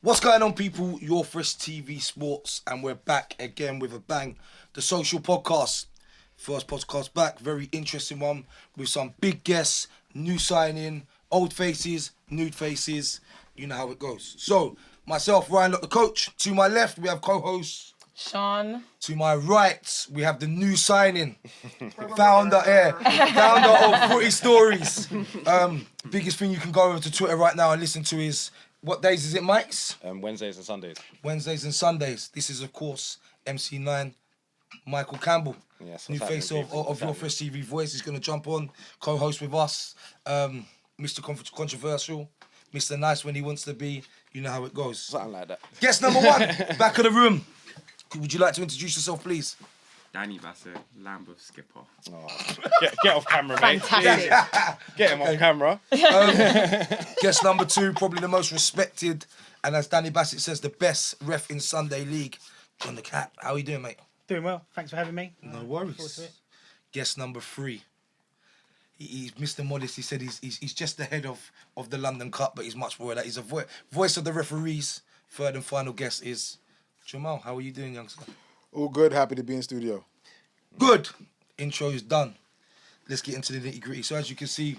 What's going on, people? Urfreshtvsport, and we're back again with a bang. The social podcast. First podcast back. Very interesting one with some big guests, new signing, old faces, nude faces. You know how it goes. So, myself, Ryan, the coach. To my left, we have co-host Sean. To my right, we have the new signing, founder of Footy Stories. Biggest thing you can go over to Twitter right now and listen to is, what days is it, Mike's? Wednesdays and Sundays. Wednesdays and Sundays. This is, of course, MC9, Michael Campbell. Yes, New face of your Fresh TV Voice. He's going to jump on, co-host with us. Mr. Controversial, Mr. Nice when he wants to be. You know how it goes. Something like that. Guest number one, back of the room. Would you like to introduce yourself, please? Danny Bassett, Lambeth skipper. Oh. Get off camera, mate. Fantastic. Get him off camera. Guest number two, probably the most respected, and as Danny Bassett says, the best ref in Sunday League. John the Cat, how are you doing, mate? Doing well. Thanks for having me. No Forward worries. to it. Guest number three. He's Mr. Modest. He said he's just the head of the London Cup, but he's much more than that. He's a voice of the referees. Third and final guest is Jamal. How are you doing, youngster? All good. Happy to be in studio. Good. Intro is done. Let's get into the nitty-gritty. So as you can see,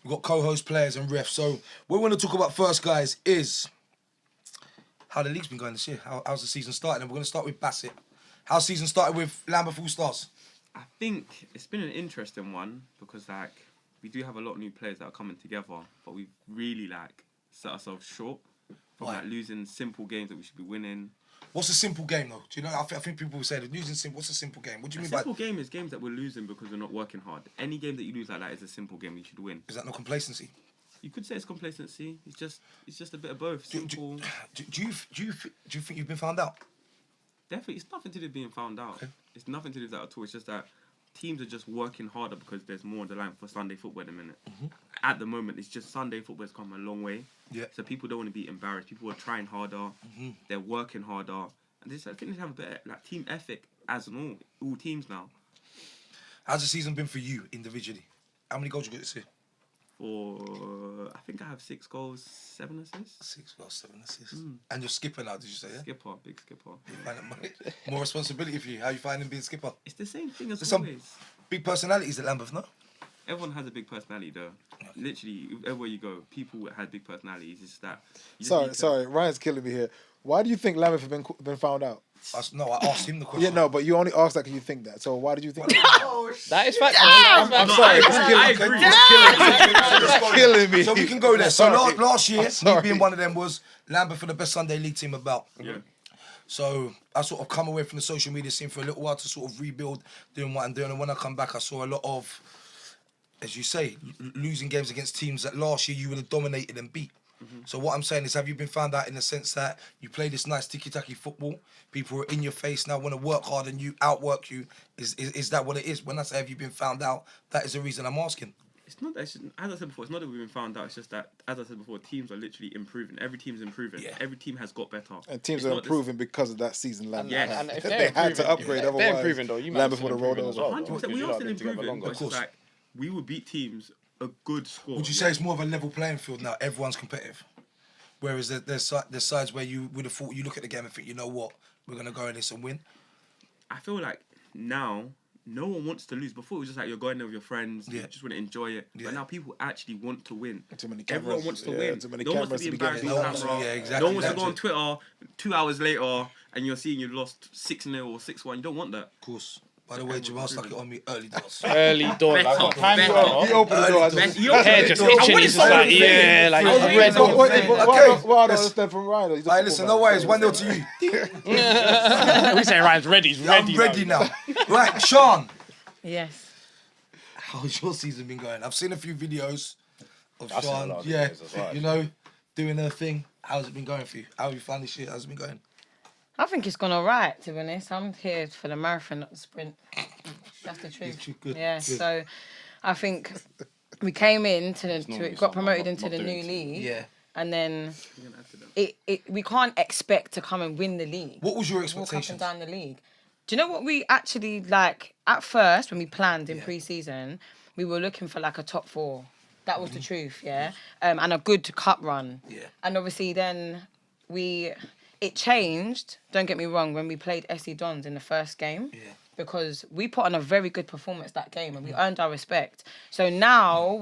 we've got co-host, players and refs. So what we want to talk about first, guys, is how the league's been going this year. How's the season started? And we're going to start with Bassett. How's season started with Lambeth All Stars? I think it's been an interesting one because we do have a lot of new players that are coming together, but we've really set ourselves short from Right. losing simple games that we should be winning. What's a simple game, though? Do you know? I think people will say that losing simple. What's a simple game? What do you A mean by? simple game is games that we're losing because we're not working hard. Any game that you lose like that is a simple game you should win. Is that not complacency? You could say it's complacency. It's just a bit of both. Simple. Do you think you've been found out? Definitely, it's nothing to do with being found out. Okay. It's nothing to do with that at all. It's just that teams are just working harder because there's more on the line for Sunday football at the minute. Mm-hmm. At the moment, it's just Sunday football has come a long way. Yeah. So people don't want to be embarrassed. People are trying harder. Mm-hmm. They're working harder. And I think they have a bit team ethic as in all teams now. How's the season been for you individually? How many goals you got this year? I think I have 6 goals, 7 assists. 6 goals, 7 assists. And you're skipper now, did you say? Yeah. Skipper, big skipper. You find it more responsibility for you. How you finding being skipper? It's the same thing as There's some always. big personalities at Lambeth, no? Everyone has a big personality though. Literally, everywhere you go, people have big personalities. It's just that. You just need to- Sorry. Ryan's killing me here. Why do you think Lambeth have been found out? I asked him the question. Yeah, no, but you only asked that because you think that. So why did you think that? That is fact. I'm sorry. I agree. It's killing me. So we can go there. So Sorry. last year, I'm sorry. me being one of them was Lambeth for the best Sunday League team about. Yeah. So I sort of come away from the social media scene for a little while to sort of rebuild, doing what I'm doing. And when I come back, I saw a lot of, as you say, losing games against teams that last year you would have dominated and beat. So what I'm saying is, have you been found out in the sense that you play this nice tiki-taki football, people are in your face now, want to work hard and you outwork you? Is that what it is? When I say have you been found out, that is the reason I'm asking. It's not that, as I said before, it's not that we've been found out. It's just that, as I said before, teams are literally improving. Every team's improving. Yeah. Every team has got better. And teams It's are not this- improving because of that season Lambeth. Yes. And if They they're had to improving, upgrade, if they're otherwise improving though, you Lambeth might would have rolled as over. well. 100%. We Because are you still lot have been together improving, longer. but it's just we will beat teams a good score. Would you say it's more of a level playing field now? Everyone's competitive. Whereas there's sides where you would have thought, you look at the game and think, you know what, we're going to go in this and win. I feel like now no one wants to lose. Before it was just like you're going there with your friends, Yeah. you just want to enjoy it. Yeah. But now people actually want to win. Too many Everyone cameras. wants to Yeah, win. too many No one wants cameras to be to be getting embarrassed beat. on camera. Yeah, exactly. No one wants to go That's on Twitter 2 hours later and you're seeing you lost 6-0 or 6-1. You don't want that. Of course. By the way, Jamal stuck it on me early doors. Early doors. I got time Better. to He opened the door. I Early said, You hair just I itching. wanted It's just someone like, to say yeah, it. like, I was red waiting for on someone to the say face. it. Why Okay. don't I Let's- understand from Ryan? He's a Alright, listen, football no man. worries. 1-0 to you. we say Ryan's ready. He's Yeah, I'm ready now. Right, Sean. Yes. How's your season been going? I've seen a few videos of I've seen a Sean. lot of Yeah, videos as well, you know, doing her thing. How's it been going for you? How have you found this shit? How's it been going? I think it's gone all right, to be honest. I'm here for the marathon, not the sprint. That's the truth. Good, Yeah, good. so I think we came in normally got promoted something into I'm the not new doing. league. Yeah. And then You're gonna add to that. we can't expect to come and win the league. What was your Walk up and expectations? down the league. Do you know what we actually like? At first, when we planned in Yeah. pre-season, we were looking for like a top 4. That was the truth, yeah. And a good cup run. Yeah. And obviously then it changed. Don't get me wrong. When we played SC Dons in the first game. Yeah. Because we put on a very good performance that game and we earned our respect. So now,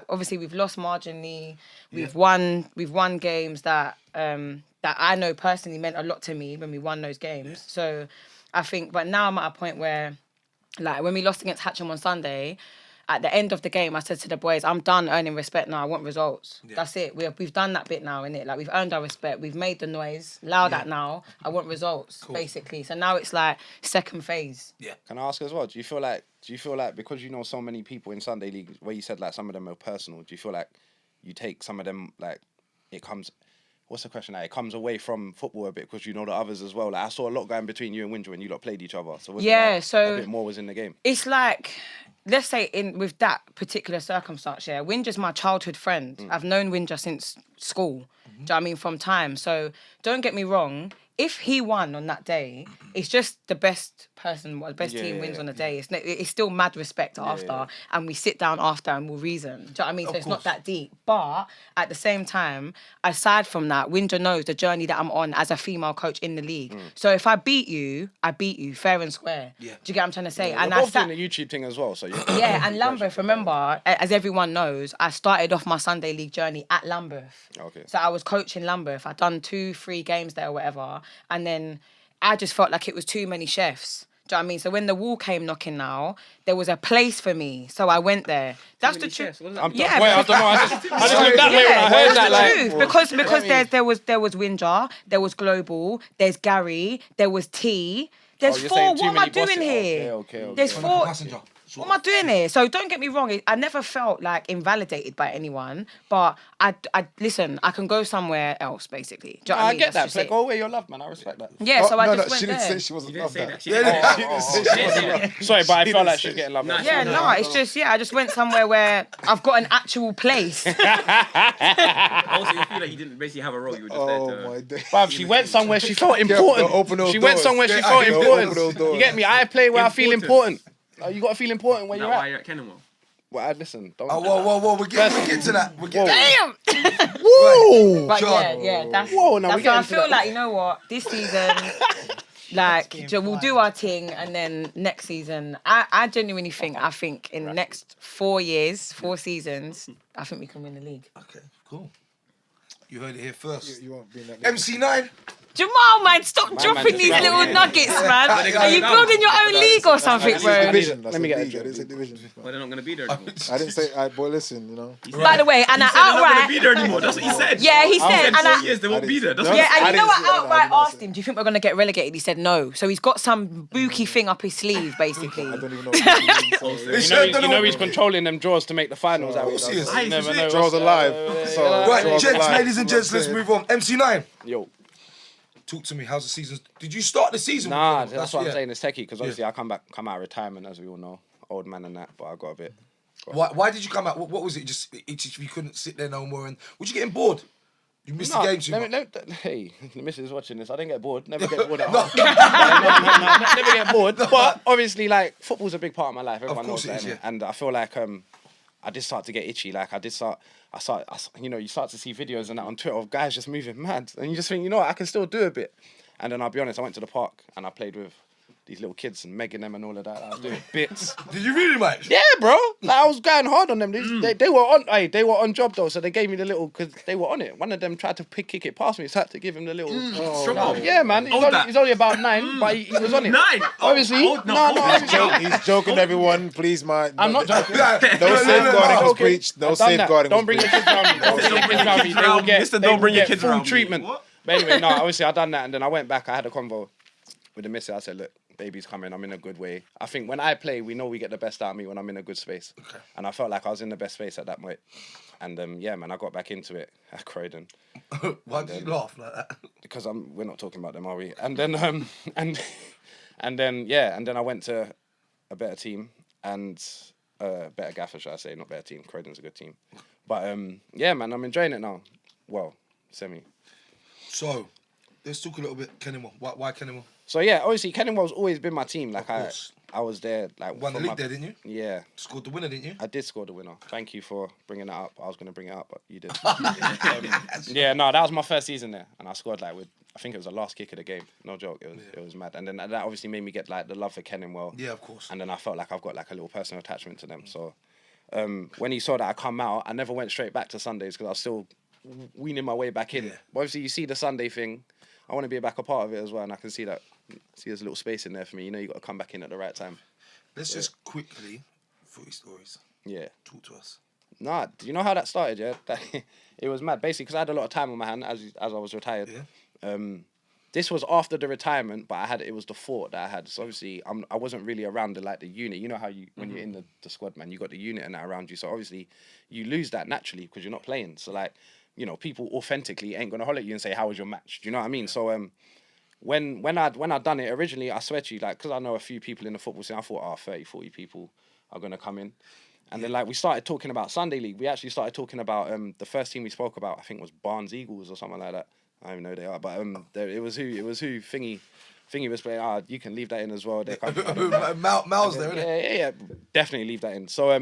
obviously we've lost marginally. We've won games that that I know personally meant a lot to me when we won those games. Yeah. So I think, but now I'm at a point where, like when we lost against Hatcham on Sunday, at the end of the game, I said to the boys, I'm done earning respect now. I want results. Yeah. That's it. We've done that bit now, innit? Like, we've earned our respect. We've made the noise. Allow that now. I want results, basically. So now it's like second phase. Yeah. Can I ask as well, do you feel like because you know so many people in Sunday League, where you said like some of them are personal, do you feel like you take some of them, like, it comes... What's the question? Like, it comes away from football a bit because you know the others as well. Like, I saw a lot going between you and Windsor when you lot played each other. So was it like so a bit more was in the game? It's like, let's say with that particular circumstance, Windsor's my childhood friend. I've known Windsor since school. Do you know what I mean? From time. So don't get me wrong. If he won on that day, it's just the best person, the best team wins on the day. It's still mad respect after, and we sit down after and we'll reason. Do you know what I mean? So it's not that deep. But at the same time, aside from that, Windsor knows the journey that I'm on as a female coach in the league. So if I beat you, fair and square. Yeah. Do you get what I'm trying to say? Yeah, and you're both doing the YouTube thing as well, so and Lambeth, remember, as everyone knows, I started off my Sunday League journey at Lambeth. Okay. So I was coaching Lambeth. I'd done 2-3 games there or whatever. And then I just felt like it was too many chefs. Do you know what I mean? So when the wall came knocking now, there was a place for me. So I went there. That's the truth. I don't know. I just looked that way when I heard that. Like, because there was Windsor, there was Global, there's Gary, there was T. There's 4. What am I doing here? Okay. There's 4. What am I doing here? So don't get me wrong. I never felt like invalidated by anyone, but I listen. I can go somewhere else, basically. Do you know what I mean? Get that. Like, go where you're loved, man. I respect that. Yeah. So I just went she there. didn't say she wasn't loved. Sorry, but I felt like she was getting loved. It's just I just went somewhere where I've got an actual place. Also, you feel like you didn't basically have a role. You were just there to... my day. Bruv, she went somewhere she felt important. She went somewhere she felt important. You get me? I play where I feel important. You got to feel important where you're Why at. you're at Kenilworth? Well, listen. Don't. Whoa. We'll get to that. Damn. Whoa. But that's Whoa. Now that's why I feel like, you know what, this season, like we'll do our thing, and then next season, I genuinely think in the next 4 seasons, I think we can win the league. Okay, cool. You heard it here first. You won't be in that MC9. Jamal, man, stop dropping these little nuggets, man. Are you building your own league or something, bro? Let me get a division. Well, they're not going to be there anymore. I didn't say, boy, listen, you know. By the way, and I They're not going to outright... be there anymore. That's what he said. Yeah, he said, In 4 years, they won't be there. That's what yeah, and you know what? I Outright didn't asked him, "Do you think we're gonna get relegated?" He said no. So he's got some bookie thing up his sleeve, basically. I don't even know what You know he's controlling them draws to make the finals. Of course he is. You never know. Draws alive. Right, gents, ladies and gents, let's move on. MC9. Yo. Talk to me. How's the season? Did you start the season? Nah, that's what I'm saying. It's techie because obviously I come out of retirement, as we all know, old man and that. But I got a bit. Why did you come out? What was it? Just you couldn't sit there no more, and was you getting bored? You missed the game too much. Hey, the missus is watching this. I didn't get bored. Never get bored at home. No, never get bored. But obviously, like, football's a big part of my life. Everyone knows that. Is, yeah. And I feel like I did start to get itchy. Like you start to see videos and that on Twitter of guys just moving mad, and you just think, you know what, I can still do a bit. And then I'll be honest, I went to the park and I played with these little kids and Megan them and all of that. I was doing bits. Did you really, mate? Yeah, bro. Like, I was going hard on them. They were on. They were on job though, so they gave me the little because they were on it. One of them tried to kick it past me, so I had to give him the little. Yeah, man. He's only about 9, but he was on it. 9. Obviously, He's joking, everyone. Please, man. I'm not joking. No safeguarding was preached. No safeguarding. Don't bring your kids around me. Don't bring your kids around me. They will get. Don't bring your kids full around treatment. But anyway, no. Obviously, I done that, and then I went back. I had a convo with the missus. I said, look, baby's coming. I'm in a good way. I think when I play, we know we get the best out of me when I'm in a good space. Okay. And I felt like I was in the best space at that point. And yeah, man, I got back into it at Croydon. Why did you laugh like that? Because we're not talking about them, are we? And then and then I went to a better team and better gaffer, should I say? Not better team. Croydon's a good team. But yeah, man, I'm enjoying it now. Well, semi. So, let's talk a little bit Kenilworth. Why Kenilworth? So yeah, obviously Kenilworth's always been my team. Like I was there like Won the from league there, didn't you? Yeah, Scored the winner, didn't you? I did score the winner. Thank you for bringing that up. I was going to bring it up, but you did. Yeah, no, that was my first season there, and I scored like with, I think it was the last kick of the game. No joke, it was mad. And then that obviously made me get like the love for Kenninwell. Yeah, of course. And then I felt like I've got like a little personal attachment to them. So when he saw that I come out, I never went straight back to Sundays because I was still weaning my way back in. Yeah. But obviously, you see the Sunday thing. I want to be back a part of it as well, and I can see there's a little space in there for me. You know, you got to come back in at the right time. Let's just quickly, footy stories. Yeah. Talk to us. Nah, do you know how that started? Yeah, it was mad. Basically, because I had a lot of time on my hand as I was retired. Yeah. This was after the retirement, but it was the thought that I had. So obviously, I wasn't really around the unit. You know how when you're in the squad, man, you got the unit and that around you. So obviously, you lose that naturally because you're not playing. So like, you know, people authentically ain't gonna holler at you and say, "How was your match?" Do you know what I mean? So when I'd done it originally, I swear to you, like, because I know a few people in the football scene, I thought, 30, 40 people are gonna come in. And then, like, we started talking about Sunday League. We actually started talking about the first team we spoke about. I think was Barnes Eagles or something like that. I don't even know who they are, but it was who Thingy was playing. You can leave that in as well. They're coming. Mal's there, isn't it? Yeah, definitely leave that in. So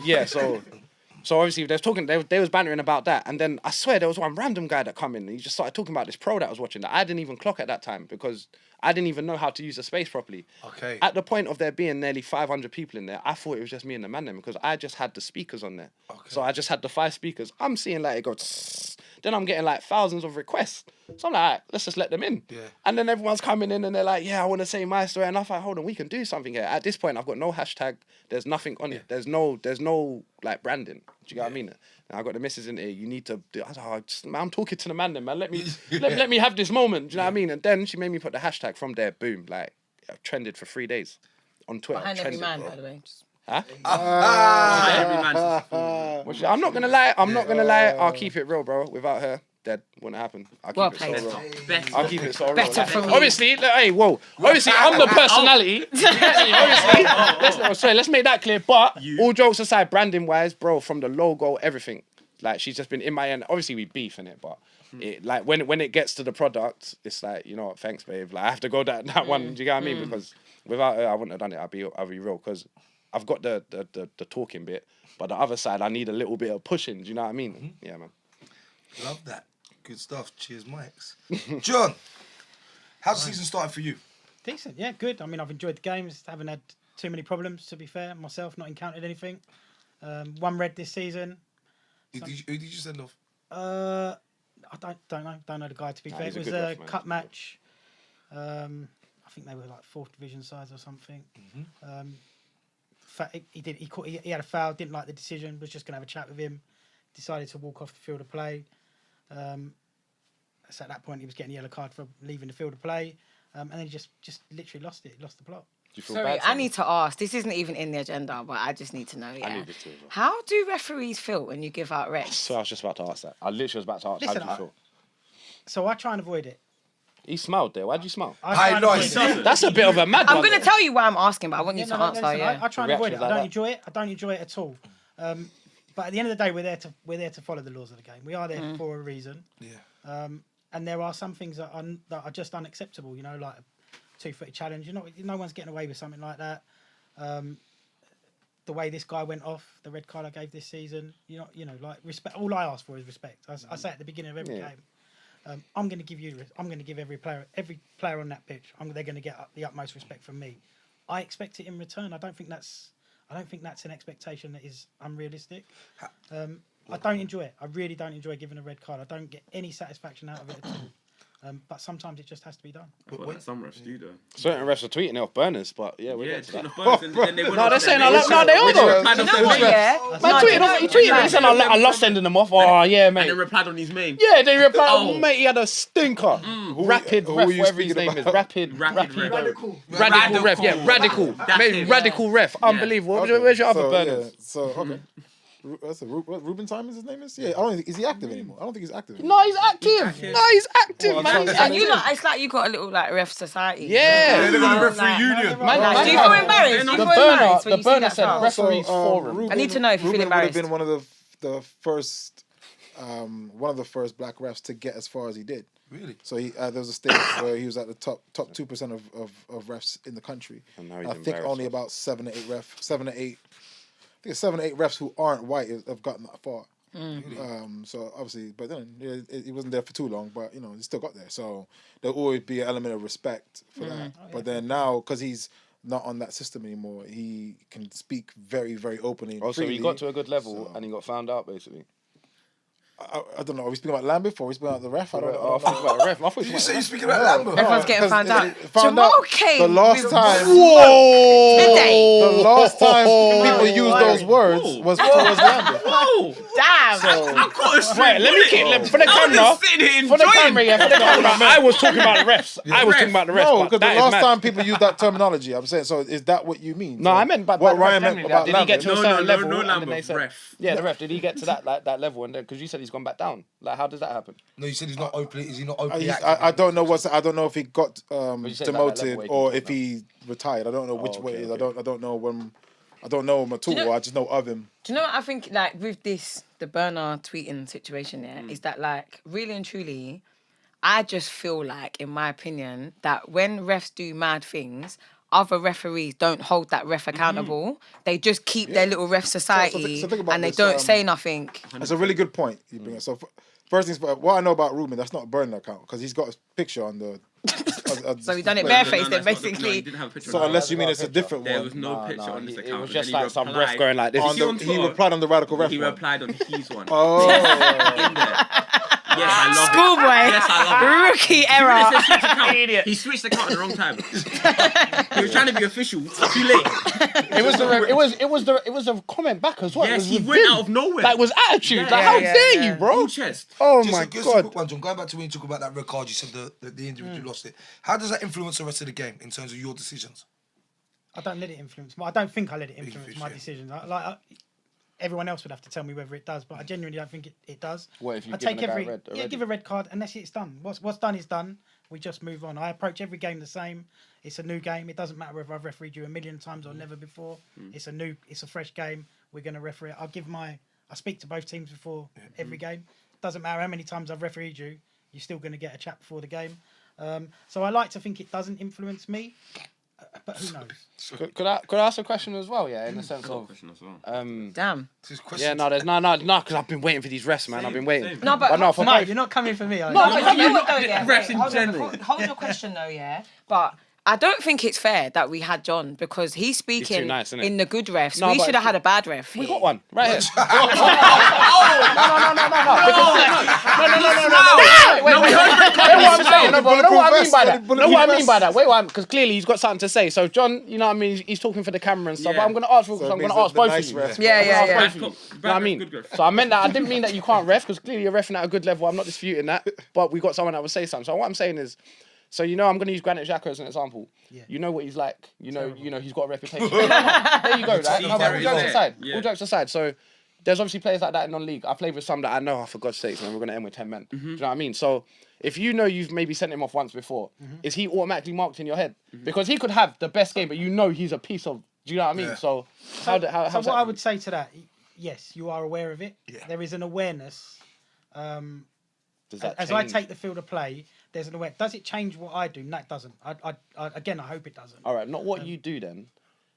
yeah, so obviously they was bantering about that, and then I swear there was one random guy that come in and he just started talking about this pro that I was watching that I didn't even clock at that time because I didn't even know how to use the space properly. Okay. At the point of there being nearly 500 people in there, I thought it was just me and the man then because I just had the speakers on there. Okay. So I just had the 5 speakers. I'm seeing like it go. Tss. Then I'm getting like thousands of requests. So I'm like, alright, let's just let them in. Yeah. And And then everyone's coming in and they're like, yeah, I want to say my story. And I'm like, hold on, we can do something here. At this point, I've got no hashtag. There's nothing on it. There's no like branding. Do you get what I mean? And I got the missus in here. You need to do. I was like, man, I'm talking to the man then, man. Let me have this moment. Do you know what I mean? And then she made me put the hashtag from there. Boom, like trended for 3 days on Twitter. Behind every Trended, man, bro. by the way. Just- Huh? Every man's just I'm not gonna lie. I'll keep it real, bro. Without her, that wouldn't happen. I'll keep Well it played. so real. best. I'll keep it so real. Better from you. Obviously, hey, whoa. Obviously, I'm the personality. Obviously, let's make that clear. But all jokes aside, branding wise, bro, from the logo, everything, like she's just been in my end. Obviously, we beef in it, but it, like when it gets to the product, it's like, you know what, thanks, babe. Like I have to go that one. Do you get what I mean? Because without her, I wouldn't have done it. I'll be real. Because I've got the talking bit, but the other side, I need a little bit of pushing. Do you know what I mean? Yeah, man. love that. Good stuff. Cheers, Mikes. John, how's the season started for you? Decent, yeah, good. I mean, I've enjoyed the games. Haven't had too many problems, to be fair. Myself, not encountered anything. 1 red this season. Who did you send off? I don't know the guy, to be fair. he's It a was good a ref, man. cup match. I think they were like 4th division sides or something. He had a foul, didn't like the decision, was just going to have a chat with him. Decided to walk off the field of play. So at that point, he was getting a yellow card for leaving the field of play. And then he just literally lost it. He lost the plot. Do you feel Sorry, bad? I need to ask. This isn't even in the agenda, but I just need to know. Yeah. need this too as well. How do referees feel when you give out reds? So I was just about to ask that. I literally was about to ask. Listen, how do you feel? So I try and avoid it. He smiled there. Why'd you smile? I try and know, avoid it. That's a bit of a mad I'm one. going to tell you why I'm asking, but I want you to answer. Listen, Yeah. I try and The avoid it. reactions I like don't enjoy it. I don't enjoy it at all. But at the end of the day, we're there to follow the laws of the game. We are there for a reason. Yeah. And there are some things that are just unacceptable. You know, like a 2-footed challenge. No one's getting away with something like that. The way this guy went off, the red card I gave this season. Like respect. All I ask for is respect. I say at the beginning of every game, I'm going to give every player on that pitch. They're going to get the utmost respect from me. I expect it in return. I don't think that's an expectation that is unrealistic. I don't enjoy it. I really don't enjoy giving a red card. I don't get any satisfaction out of it at all. But sometimes it just has to be done. What some refs do though. Certain refs are tweeting it off burners, but yeah, we're Yeah, getting to that. no, they're saying no, they all You know what, yeah? He tweeted me saying I love sending them off. Oh yeah, And mate. then replied on his main. Yeah, they replied. Oh. Mate, he had a stinker. Rapid who ref, are you whatever his speaking name is. about? Rapid Radical. ref. Yeah, radical. That's Mate, it. radical ref. Unbelievable. Where's your other burners? Okay. That's Ruben Simons, his name is? Yeah, I don't think, is he active anymore? I don't think he's active anymore. No, he's active. No, he's active, Well, man. I'm And you lot, it's like you got a little like ref society. Yeah. They're going to Like, referee union. Like, do you feel embarrassed? Do you feel embarrassed when The you see burner that said stuff? referees forum. I need to know if you feel Ruben would have embarrassed. been one of the first one of the first black refs to get as far as he did. Really? So there was a stage where he was at the top 2% of refs in the country. And now he's I think embarrassed only us. about 7 to 8 refs who aren't white have gotten that far. So obviously, but then he wasn't there for too long. But he still got there. So there'll always be an element of respect for that. But then now, because he's not on that system anymore, he can speak very, very openly. And Also, freely. he got to a good level and he got found out basically. I don't know. Are we speaking about Lambeth or are we speaking about the ref? I don't Oh, I know. thought about the ref. I thought Did you you say were you're speaking about Lambo? Everyone's getting found out. Jamal came the last with- time. Today. The last time people used those words Whoa. was towards Lambeth. Whoa! Damn. I got a straight Wait, let me bullet. for the I was camera. just sitting here For the enjoying. camera, yeah, for the camera. I was talking about the refs. I was talking about the refs. No, but because that the is last mad. time people used that terminology, I'm saying. So is that what you mean? No, So I meant but what the Ryan ref meant generally, about did he get to a Lambeth. certain level? No and then Lambeth, they said, ref. yeah, the ref. Did he get to that level? And then because you said he's gone back down. Like, how does that happen? No, you said he's not openly. Is he not openly active? I don't know I don't know if he got you said that demoted level where he or can if talk he retired. I don't know which way it is. okay. I don't know when. I don't know him at all. you know- I just know of him. Do you know what I think, like, with the burner tweeting situation there, is that, like, really and truly, I just feel like, in my opinion, that when refs do mad things, other referees don't hold that ref accountable. They just keep their little ref society so think about and they this, don't say nothing. That's a really good point you bring up. So first things first, what I know about Ruben, that's not a burner account because he's got a picture on the. So he done it display. barefaced then, No, he basically. didn't have a picture. So on unless that. you mean it's a different There one. was no picture on this It account. was and just then he like some ref replied- going like this. On See on he Twitter? replied on the radical ref He one. replied on his one. Oh, In there. Yes, I love it. Schoolboy. Yes, I love it. Rookie He error. didn't say switch account. He switched the account at the wrong time. He was trying to be official. Too late. It was a comment back as well. Yes, It he was went vim. out of nowhere. Like, it was attitude. Yeah, like, yeah, how yeah, dare yeah. you, bro? Full chest. Oh Just my a quick god. one, John. Going back to when you talk about that red card, you said the individual lost it. How does that influence the rest of the game in terms of your decisions? I don't let it influence. I don't think I let it influence fish, my yeah. decisions. Everyone else would have to tell me whether it does, but I genuinely don't think it does. What if you've I take given a guy every a red give a red card and that's it. It's done. What's done is done. We just move on. I approach every game the same. It's a new game. It doesn't matter whether I've refereed you a million times or never before. It's a fresh game. We're gonna referee it. I speak to both teams before every game. Doesn't matter how many times I've refereed you. You're still gonna get a chat before the game. So I like to think it doesn't influence me, but who knows? Could I ask a question as well? Yeah, in the sense of Question as well. Damn. This is question. yeah, no, there's no, because I've been waiting for these refs, man. I've been waiting. Same. No, but no, for Mate, both. you're not coming for me, are you? No, but you know what though, yeah. refs Wait, in hold on, general. hold your question though, yeah. But I don't think it's fair that we had John because he's speaking nice, isn't it? in the good refs. No, we but should have had a bad ref. We here. got one right here. Know what I mean by that? Wait, because clearly he's got something to say. So John, you know what I mean? He's talking for the camera and stuff. Yeah. But I'm gonna ask. So it I'm gonna means ask the both nice of you. refs. Yeah, yeah, yeah. Both of you. You know what I mean? So I meant that. I didn't mean that you can't ref because clearly you're refing at a good level. I'm not disputing that. But we got someone that would say something. So what I'm saying is. So I'm going to use Granit Xhaka as an example. Yeah. You know what he's like. You know he's got a reputation. There you go. Right? No, but all jokes aside. Yeah. All jokes aside. So there's obviously players like that in non-league. I played with some that I know. Oh, for God's sake, man, we're going to end with 10 men. Do you know what I mean? So if you know you've maybe sent him off once before, is he automatically marked in your head? Because he could have the best game, but you know he's a piece of. Do you know what I mean? Yeah. So So how's what that? I would say to that, yes, you are aware of it. Yeah. There is an awareness. Does that As I change? take the field of play, there's an awareness. Does it change what I do? No, it doesn't. I hope it doesn't. All right, not what you do then.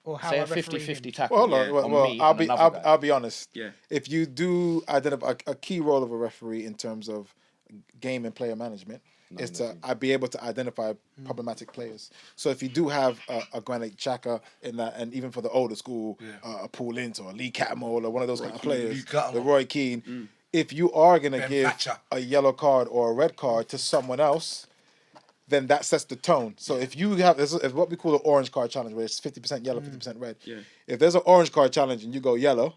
Or how Say I a referee 50-50 him. tackle. Well, Yeah. well, on well, me I'll and be another guy. I'll be honest. Yeah. If you do identify a key role of a referee in terms of game and player management, is to be able to identify problematic players. So if you do have a Granit Xhaka in that, and even for the older school, a Paul Ince or a Lee Catmull or one of those kind of players, Lee Catmull. the Roy Keane, if you are going to Ben give Thatcher. a yellow card or a red card to someone else, then that sets the tone. So if you have, it's what we call the orange card challenge, where it's 50% yellow, 50% red. Yeah. If there's an orange card challenge and you go yellow,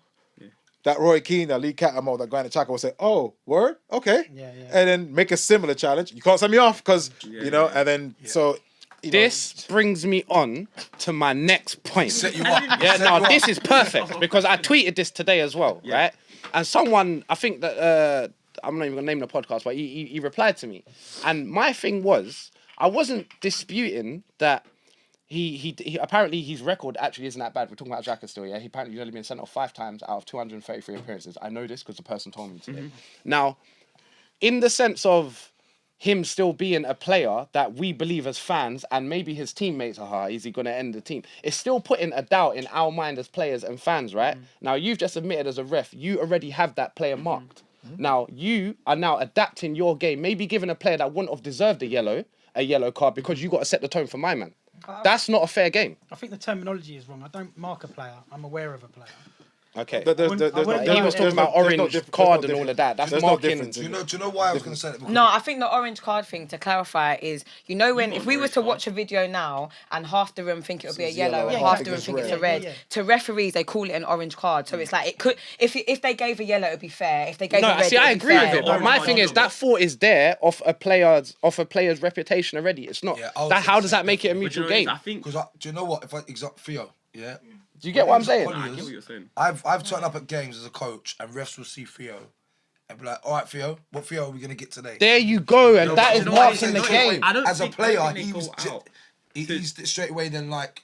that Roy Keane, that Lee Catmull, that Granit Xhaka will say, "Oh, word, okay," Yeah, yeah. and then make a similar challenge. You can't send me off because and then so. You know, This brings me on to my next point. Set you up. Yeah, Set no, you up. this is perfect because I tweeted this today as well, right? And someone, I think that I'm not even gonna name the podcast, but he replied to me, and my thing was I wasn't disputing that he apparently his record actually isn't that bad. We're talking about Xhaka still, yeah. He apparently he's only been sent off 5 times out of 233 appearances. I know this because the person told me today. Now, in the sense of him still being a player that we believe as fans and maybe his teammates are, is he going to end the team? It's still putting a doubt in our mind as players and fans, right? Now, you've just admitted as a ref, you already have that player marked. Now, you are now adapting your game, maybe giving a player that wouldn't have deserved a yellow card because you got to set the tone for my man. That's not a fair game. I think the terminology is wrong. I don't mark a player. I'm aware of a player. Okay. I wouldn't He was talking about orange card and all of that. That's marking. Do you know why I was going to say that? No, I think the orange card thing, to clarify, is, when if we were to watch a video now and half the room think it would be a yellow and half the room think it's a red, to referees they call it an orange card. So it's like it could, if they gave a yellow, it would be fair. If they gave a red, see, I agree with it. But Orange my card thing is double. that thought is there off a player's reputation already. It's not. Yeah, I was How gonna does say that make it a But you mutual know, game? I think Because do you know what? If I Theo, yeah. Do you get what I'm saying? I get what you're saying. I've turned up at games as a coach, and refs will see Theo and be like, "All right, Theo, what Theo are we gonna get today?" There you go, and No, that but is you know what, marking the it's- game. I don't As a think- I player, don't think he they was go out. he's straight away then like,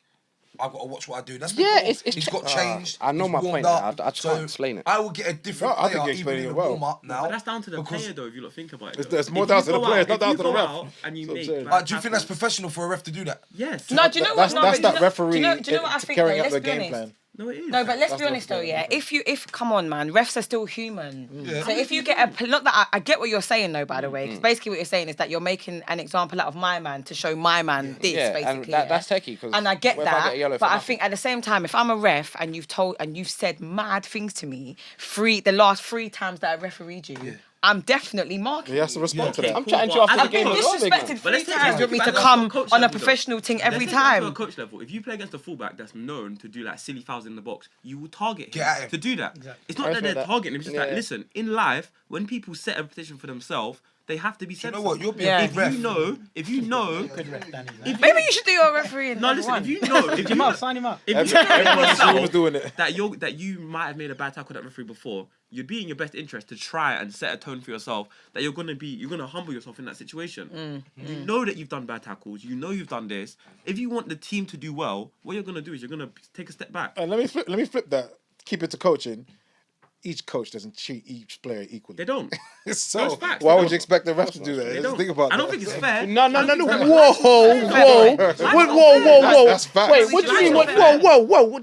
I've got to watch what I do. That's Yeah, before. it's he's got changed. I know he's my warmed point now. up. I just can't explain it. I will get a different No, I think player you're even in explaining the it well. warm up now. But that's down to the because- player, though. If you lot think about it, It's though. more If down you to the go players, out- not down if to you the go ref. out and you That's what I'm make saying. bad Do you think that's tackles- professional for a ref to do that? Yes. No, do you know what? No, That's but that do you know- referee do you know what I think? carrying though? out Let's the be game honest. plan. No, it is. No, but let's That's be honest though, the- yeah. If come on, man, refs are still human. Yeah. So if you get not that I get what you're saying though, by the way, because basically what you're saying is that you're making an example out of my man to show my man this, Yeah, basically. and that's techie. And I get what if I that, get a yellow for but I nothing? think at the same time, if I'm a ref and you've said mad things to me the last 3 times that I refereed you, I'm definitely marking. He has to respond to that. I'm chatting to you after I've the game been as well, big man. disrespected But 3 let's take it times. to You want me a to coach come level, on a though. professional thing every Let's take it to time? a coach level. If you play against a fullback that's known to do like silly fouls in the box, you will target Get at him him. to do that. Exactly. It's not I that feel they're that. targeting him. It's just like, Yeah. listen, in life, when people set a position for themselves, they have to be You know sensible. what? You'll be Yeah. a good ref. If you know, Good ref, Danny. Maybe you should do your refereeing. no, listen, if you know, if you Him up, sign him up. if you know Everyone yourself was doing it. that you might have made a bad tackle that referee before, you'd be in your best interest to try and set a tone for yourself that you're gonna humble yourself in that situation. You know that you've done bad tackles, you know you've done this. If you want the team to do well, what you're gonna do is you're gonna take a step back. And let me flip that. Keep it to coaching. Each coach doesn't treat each player equally. They don't. So Those facts, why they would you don't. expect the ref to do that? They Let's don't. think about I don't that. think it's fair. No. I don't think it's fair. Whoa. That's facts. Wait, what do you mean? Life's not Whoa.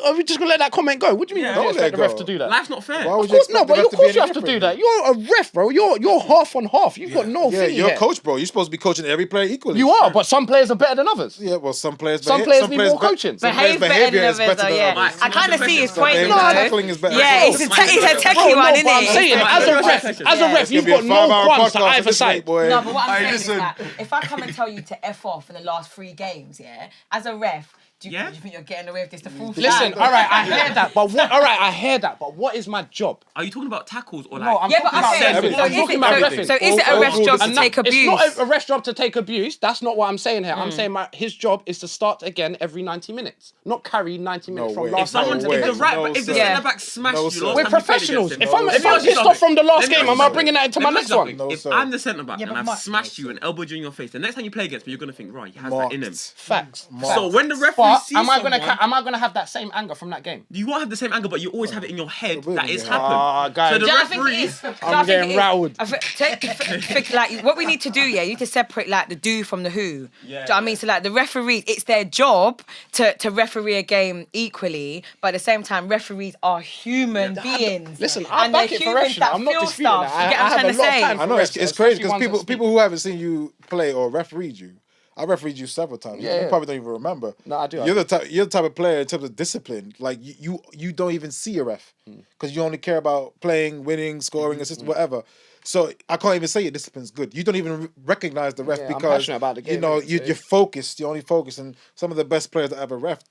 Are we just gonna let that comment go? What do you mean? Yeah. You Don't expect let the ref go. to do that? Life's not fair. Why would Of you course expect not, the but ref of to be course any you have to do different? that. You're a ref, bro. You're half on half. You've got no Yeah, thing you're a here. coach, bro. You're supposed to be coaching every player equally. You are, but some players are better than others. Yeah, well, some players Some players need more coaching. Some players' Behave better behavior than is others, better though, than yeah. others. I kind of see his point, behavior though. tackling is better. Yeah, it's a techie one, isn't But I'm it? saying, It's as a like- ref, It's you've gonna be got a no 5-hour qualms to podcast either for this side. week, boy. No, but what I'm Hey, saying listen. is that if I come and tell you to F off in the last 3 games, yeah, as a ref, do you think you're getting away with this the full Listen, time? all right, I hear that, but what? All right, I hear that, but what is my job? Are you talking about tackles or like? No, I'm Yeah, but talking I'm about saying, everything. so I'm is talking it, about so, everything. so is it a ref's job to And take abuse? It's not a ref's job to take abuse. That's not what I'm saying here. I'm saying his job is to start again every 90 minutes, not carry 90 minutes No from way. last If someone, No way. if the right, No, if the sir. centre back smashed No, you, sir. last We're time you played professionals. against him- If I'm Let me ask you pissed off from the last Let me game, ask I'm you not bringing that into my Let me next ask you one. something. No, If sir. I'm the centre back Yeah, and but I've Mike- smashed you and elbowed you in your face, the next time you play against me, you're gonna think, right, he has that in him. Facts. So when the referee But sees am I someone, gonna have that same anger from that game? you won't have the same anger, but you always have it in your head will that in it's your head. happened. Ah, guys. So the Do you know what I think it referee, is? Do you know I'm what I think getting it is? riled. Like what we need to do, yeah, you need to separate like the do from the who. Do you know what I yeah. mean? So like the referee, it's their job to referee a game equally, but at the same time, referees are human beings. Listen, I and back they're it for humans refs. that I'm not feel disputing stuff. that. You get I what I'm have a trying to lot of say? time I know it's refs, crazy especially because ones that people who haven't seen you play or refereed you. I refereed you several times. Yeah, You yeah. probably don't even remember. No, I do. You're the type of player in terms of discipline. Like you don't even see a ref because you only care about playing, winning, scoring, assist, whatever. So I can't even say your discipline's good. You don't even recognize the ref Yeah, I'm because passionate about the game, you know innit? So you're focused. You're only focused, and some of the best players that ever refed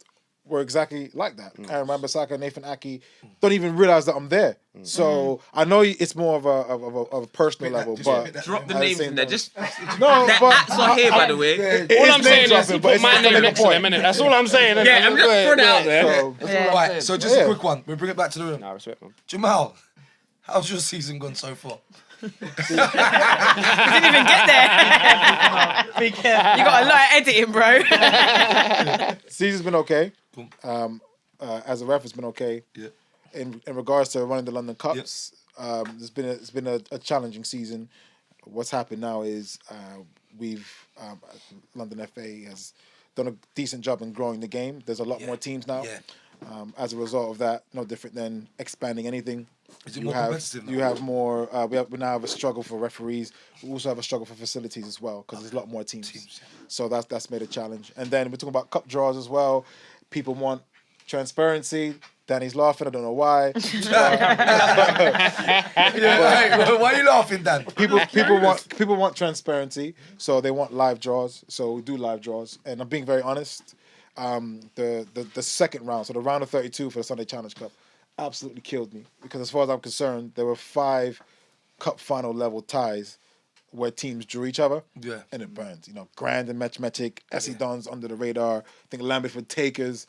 were exactly like that. Aaron Wan-Bissaka, Nathan Aki don't even realize that I'm there. So I know it's more of a personal level, but drop the at names same in there. time- Just no, the but acts are here, by the way. All I'm saying is dropping, you but put it's my just to name make a next to them, point. innit? That's all I'm saying. innit? Yeah, I'm just throwing it out there. So, Yeah. Right, so just Yeah. a quick one. We bring it back to the room. Nah, respect, man. Jamal, How's your season gone so far? You didn't even get there. Be careful. You got a lot of editing, bro. Season's been okay. Cool. As a ref, it's been okay. Yeah. In regards to running the London Cups, it's been a challenging season. What's happened now is London FA has done a decent job in growing the game. There's a lot more teams now. Yeah. As a result of that, no different than expanding anything. Is it more competitive now? You have more. We now have a struggle for referees. We also have a struggle for facilities as well because there's a lot more teams. So that's made a challenge. And then we're talking about cup draws as well. People want transparency. Danny's laughing. I don't know why. Hey, why are you laughing, Dan? People want transparency. So they want live draws. So we do live draws. And I'm being very honest. The second round, so the round of 32 for the Sunday Challenge Cup, absolutely killed me because as far as I'm concerned, there were 5 cup final level ties where teams drew each other. Yeah. And it burned. Grand and Matchmatic, SE Dons under the radar. I think Lambeth with Takers.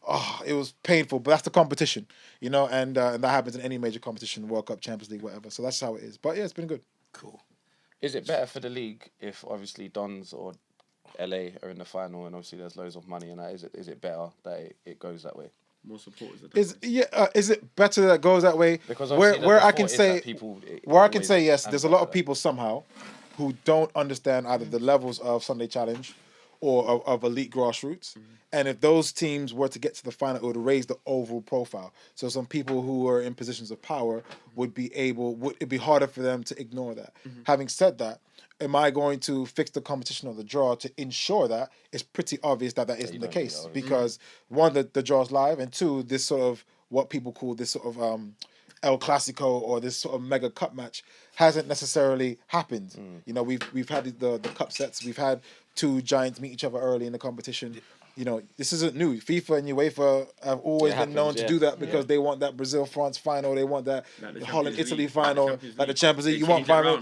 Oh, it was painful, but that's the competition, and that happens in any major competition, World Cup, Champions League, whatever. So that's how it is. But yeah, it's been good. Cool. Is it better for the league if obviously Dons or LA are in the final and obviously there's loads of money and that? Is it better that it goes that way? More supporters. Is it better that it goes that way? Because where I can say yes, and there's a lot of people somehow who don't understand either the levels of Sunday Challenge or of elite grassroots. And if those teams were to get to the final, it would raise the overall profile. So some people who are in positions of power would it'd be harder for them to ignore that. Having said that, am I going to fix the competition of the draw to ensure that? It's pretty obvious that isn't the case because one, the draw's live, and two, this sort of what people call this sort of El Clasico or this sort of mega cup match hasn't necessarily happened. We've had the cup sets. We've had 2 giants meet each other early in the competition. This isn't new. FIFA and UEFA have always been known to do that because they want that Brazil-France final. They want that Holland-Italy final, like the Champions League. You want final.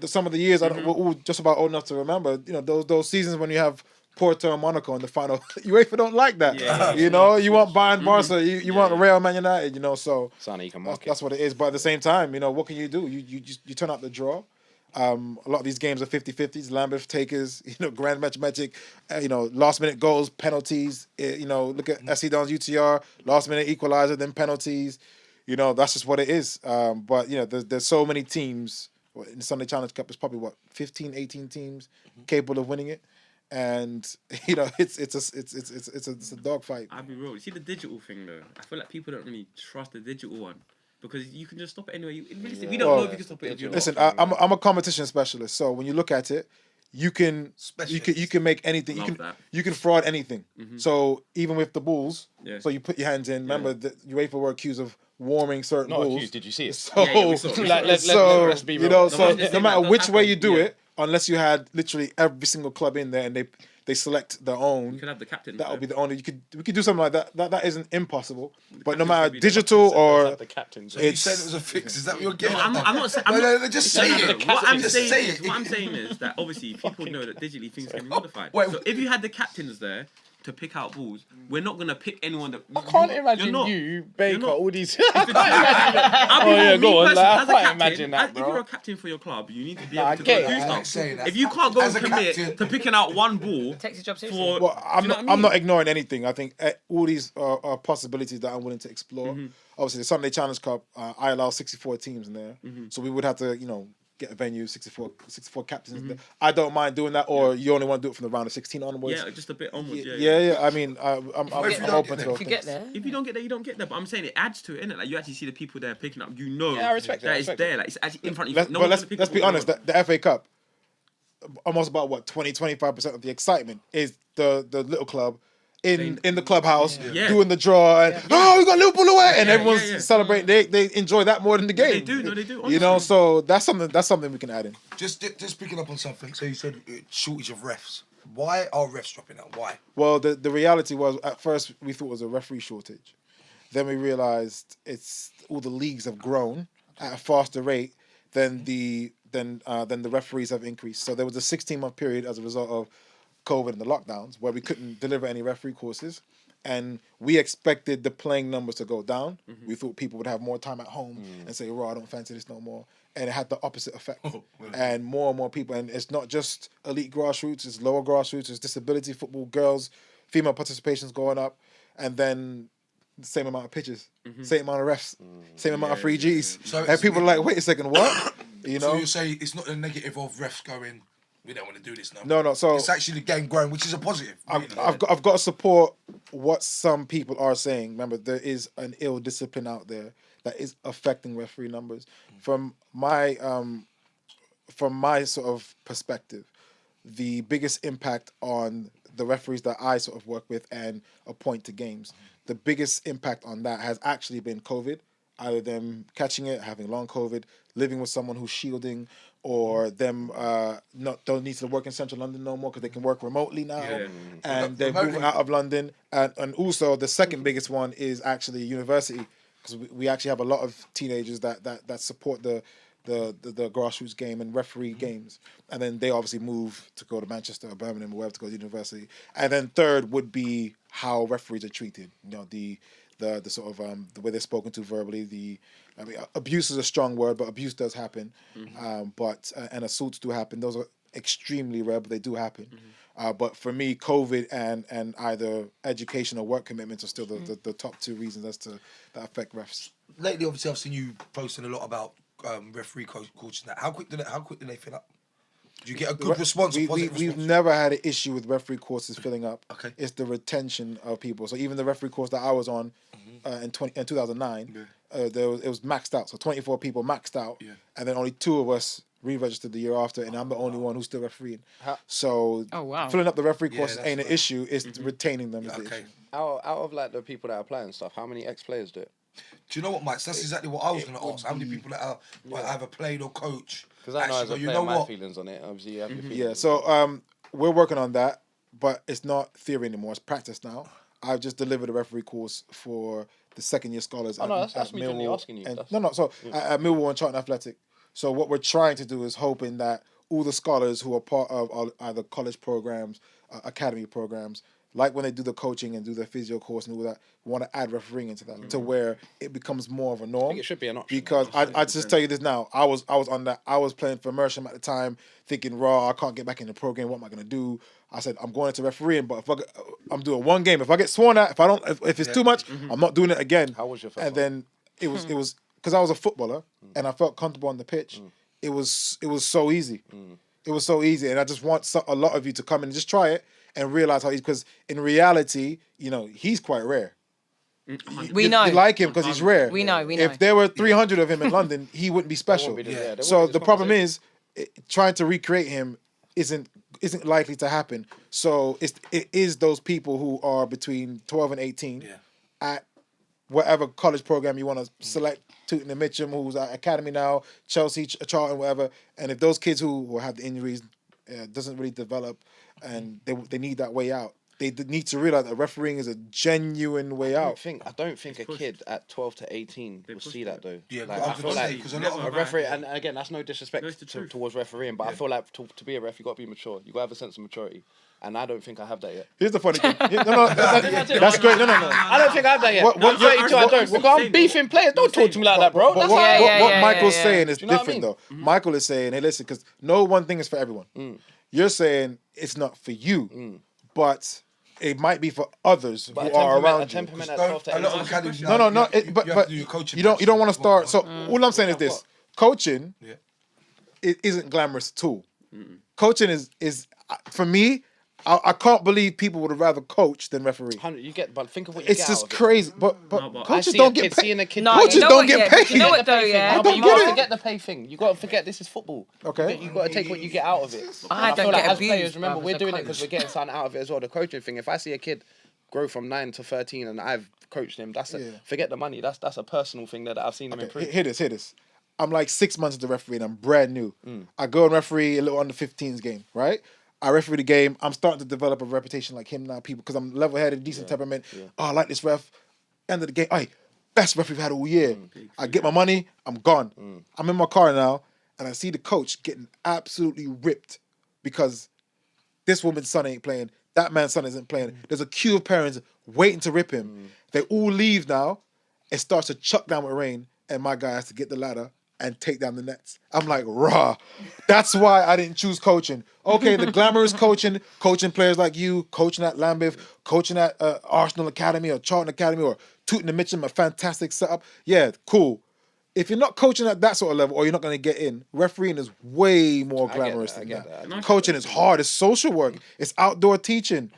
Some of the years we're all just about old enough to remember. Those seasons when you have Porto and Monaco in the final. UEFA don't like that. You want Bayern, Barca. You want Real Man United. So that's what it is. But at the same time, what can you do? You turn out the draw. A lot of these games are 50-50s. Lambeth Takers, Grand Matchmatic, last minute goals, penalties. Look at SC Dons UTR, last minute equalizer, then penalties. That's just what it is. But there's so many teams in the Sunday Challenge Cup. It's probably 15, 18 teams capable of winning it, and it's a dogfight. I'll be real. You see the digital thing though. I feel like people don't really trust the digital one. Because you can just stop it anyway. We don't know if you can stop it. If you're listen, I'm a competition specialist, so when you look at it, you can make anything. You can fraud anything. So even with the bulls, so you put your hands in. Remember that UEFA were accused of warming certain bulls. Not accused. Did you see it? So let's be real. So no matter which way you do it, unless you had literally every single club in there and they select their own. You could have the captain. That would be the only. We could do something like that. That isn't impossible. But no matter digital or the captain. So you said it was a fix. Is that what you're getting? I'm not saying. Just say it. What I'm saying is that obviously people know that digitally things can be modified. So if you had the captains there to pick out balls, we're not gonna pick anyone that. I can't imagine you, Baker, all these. Go on. I can't imagine that, bro. If you're a captain for your club, you need to be able to do stuff. If you can't go and commit to picking out one ball, takes your job seriously. Well, I'm not ignoring anything. I think all these are possibilities that I'm willing to explore. Obviously, the Sunday Challenge Cup, I allow 64 teams in there, so we would have to, get a venue, 64 captains. I don't mind doing that, or you only want to do it from the round of 16 onwards. Yeah, just a bit onwards. Yeah. I mean, I'm open to those. If you get there, if you don't get there, you don't get there. But I'm saying it adds to it, innit? Like you actually see the people there picking up. I respect that. It's there. Like it's actually in front of you. Let's be honest. The FA Cup, almost about 20-25% of the excitement is the little club in the clubhouse doing the draw and we got Liverpool away and everyone's celebrating. They enjoy that more than the game. They do. Honestly. So that's something we can add in. Just picking up on something. So you said shortage of refs. Why are refs dropping out? Why? Well, the reality was at first we thought it was a referee shortage. Then we realised it's all the leagues have grown at a faster rate than the referees have increased. So there was a 16-month period as a result of COVID and the lockdowns where we couldn't deliver any referee courses. and we expected the playing numbers to go down. We thought people would have more time at home and say, "Raw, I don't fancy this no more." And it had the opposite effect. And more people, and it's not just elite grassroots, it's lower grassroots, it's disability football, girls, female participation's going up, and then the same amount of pitches, same amount of refs, same amount of free Gs. So and people are like, wait a second, what? You know? So you say it's not a negative of refs going, we don't want to do this now. No. So it's actually the game growing, which is a positive. Really. I've got to support what some people are saying. Remember, there is an ill discipline out there that is affecting referee numbers. From my sort of perspective, the biggest impact on the referees that I sort of work with and appoint to games, the biggest impact on that has actually been COVID. Either them catching it, having long COVID, living with someone who's shielding, or them don't need to work in central London no more because they can work remotely now, and they're moving out of London. And also the second biggest one is actually university, because we actually have a lot of teenagers that support the grassroots game and referee games, and then they obviously move to go to Manchester or Birmingham or wherever to go to university. And then third would be how referees are treated. You know, the sort of the way they're spoken to verbally. Abuse is a strong word, but abuse does happen. But assaults do happen. Those are extremely rare, but they do happen. But for me, COVID and either education or work commitments are still the top two reasons that affect refs. Lately, obviously, I've seen you posting a lot about referee coaching. That how quick do they fill up? Do you get a good response? We've never had an issue with referee courses filling up. Okay. It's the retention of people. So even the referee course that I was on in 2009, it was maxed out. So 24 people maxed out, and then only 2 of us re-registered the year after, and I'm the only one who's still refereeing. So filling up the referee course ain't an issue. It's retaining them is the issue. Out of like the people that are playing stuff, how many ex-players do it? Do you know what, Mike? That's exactly what I was going to ask. How many people that are either played or coach? Because I know as a player, my feelings on it. Obviously, you have your feelings. Yeah, so we're working on that, but it's not theory anymore. It's practice now. I've just delivered a referee course for the second-year scholars. That's me generally asking you. So at Millwall and Charlton Athletic. So what we're trying to do is hoping that all the scholars who are part of either college programs, academy programs, like when they do the coaching and do the physio course and all that, want to add refereeing into that to where it becomes more of a norm. I think it should be an option. Because I just tell you this now, I was on that. I was playing for Mersham at the time, thinking, I can't get back in the pro game. What am I going to do? I said, I'm going into refereeing, but I'm doing one game. If I get sworn at, if it's too much, I'm not doing it again. How was your first And then it was because I was a footballer and I felt comfortable on the pitch. It was so easy. It was so easy, and I just want a lot of you to come and just try it and realize how because in reality, he's quite rare. We know. You like him because he's rare. We know. If there were 300 of him in London, he wouldn't be special. So the problem is, trying to recreate him isn't likely to happen. So it is those people who are between 12 and 18 at whatever college program you want to select. Tooting and Mitcham, who's at academy now, Chelsea, Charlton, whatever. And if those kids who have the injuries doesn't really develop, and they need that way out, they need to realize that refereeing is a genuine way out. I don't think a kid at 12 to 18 will see that though. Yeah, like, but I feel like because a lot of a referee, and again, that's no disrespect towards refereeing, but I feel like to be a ref, you got to be mature. You got to have a sense of maturity. And I don't think I have that yet. Here's the funny thing. That's great. No. I don't think I have that yet. I'm 32, I don't. Because I'm beefing players. Don't talk to me like that, bro. But what Michael's saying is different, though. Michael is saying, hey, listen, because no one thing is for everyone. You're saying it's not for you, but it might be for others who are around you. Temperament at 12 to 18. A lot of academies No. But you don't want to start. So all I'm saying is this: coaching, it isn't glamorous at all. Coaching is for me. I can't believe people would rather coach than referee. But think of what you it's get just out of crazy. But coaches don't get paid. No, coaches don't get paid. You know what though, yeah? I don't You get got to it. forget the pay thing. You got to forget this is football. Okay. You got to take what you get out of it. I feel don't like get as players, abused, remember, bruv, we're as a doing it coach. because we're getting something out of it as well. The coaching thing. If I see a kid grow from 9 to 13 and I've coached him, forget the money. That's a personal thing that I've seen him improve. Hear this. I'm like 6 months into referee and I'm brand new. I go and referee a little under 15s game, right? I referee the game. I'm starting to develop a reputation like him now, people, because I'm level-headed, decent temperament. Oh, I like this ref. End of the game. Hey, best ref we've had all year. I get my money. I'm gone. I'm in my car now, and I see the coach getting absolutely ripped because this woman's son ain't playing. that man's son isn't playing. There's a queue of parents waiting to rip him. They all leave now. It starts to chuck down with rain, and my guy has to get the ladder and take down the nets. I'm like, rah. That's why I didn't choose coaching. Okay, the glamorous coaching players like you, coaching at Lambeth, coaching at Arsenal Academy or Charlton Academy or Tooting and Mitcham, a fantastic setup. Yeah, cool. If you're not coaching at that sort of level or you're not going to get in, refereeing is way more glamorous than that. Coaching is hard. It's social work. It's outdoor teaching.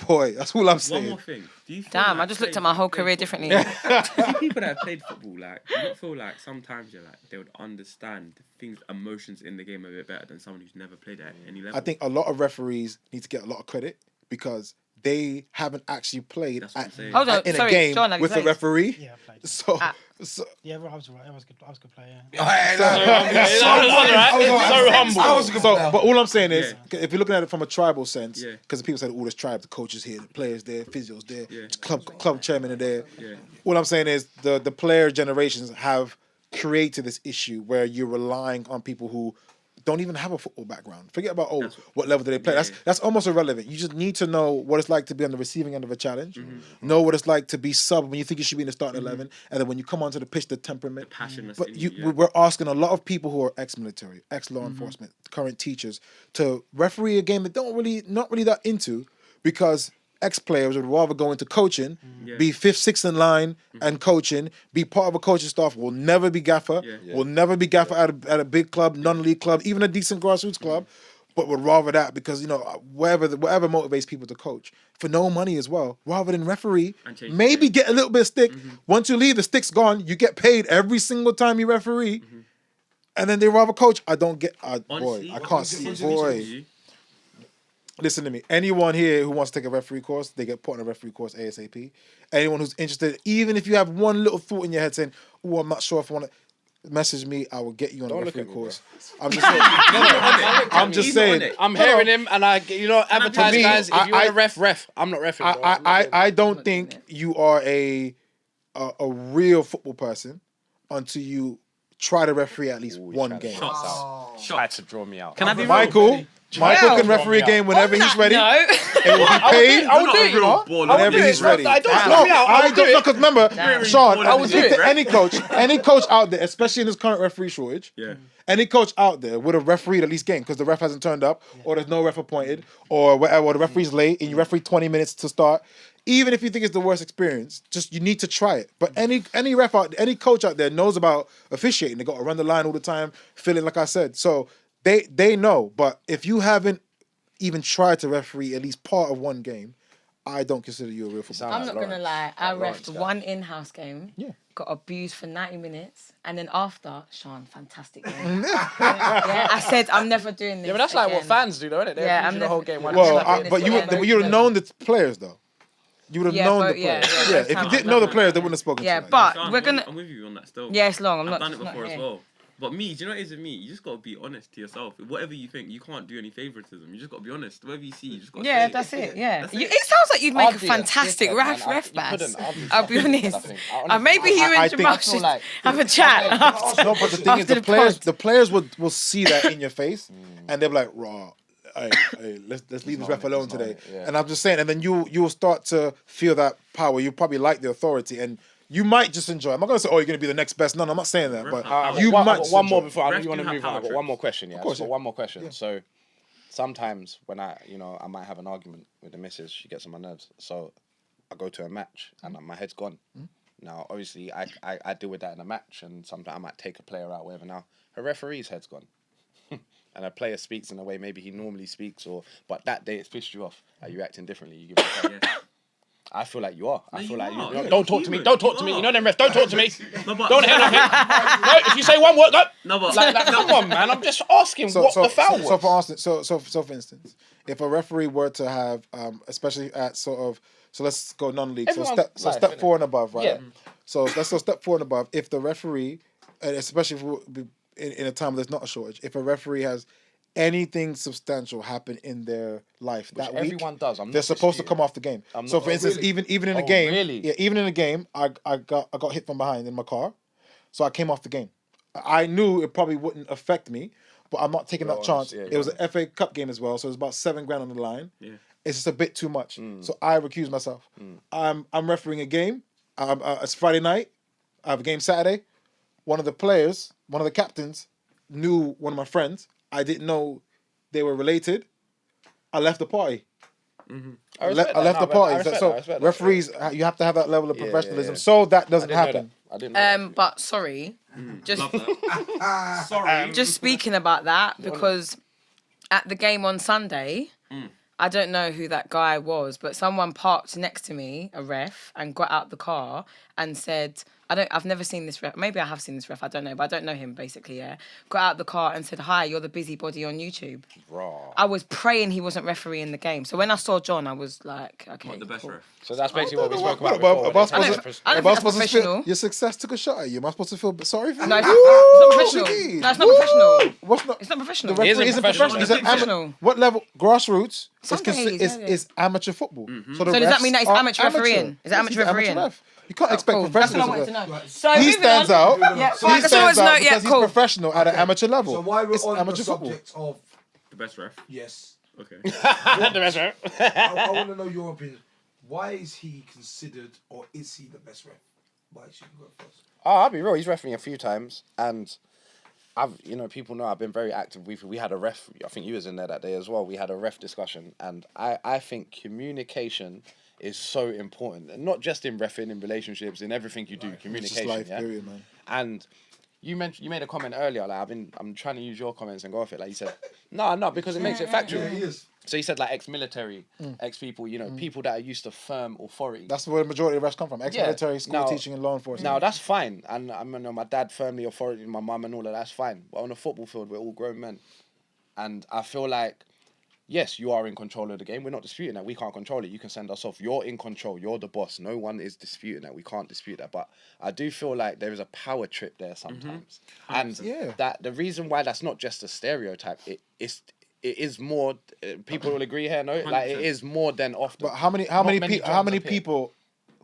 Boy, that's all I'm saying. One more thing. Do you feel Damn, like I just looked at my whole career differently. You see people that have played football, like, do you not feel like sometimes they would understand things, emotions in the game a bit better than someone who's never played at any level? I think a lot of referees need to get a lot of credit because they haven't actually played That's what I'm saying. Hold on, in sorry, a game John, have you with a played? referee. Yeah, I played. So, Yeah, I was right. I was good. I was a good player. So humble. but all I'm saying is, if you're looking at it from a tribal sense, because people said all this tribe, the coaches here, the players there, physios there, club chairman are there. All I'm saying is the player generations have created this issue where you're relying on people who don't even have a football background. Forget about what level do they play. That's almost irrelevant. You just need to know what it's like to be on the receiving end of a challenge. Know what it's like to be sub when you think you should be in the starting 11, and then when you come onto the pitch, the temperament. The passion that's But in you, we're asking a lot of people who are ex-military, ex-law enforcement, current teachers to referee a game that not really that into, because ex-players would rather go into coaching, be 5th, 6th in line and coaching, be part of a coaching staff, will never be gaffer, will never be gaffer at a big club, non-league club, even a decent grassroots club, but would rather that because, whatever motivates people to coach, for no money as well, rather than referee, maybe get a little bit of stick. Once you leave, the stick's gone, you get paid every single time you referee, and then they rather coach. I don't get, Honestly, I can't see, boy. Listen to me. Anyone here who wants to take a referee course, they get put on a referee course ASAP. Anyone who's interested, even if you have one little thought in your head saying, "Oh, I'm not sure if I want to," message me. I will get you on a referee course. I'm just saying. I'm just saying. I'm hearing him, and advertise, me, guys. If you want to ref. I'm not refing. I don't think you are a real football person until you try to referee at least one game. Tried to draw me out. Can I be Michael can referee a game whenever he's ready. No. It will be paid. I will do it, you know. Whenever he's ready. I don't know, because remember, Sean, I would do it. any coach out there, especially in this current referee shortage, any coach out there would have refereed at least game because the ref hasn't turned up, or there's no ref appointed, or whatever, or the referee's late and you referee 20 minutes to start. Even if you think it's the worst experience, just you need to try it. But any coach out there knows about officiating. They got to run the line all the time, fill in like I said. So they know. But if you haven't even tried to referee at least part of one game, I don't consider you a real footballer. I'm not going to lie. I refed one in-house game. Yeah. Got abused for 90 minutes. And then after, Sean, fantastic game. I said, I'm never doing this. Yeah, but that's like what again. fans do, though, isn't it? Yeah, I'm the whole game. Well, but you would have known the players, though. You would have known the players. If you didn't know the players, they wouldn't have spoken to you. But Sean, we're going to... I'm with you on that still. Yeah, it's long. I've done it before as well. But me, do you know what it is with me? You just got to be honest to yourself. Whatever you think, you can't do any favoritism. You just got to be honest. Whatever you see, you just got to say it. That's it. Yeah. That's it sounds like you'd make a fantastic ref bass. I'll be honest. Maybe you and Jamal should have a chat after. No, but the thing is, the players will see that in your face, and they'll be like, "Raw, hey, let's leave this ref alone today." And I'm just saying, and then you'll start to feel that power. You probably like the authority, and you might just enjoy it. I'm not going to say, "Oh, you're going to be the next best." No, I'm not saying that, but you might. One more enjoy it. before I Refs you want to can move have on. I've got power one more question. Yeah, course, one more question. So sometimes when I might have an argument with the missus, she gets on my nerves. So I go to a match and my head's gone. Now, obviously, I deal with that in a match, and sometimes I might take a player out, whatever. Now, her referee's head's gone. And a player speaks in a way maybe he normally speaks, but that day it's pissed you off. Are you acting differently? You give it a I feel like you are. I feel like you. Don't talk to me. Don't talk to me. You know them refs. Don't talk to me. Don't hear nothing. No, if you say one word, no. No, but Come on, man. I'm just asking what the foul was. So for instance, if a referee were to have, especially at so let's go non-league. Step 4 and above, right? Yeah. So let's go step 4 and above. If the referee, and especially in a time where there's not a shortage, if a referee has anything substantial happen in their life that week, everyone does. they're supposed to come off the game. So for instance, even in a game, even in a game, I got hit from behind in my car, so I came off the game. I knew it probably wouldn't affect me, but I'm not taking that chance. It was an FA Cup game as well, so it was about $7,000 on the line. it's just a bit too much. So I recuse myself. I'm refereeing a game. It's Friday night. I have a game Saturday. One of the captains, knew one of my friends. I didn't know they were related. I left the party. I left the party. So referees, you have to have that level of professionalism, so that doesn't happen. I didn't know that. But sorry, just Sorry. just speaking about that, because at the game on Sunday, I don't know who that guy was, but someone parked next to me, a ref, and got out the car and said, I've never seen this ref. Maybe I have seen this ref, I don't know, but I don't know him basically, yeah. Got out the car and said, "Hi, you're the busybody on YouTube." Raw. I was praying he wasn't refereeing the game. So when I saw John, I was like, okay, What, the best cool. ref? So that's basically what we spoke about But before. am I when supposed it to- comes I don't am think I that's supposed to professional. feel your success took a shot at you? Am I supposed to feel sorry for you? No, it's not professional. Shiggy. No, it's not professional. What's not? It's not professional. The referee isn't professional. It's He's not an professional. what level? Grassroots Some days, yeah. is amateur football. So So does that mean that it's amateur refereeing? Is it amateur refereeing? Ref. You can't expect Cool. That's what I professionalism. wanted to know. So He moving stands on. out. Yeah, He right, that's what I stands wanted to know. out Yeah, because he's cool. professional at an amateur level. So while we're It's on the amateur football. subject of The best ref. yes, Okay. the best ref. I want to know your opinion. Why is he considered, or is he the best ref? Why should you go first? Oh, I'll be real. He's refereeing a few times, and people know I've been very active. We had a ref. I think you was in there that day as well. We had a ref discussion, and I think communication is so important, and not just in reffing, in relationships, in everything you do. It's just Communication, life, yeah. period, man. And you made a comment earlier. Like I'm trying to use your comments and go off it. Like you said, no, because it makes it factual. Yeah, he is. So you said like ex-military, ex-people, people that are used to firm authority. That's where the majority of refs come from. Ex-military, school Now- teaching and law enforcement. Now that's fine, and my dad firmly authority, my mum and all of that's fine. But on a football field, we're all grown men, and I feel like, yes, you are in control of the game. We're not disputing that. We can't control it. You can send us off. You're in control. You're the boss. No one is disputing that. We can't dispute that. But I do feel like there is a power trip there sometimes, and Yeah. that the reason why that's not just a stereotype. It is more. People will agree here, no? Like it is more than often. But how many Not many jobs appear. people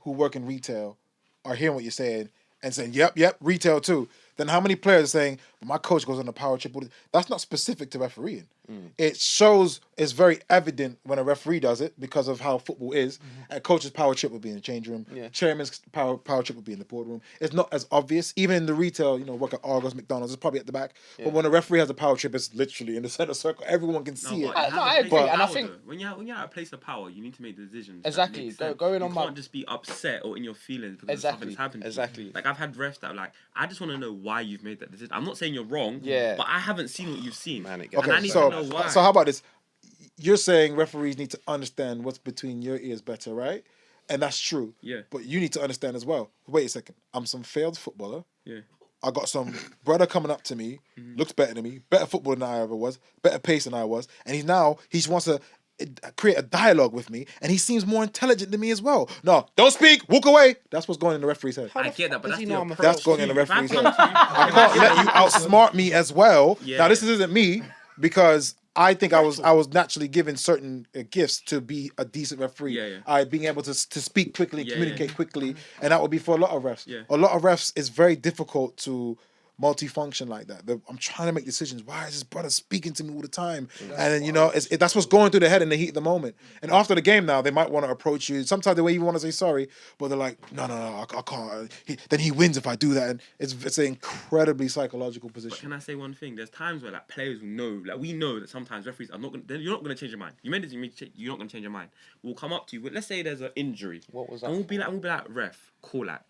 who work in retail are hearing what you're saying and saying, yep, retail too? Then how many players are saying, well, my coach goes on a power trip? That's not specific to refereeing. It shows, it's very evident when a referee does it because of how football is. A coach's power trip would be in the change room. Yeah. Chairman's power trip would be in the boardroom. It's not as obvious. Even in the retail, work at Argos, McDonald's, it's probably at the back. But when a referee has a power trip, it's literally in the center circle. Everyone can see it. I agree, and I think- when you're at a place of power, you need to make decisions. that Exactly. make sense. Going you on my- can't just be upset or in your feelings because Exactly, something's happened. to you. exactly. Like I've had refs that are like, I just want to know why you've made that decision. I'm not saying you're wrong. Yeah. But I haven't seen what you've seen. Man, it gets and I Okay, need so to know why. how about this? You're saying referees need to understand what's between your ears better, right? And that's true. Yeah. But you need to understand as well. Wait a second. I'm some failed footballer. Yeah. I got some brother coming up to me, looks better than me, better footballer than I ever was, better pace than I was, and he just wants to create a dialogue with me, and he seems more intelligent than me as well. No, don't speak, walk away. That's what's going in the referee's head. I get that, but does that's he the know I'm a approach That's going in the to- if I referee's come head. to you- I can't let you outsmart me as well. Yeah. Now this isn't me because I think I was naturally given certain gifts to be a decent referee. Yeah, yeah. Being able to speak quickly, Yeah, communicate yeah. quickly, and that would be for a lot of refs. Yeah. A lot of refs is very difficult to multifunction like that. I'm trying to make decisions. Why is this brother speaking to me all the time? And then that's what's going through their head in the heat of the moment. And after the game now, they might want to approach you. Sometimes they may even want to say sorry, but they're like, no, I can't. Then he wins if I do that. And it's an incredibly psychological But position. can I say one thing? There's times where like players will know, like we know that sometimes referees are not going. You're not going to change your mind. You made it. You're not going to change your mind. We'll come up to you. Let's say there's an injury. What was And that? we'll be like, ref, call that.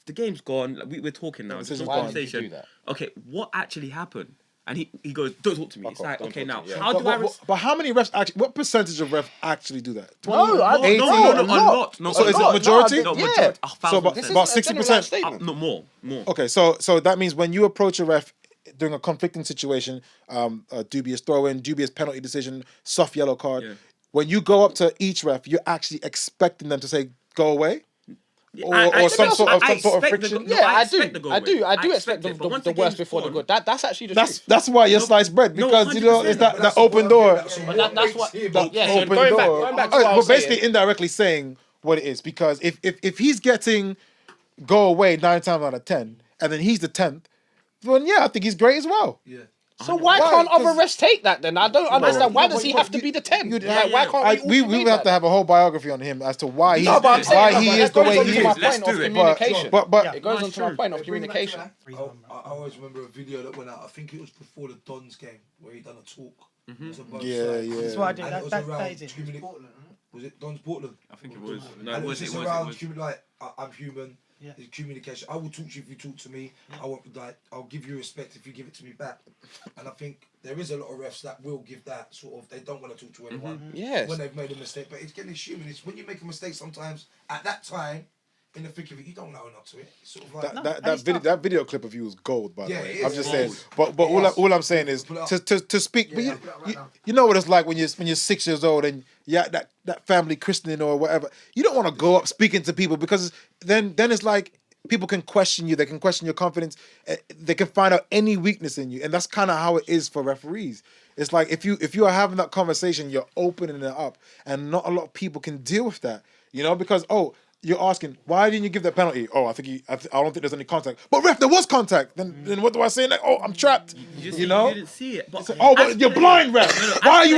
The game's gone. Like, we're talking now. It's decision's just a gone. conversation. Why did you do that? Okay, what actually happened? And he goes, don't talk to me. Fuck It's off, like, don't okay, talk now to me, yeah. how do I? But how many refs actually? What percentage of refs actually do that? No, I No, don't no, know. no, a lot. No, So a is it lot. majority? No, Yeah. majority. So about 60%. Statement. No, more. Okay, so that means when you approach a ref during a conflicting situation, a dubious throw-in, dubious penalty decision, soft yellow card, Yeah. when you go up to each ref, you're actually expecting them to say, "Go away," I some sort of expect the friction. go- no, Yeah, I expect the do. goal I do. away. I do expect it, but the once worst game's before the gone- good. That's actually the That's truth. that's why you're sliced bread No, because it's 100%, that That's open what- door. that's what But that's makes what- him but yeah, so open going back door. to what I But was basically saying. indirectly saying what it is because if he's getting go away 9 times out of 10 and then he's the 10th, then yeah, I think he's great as well. Yeah. So why can't other refs take that then? I don't understand. Why does he have to be the 10? Like, why can't we would have to have a whole biography on him as to why he is the way he is. Let's do it. But It goes on to my point of communication. I always remember a video that went out. I think it was before the Dons game where he done a talk. It was on both sides. That's why I do And it was that around is it. Was it Dons Portland? I think it was. No, And it was. just It around was. like I'm human. Yeah. There's communication. I will talk to you if you talk to me. I want I'll give you respect if you give it to me back. And I think there is a lot of refs that will give that sort of. They don't want to talk to anyone Yes. when they've made a mistake. But it's getting human. It's when you make a mistake sometimes at that time. In the thick of it, you don't know enough to it. It's sort of like that video clip of you was gold, by the Yeah, way. it I'm is just gold. saying. But all I'm saying is to speak. But you know what it's like when you're 6 years old and that family christening or whatever. You don't want to go up speaking to people because then it's like people can question you. They can question your confidence. They can find out any weakness in you, and that's kind of how it is for referees. It's like if you are having that conversation, you're opening it up, and not a lot of people can deal with that. You know, because you're asking, why didn't you give that penalty? Oh, I don't think there's any contact. But ref, there was contact. Then what do I say? Like, I'm trapped. You know? You didn't see it. But but you're blind, ref. Why do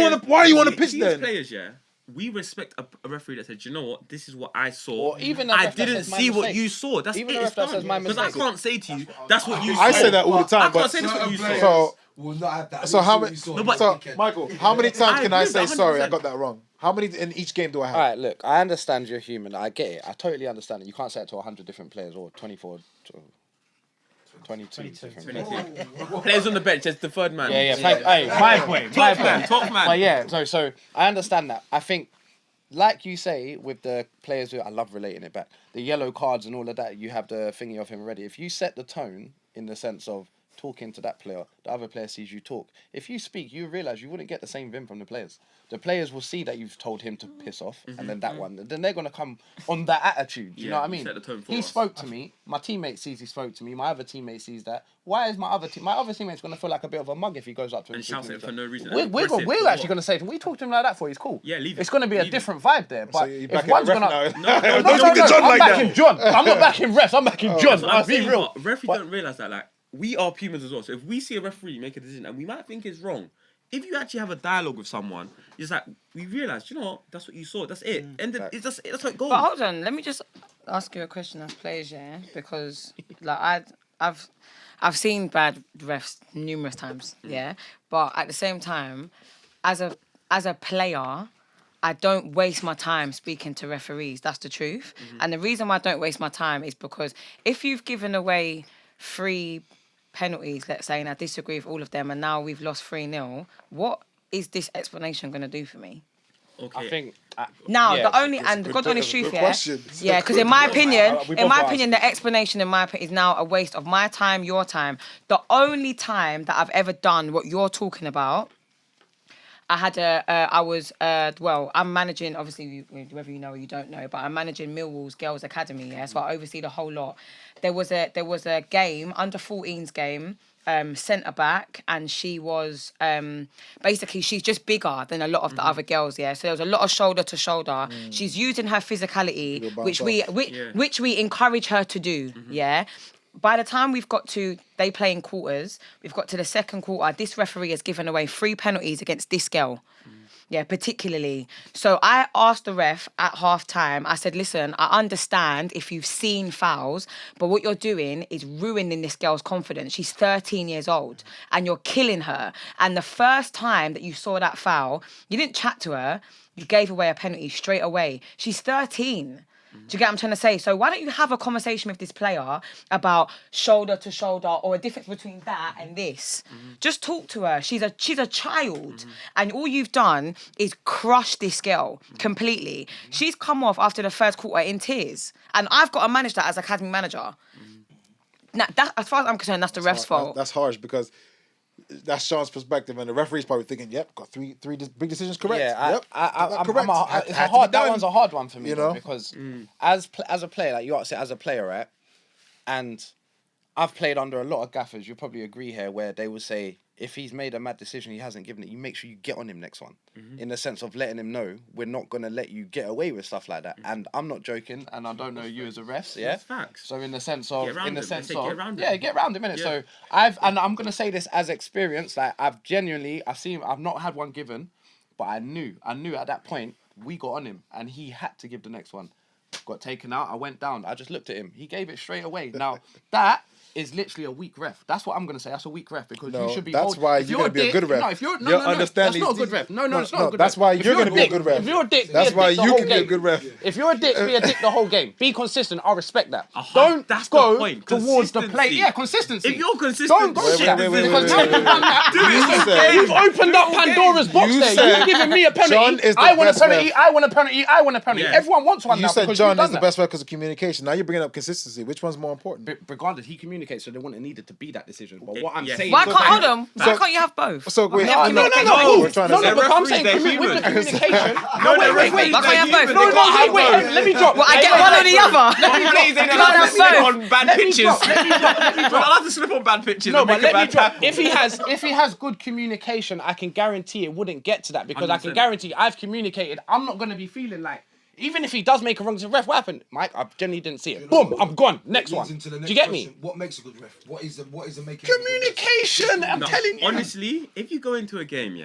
you want to pitch then? Players, yeah. We respect a referee that said, you know what, this is what I saw. Or even a I ref that didn't says my see what mistake. you saw. That's Even it. a It's ref that says done. my Because I mistake. can't say to you, that's what you saw. I say that all the time. I can't But say that's what you saw. so will not have that. so how many? No, but So Michael, how many times can I agree say with that, sorry? I 100%. got that wrong. How many in each game do I have? All right, look, I understand you're human. I get it. I totally understand it. You can't say it to 100 different players or 24, 22 different players. Players on the bench, it's the third man. Yeah. Hey, my point. Top man. But yeah, so I understand that. I think, like you say, with the players, I love relating it back. The yellow cards and all of that, you have the thingy of him already. If you set the tone in the sense of talking to that player, the other player sees you talk. If you speak, you realise you wouldn't get the same vim from the players. The players will see that you've told him to piss off, and then that one, then they're gonna come on that attitude. You know what I mean? set the tone for He us. spoke to me. My teammate sees he spoke to me. My other teammate sees that. Why is my other teammate's gonna feel like a bit of a mug if he goes up to him And shouts at him for no reason. We're Aggressive actually for what? gonna say to him, we talk to him like that for. He's cool. Yeah, leave it. It's gonna be a Leave it. different vibe there. But you if back one's ref gonna, now. No, Don't look at John I'm like backing that. John. I'm not backing refs. I'm backing John. I'm I'll be saying, real. but referees don't realise that, like, we are humans as well. So if we see a referee make a decision and we might think it's wrong, if you actually have a dialogue with someone, it's like, we realise, you know what, that's what you saw, that's it. And then it's just, that's how it goes. But hold on, let me just ask you a question as players, yeah, because like I've seen bad refs numerous times, yeah, but at the same time, as a player, I don't waste my time speaking to referees. That's the truth. And the reason why I don't waste my time is because if you've given away 3 penalties, let's say, and I disagree with all of them, and now we've lost 3-0, what is this explanation going to do for me? Okay. I think. Now, yeah, the only, and good- God's honest good truth, question. yeah, because in my opinion, we both got the explanation is now a waste of my time, your time. The only time that I've ever done what you're talking about, I'm managing, obviously, whether you know or you don't know, but I'm managing Millwall's Girls Academy, yeah, so I oversee the whole lot. There was a game, under 14s game, centre back, and she was basically, she's just bigger than a lot of the other girls, yeah. So there was a lot of shoulder to shoulder. She's using her physicality, which we encourage her to do, yeah. By the time they play in quarters, we've got to the second quarter, this referee has given away 3 penalties against this girl. Yeah, particularly. So I asked the ref at half time, I said, listen, I understand if you've seen fouls, but what you're doing is ruining this girl's confidence. She's 13 years old and you're killing her. And the first time that you saw that foul, you didn't chat to her, you gave away a penalty straight away. She's 13. Do you get what I'm trying to say? So why don't you have a conversation with this player about shoulder to shoulder or a difference between that and this? Just talk to her. She's a child. And all you've done is crush this girl completely. She's come off after the first quarter in tears. And I've got to manage that as academy manager. Now, as far as I'm concerned, that's the ref's fault. That's harsh because that's Sean's perspective, and the referee's probably thinking, "Yep, got three big decisions correct." Yeah, yep, I'm correct. that one's a hard one for me, You know? because as a player, like you got to say, as a player, right? And I've played under a lot of gaffers. You'll probably agree here, where they will say if he's made a mad decision, he hasn't given it. You make sure you get on him next one, in the sense of letting him know we're not gonna let you get away with stuff like that. And I'm not joking, and I don't know you as a ref, yeah. That's facts. So in the sense of, Get around him. They say get around him. yeah, get around him, innit? Yeah. So I'm gonna say this as experience. Like I've not had one given, but I knew at that point we got on him, and he had to give the next one. Got taken out. I went down. I just looked at him. He gave it straight away. Now that is literally a weak ref. That's what I'm gonna say. That's a weak ref because No, you should be. that's why if you're gonna be a good ref. No, if you're You'll understand that's not a these good things. ref. No, it's not a good that's ref. why If you're a gonna be a dick- good ref. If you're a dick, That's be a why dick the you whole can be a game. good ref. If you're a dick, be a dick the whole game. Be consistent. I respect that. Don't That's the go point. towards the play. Consistency. Yeah, consistency. If you're consistent, Don't go shit, to that. wait, Because wait, now you've done that. You said- You've opened up Pandora's box You there. said You're giving me a John penalty. is the I want a best penalty. ref. I want a penalty. I want a penalty. Yeah. Everyone wants one You now said because John you've done is the that. best ref because of communication. Now you're bringing up consistency. Which one's more important? Regardless, he communicates, so they wouldn't have needed to be that decision. But what I'm Yeah. saying, Why is- can't hold on? Why so- can't you have both? So wait, No, no, no, we're trying to no, say. but I'm referees, saying they're with the human. communication. No, wait. Why can't you have both? Wait. Let me drop. Well, I get one or the other. Let me Can't have both. on bad Let me pitches. drop. Let me drop. But I'll have to slip on bad pitches. No, and but make a let me bad drop. tackle. If he has good communication, I can guarantee it wouldn't get to that because I can 100%. guarantee I've communicated. I'm not gonna be feeling like. Even if he does make a wrong to the ref, what happened? Mike, I generally didn't see it. Boom, I'm gone. Next one. Leads into the Do next you get question. me? What makes a good ref? What is the making? Communication. I'm No, telling you. honestly, if you go into a game,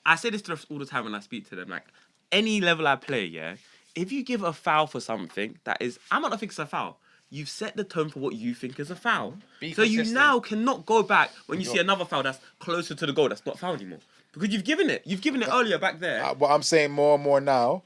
I say this to refs all the time when I speak to them. Like any level I play, if you give a foul for something that is, I might not think it's a foul. You've set the tone for what you think is a foul. Be So you consistent. now cannot go back when you see another foul that's closer to the goal that's not foul anymore. Because you've given it. You've given it earlier back there. What I'm saying more and more now,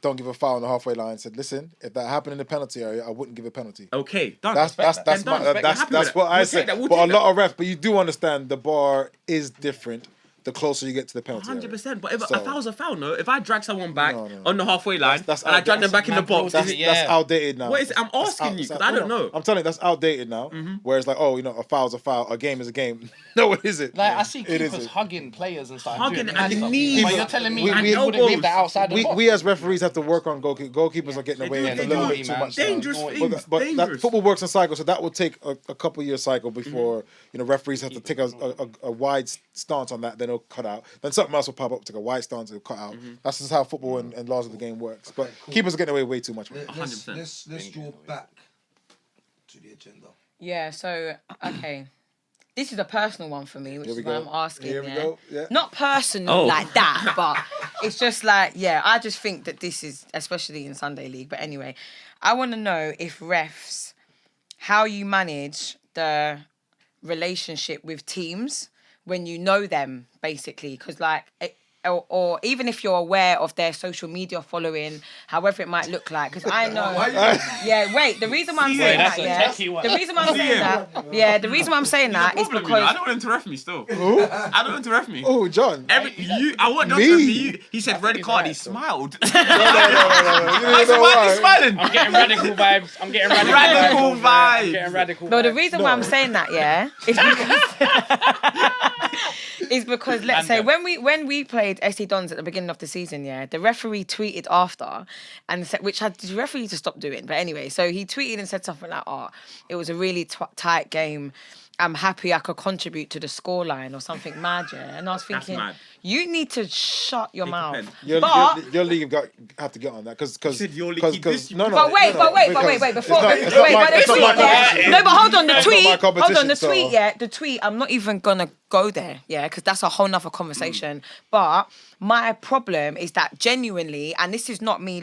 don't give a foul on the halfway line. Said, listen, if that happened in the penalty area, I wouldn't give a penalty. Okay, done. That's Then done. Respect, you're happy that's with what that. I We'll said. take that, we'll But a take lot of refs, but you do understand the bar is different the closer you get to the penalty area. 100%. But if So- a foul's a foul, no. If I drag someone back No, no. on the halfway line That's and I drag them back in the box, That's, is it- that's outdated now. What is it? I'm That's asking you, that's 'cause I don't know. I'm telling you, that's outdated now. Whereas like, oh, a foul's a foul, a game is a game. No, it isn't. Like I see It keepers isn't. hugging players and stuff. Hugging doing and stuff. knees. But you're telling me We- you we- wouldn't leave that outside the box. We as referees have to work on goalkeepers. Goalkeepers are getting They away do, with they a little do. bit too much. now. Dangerous things. But that Dangerous. football works in cycles, so that will take a couple year cycle before referees have to take a wide stance on that. Then it'll cut out. Then something else will pop up, take a wide stance, it'll cut out. That's just how football and laws of the game works. But keepers are getting away way too much. Man. 100%. Let's draw back to the agenda. Yeah, so, okay. This is a personal one for me, which Here we is why go. I'm asking. Here we go. Yeah. Not personal Oh. like that, but it's just like, I just think that this is, especially in Sunday League. But anyway, I want to know if refs, how you manage the relationship with teams when you know them, basically. Because, or even if you're aware of their social media following, however it might look like, because I know. The reason why I'm saying that's that, a techie one. the reason why I'm saying that, the reason why I'm saying that is Problem, you know. I because don't want him to ref me still. I don't want him to ref me. Oh, John. I want John Me? to ref me. He said red card. He smiled. No. I said, why are you smiling? I'm getting radical vibes. I'm getting radical, Radical vibes. vibes. I'm getting radical No, the vibes. reason why I'm saying that, is because let's say when we played SC Dons at the beginning of the season, the referee tweeted after and said, which had the referee to stop doing. But anyway, so he tweeted and said something like, "Oh, it was a really tight game. I'm happy I could contribute to the scoreline," or something mad, And I was thinking, mad. you need to shut your Take a mouth. pen. Your league have to get on that because said your league, you no. But wait, before it's not my competition. No, but hold on, the It's not tweet. my Hold on, competition, the so- tweet. The tweet. I'm not even gonna go there, because that's a whole nother conversation. But my problem is that genuinely, and this is not me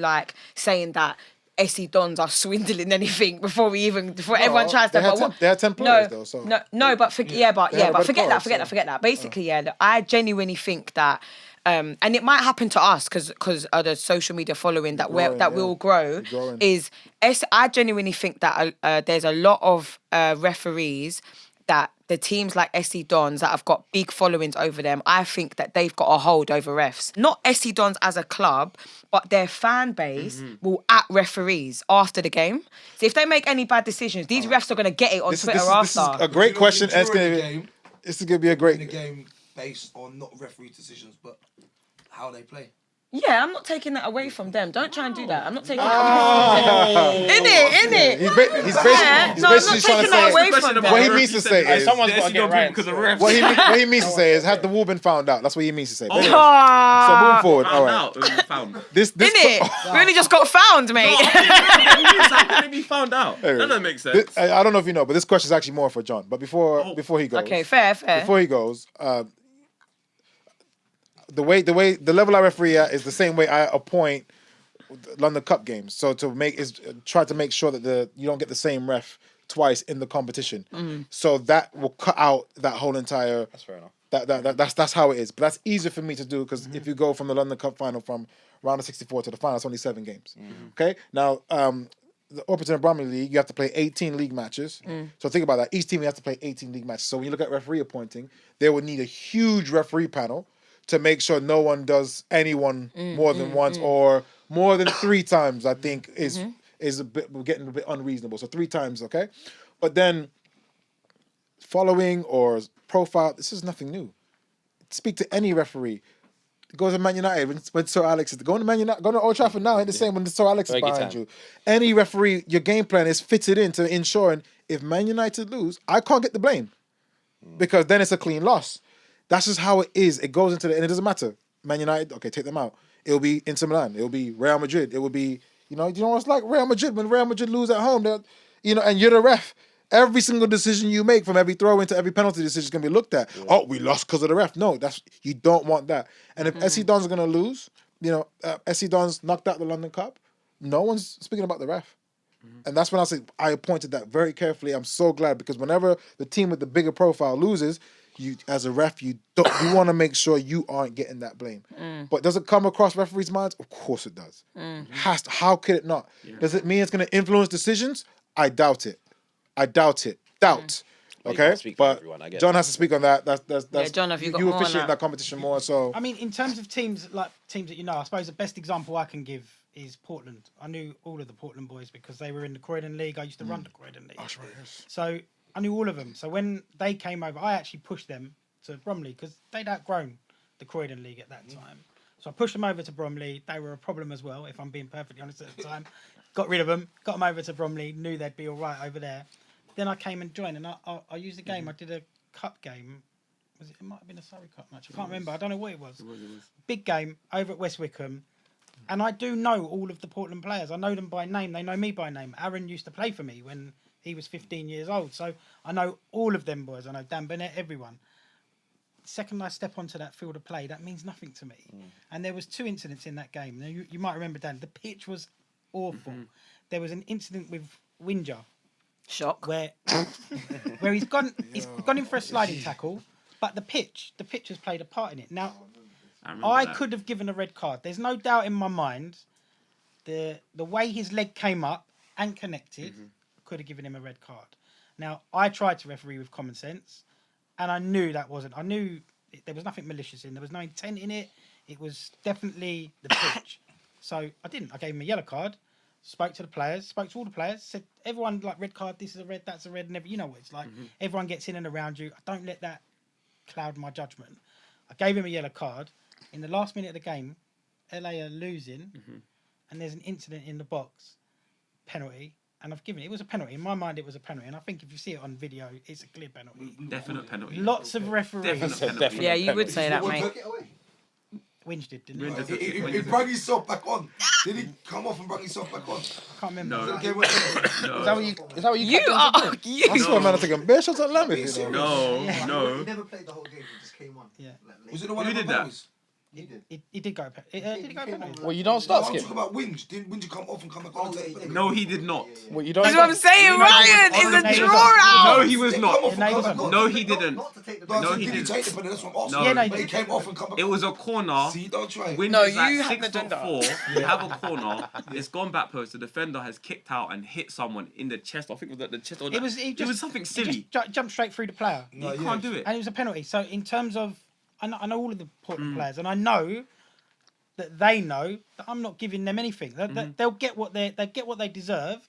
saying that SC Dons are swindling anything before everyone tries to. They had 10 players though. So No, but forget They had a red forget card, that. so- Basically, I genuinely think that. And it might happen to us because of the social media following that will grow. Growing. I genuinely think that there's a lot of referees that the teams like SC Dons that have got big followings over them, I think that they've got a hold over refs. Not SC Dons as a club, but their fan base will at referees after the game. So if they make any bad decisions, these refs are going to get it on Twitter this is after. a great question. And This it's going to be a in the great. game based on not referee decisions, but how they play. Yeah, I'm not taking that away from them. Don't try and do that. I'm not taking that away from them. In it. He's Yeah, basically no, I'm not trying to taking that say. away from them. What he means to say is, someone's got to get right. because of refs. what he means to say is, has the wall been found out? That's what he means to say. Oh. So moving forward, all Found right. out. Found. This In it. We only just got found, mate. How can it be found out? That doesn't make sense. I don't know if you know, but this question is actually more for John. But before he goes, Okay, fair. before he goes, the level I referee at is the same way I appoint London Cup games. So try to make sure that you don't get the same ref twice in the competition. So that will cut out that whole entire. That's fair enough. That's how it is. But that's easier for me to do because if you go from the London Cup final from round of 64 to the final, it's only 7 games. Okay, now the Orpington and Bromley League, you have to play 18 league matches. So think about that. Each team you have to play 18 league matches. So when you look at referee appointing, they would need a huge referee panel to make sure no one does anyone more than once or more than 3 getting a bit unreasonable. So 3 times, okay? But then following or profile, this is nothing new. Speak to any referee. Go to Man United when Sir Alex is going to Man United, go to Old Trafford now, ain't the same when Sir Alex is behind you. Any referee, your game plan is fitted into ensuring if Man United lose, I can't get the blame. Because then it's a clean loss. That's just how it is. It goes into and it doesn't matter. Man United, okay, take them out. It'll be Inter Milan. It'll be Real Madrid. It will be, you know what it's like Real Madrid when Real Madrid lose at home. And you're the ref. Every single decision you make, from every throw into every penalty decision, is going to be looked at. Yeah. Oh, we lost because of the ref. No, you don't want that. And if SC Dons are going to lose, SC Dons knocked out the London Cup. No one's speaking about the ref. And that's when I appointed that very carefully. I'm so glad because whenever the team with the bigger profile loses, you as a ref, you want to make sure you aren't getting that blame. But does it come across referees' minds? Of course it does. How could it not? Yeah. Does it mean it's going to influence decisions? I doubt it. Doubt. Okay, but John has to speak on that. That's John, have you got you more on officiate that competition more. So I mean, in terms of teams that I suppose the best example I can give is Portland. I knew all of the Portland boys because they were in the Croydon League. I used to run the Croydon League. So I knew all of them. So when they came over, I actually pushed them to Bromley because they'd outgrown the Croydon League at that time. So I pushed them over to Bromley. They were a problem as well, if I'm being perfectly honest at the time. Got rid of them, got them over to Bromley, knew they'd be all right over there. Then I came and joined, and I used the game. I did a cup game. It might have been a Surrey Cup match. I can't remember. I don't know what it was. Big game over at West Wickham. And I do know all of the Portland players. I know them by name. They know me by name. Aaron used to play for me when he was 15 years old. So I know all of them boys. I know Dan Burnett, everyone. Second I step onto that field of play, that means nothing to me. And there was 2 incidents in that game. Now, you might remember, Dan, the pitch was awful. There was an incident with Winger. Shock. Where he's gone in for a sliding tackle, but the pitch has played a part in it. Now, I could have given a red card. There's no doubt in my mind the way his leg came up and connected could have given him a red card. Now, I tried to referee with common sense, and I knew there was nothing malicious in. There was no intent in it. It was definitely the pitch. So I didn't. I gave him a yellow card. Spoke to all the players, said, everyone, like, red card, this is a red, that's a red, and you know what it's like. Everyone gets in and around you. I don't let that cloud my judgment. I gave him a yellow card. In the last minute of the game, LA are losing, and there's an incident in the box, penalty, and I've given it. It was a penalty. In my mind, it was a penalty, and I think if you see it on video, it's a clear penalty. Definite penalty. Lots of referees. Definite Yeah, you would say that, mate. Winch did, didn't he? He brought himself back on. Did he come off and bring himself back on? I can't remember. No. Is that what you You are. I swear, man, I'm taking bare shots at Lamb. No. He never played the whole game. He just came on. Yeah. Was it the one Who that did that? He did. He did go penalty. Did he go penalty? Well, you don't start I'm skip. talking about Winge. Didn't Winge come off and come back on? No, he did not. Well, you don't. That's what I'm saying, Ryan. It's a draw out. No, he was not. No, he didn't. Not to take the No, he didn't didn't. take the penalty. That's what I'm asking. No. Yeah, no, But he came off and come back. It was a corner. See, don't try. Winch No, is like you have the 6'4". You have a corner. It's gone back post. The defender has kicked out and hit someone in the chest. I think it was the chest. Or It was something He silly. just jumped straight through the player. You can't do it. And it was a penalty. So in terms of, I know all of the Portland players, and I know that they know that I'm not giving them anything. They'll get what they deserve,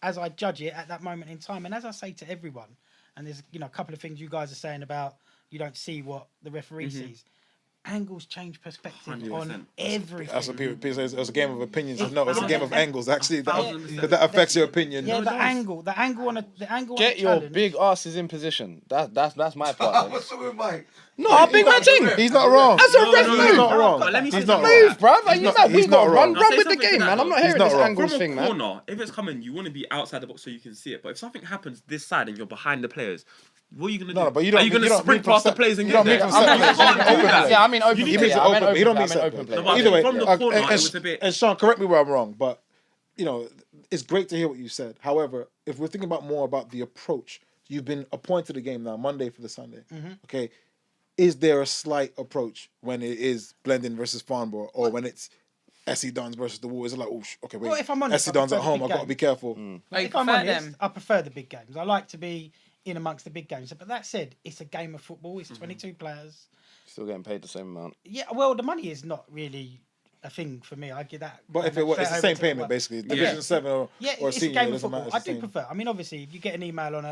as I judge it at that moment in time. And as I say to everyone, and there's a couple of things you guys are saying about you don't see what the referee sees. angles change perspective 100%. on everything. That's what people say. It's a game of opinions. It- No, it's a yeah. game of angles. Actually, that, 1000%. that affects your opinion. Yeah, No, it the does. angle on a Get your challenge. big asses in position. That's my part. What's up with Mike? No, big man thing. He's not wrong. That's a ref He's move. not wrong. But let me He's say not something. wrong. Move, bruv. He's You not- know, we he's not gotta wrong. run Say with the something to game, that, man. I'm not though. hearing He's this not wrong. angles From a thing, man. corner, if it's coming, you want to be outside the box so you can see it. But if something happens this side and you're behind the players, what are you gonna do? No, but you don't. Are you gonna don't sprint mean past the from players and you get don't there? mean from I'm set not- plays. You mean open that. play. Yeah, I mean open You play. need He means Yeah, I meant open. He don't play. mean I set meant play. open play. No, but Either way, from the corner, it was a bit. And Sean, correct me where I'm wrong, but you know, it's great to hear what you said. However, if we're thinking about more about the approach, you've been appointed to the game now, Monday for the Sunday. Okay, is there a slight approach when it is Blendon versus Farnborough, or when it's SC Dons versus the Wolves? Is it like, oh, okay, wait, Well, if I'm honest, SC I Dons at prefer the home, big I've got to game. be careful. Like, If I'm prefer honest, them. I prefer the big games. I like to be in amongst the big games. But that said, it's a game of football. It's 22 players. Still getting paid the same amount. Yeah, well, the money is not really a thing for me. I get that. But if it was, it's the same payment basically. Division 7 or It's senior, a game it of doesn't football. matter. I It's the do same. prefer. I mean, obviously, if you get an email on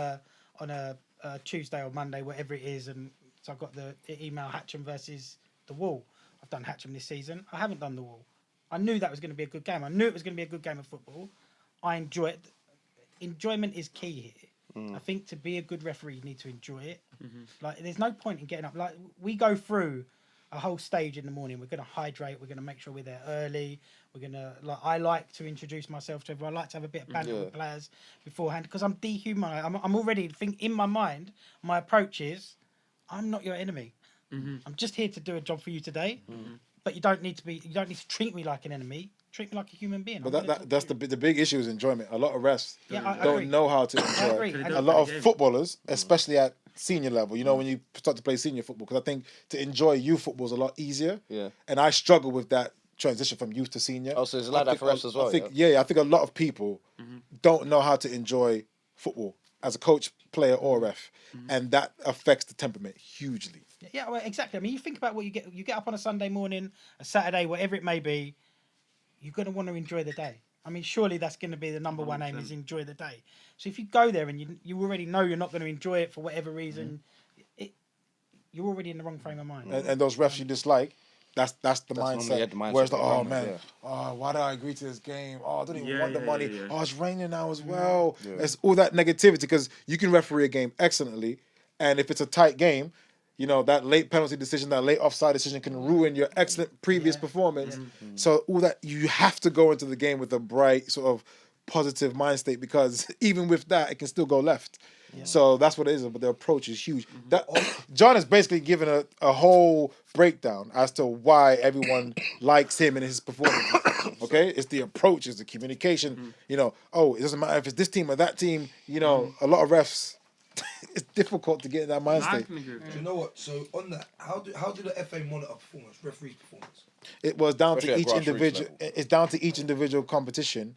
a Tuesday or Monday, whatever it is, and so I've got the email Hatcham versus the Wall. I've done Hatcham this season. I haven't done the Wall. I knew that was going to be a good game. I knew it was going to be a good game of football. I enjoy it. Enjoyment is key here. I think to be a good referee, you need to enjoy it. Like, there's no point in getting up. Like, we go through a whole stage in the morning. We're going to hydrate. We're going to make sure we're there early. We're going to, like, I like to introduce myself to everyone. I like to have a bit of banter with players beforehand because I'm dehumanized. I'm already in my mind. My approach is, I'm not your enemy. I'm just here to do a job for you today. But you don't need to treat me like an enemy. Treat me like a human being. But that's the big issue is enjoyment. A lot of refs I don't agree. know how to enjoy. agree. A lot of footballers, especially at senior level, you know, when you start to play senior football, because I think to enjoy youth football is a lot easier. Yeah. And I struggle with that transition from youth to senior. Oh, so it's like that for refs as well, I think I think a lot of people don't know how to enjoy football as a coach, player, or ref, and that affects the temperament hugely. Yeah, well, exactly. I mean, you think about what you get. You get up on a Sunday morning, a Saturday, whatever it may be. You're going to want to enjoy the day. I mean, surely that's going to be the number one aim is enjoy the day. So if you go there and you already know you're not going to enjoy it for whatever reason, you're already in the wrong frame of mind. And those refs you dislike, that's the normally, mindset. yeah, the mindset Whereas of the oh runner, man, yeah. oh, why did I agree to this game? Oh, I don't even Yeah, want the yeah, money. yeah, yeah. Oh, it's raining now as well. It's all that negativity because you can referee a game excellently, and if it's a tight game, you know, that late penalty decision, that late offside decision can ruin your excellent previous performance. So all that, you have to go into the game with a bright sort of positive mind state because even with that, it can still go left. So that's what it is, but the approach is huge. That John has basically given a whole breakdown as to why everyone likes him and his performances. Okay? It's the approach, it's the communication. You know, oh, it doesn't matter if it's this team or that team. You know, a lot of refs, it's difficult to get in that mind I state. can agree with Do that. you know what? So on that, how do the FA monitor performance, referees' performance? It was down to Especially each at grassroots individual. level. It's down to each individual competition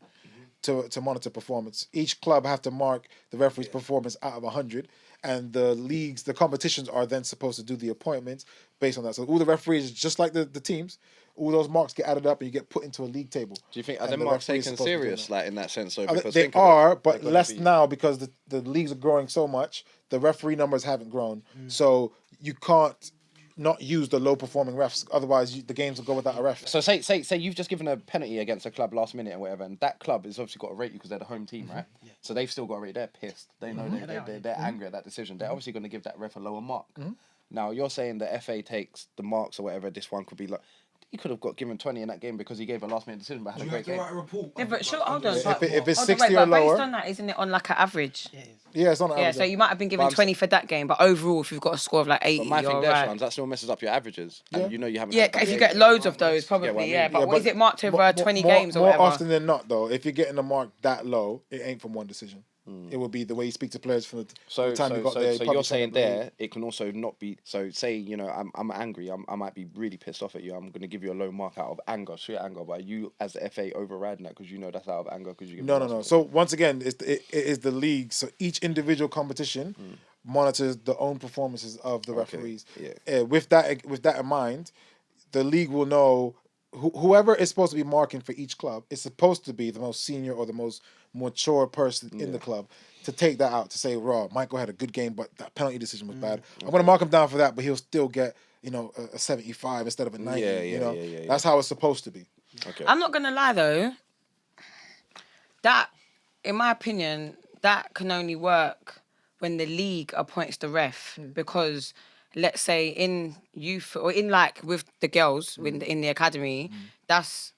to monitor performance. Each club have to mark the referee's performance out of 100, and the leagues, the competitions are then supposed to do the appointments based on that. So all the referees, just like the teams, all those marks get added up and you get put into a league table. Do you think are And them the marks referee is taken supposed to do serious, that. like in that sense? So They because think of are, it, but they're gonna less be- now because the leagues are growing so much. The referee numbers haven't grown, so you can't not use the low performing refs. Otherwise, the games will go without a ref. So say you've just given a penalty against a club last minute and whatever, and that club is obviously got to rate you because they're the home team, right? So they've still got to rate. They're pissed. They know they're angry at that decision. They're obviously going to give that ref a lower mark. Now you're saying the FA takes the marks or whatever. This one could be like. He could have got given 20 in that game because he gave a last minute decision, but had Do a you great have to game. write a report? Yeah, but sure, hold on. If but- it's hold on, 60 wait, or but based lower, on that, isn't it on like an average? yeah, it's on Yeah, average. so you might have been given I'm 20 for that game, but overall, if you've got a score of like 80, But my you're thing there, right. Shans, that still messes up your averages. And you know you haven't. Yeah, had that if you game. get loads of those, probably, what I mean. yeah. But Yeah, is it marked over more- 20 more- games or more whatever? often than not, though, if you're getting a mark that low, it ain't from one decision. It will be the way you speak to players from the So, time you got there. so you're saying there, it can also not be. So say, you know, I'm angry. I might be really pissed off at you. I'm going to give you a low mark out of anger, sheer anger. But you, as the FA, overriding that because you know that's out of anger because you give. No. So once again, it is the league. So each individual competition monitors the own performances of the referees. Yeah. With that in mind, the league will know whoever is supposed to be marking for each club is supposed to be the most senior or the most mature person in the club to take that out to say, "Raw, Michael had a good game, but that penalty decision was bad. I'm going to mark him down for that, but he'll still get a 75 instead of a 90. Yeah. That's how it's supposed to be. Okay. I'm not gonna lie though. That, in my opinion, that can only work when the league appoints the ref. Because, let's say in youth or in like with the girls in the academy, that's.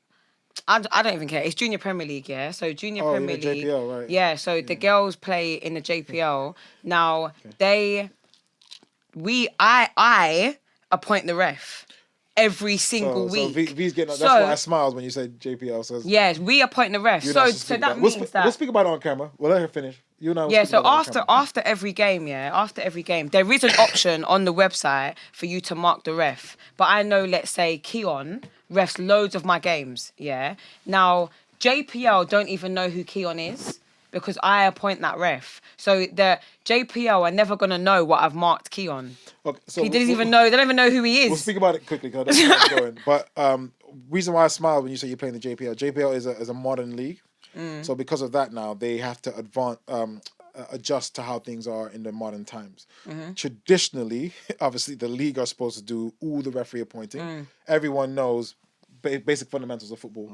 I don't even care. It's Junior Premier League, yeah. So Junior Premier League, JPL, right? yeah. So the girls play in the JPL. Now I appoint the ref every single week. So V's getting. That's why I smiled when you said JPL. So yes, we appoint the ref. you're not So to speak that about- means that. we'll speak about it on camera. We'll let her finish. You and I will Yeah, speak so about it on after camera. every game, there is an option on the website for you to mark the ref. But I know, let's say, Keon refs loads of my games, yeah? Now, JPL don't even know who Keon is because I appoint that ref. So the JPL are never going to know what I've marked Keon. Okay, so He doesn't even know, they don't even know who he is. We'll speak about it quickly because I don't know where it's going. But reason why I smiled when you say you're playing the JPL. JPL is a modern league. So because of that now, they have to adjust to how things are in the modern times. Traditionally, obviously, the league are supposed to do all the referee appointing. Everyone knows basic fundamentals of football.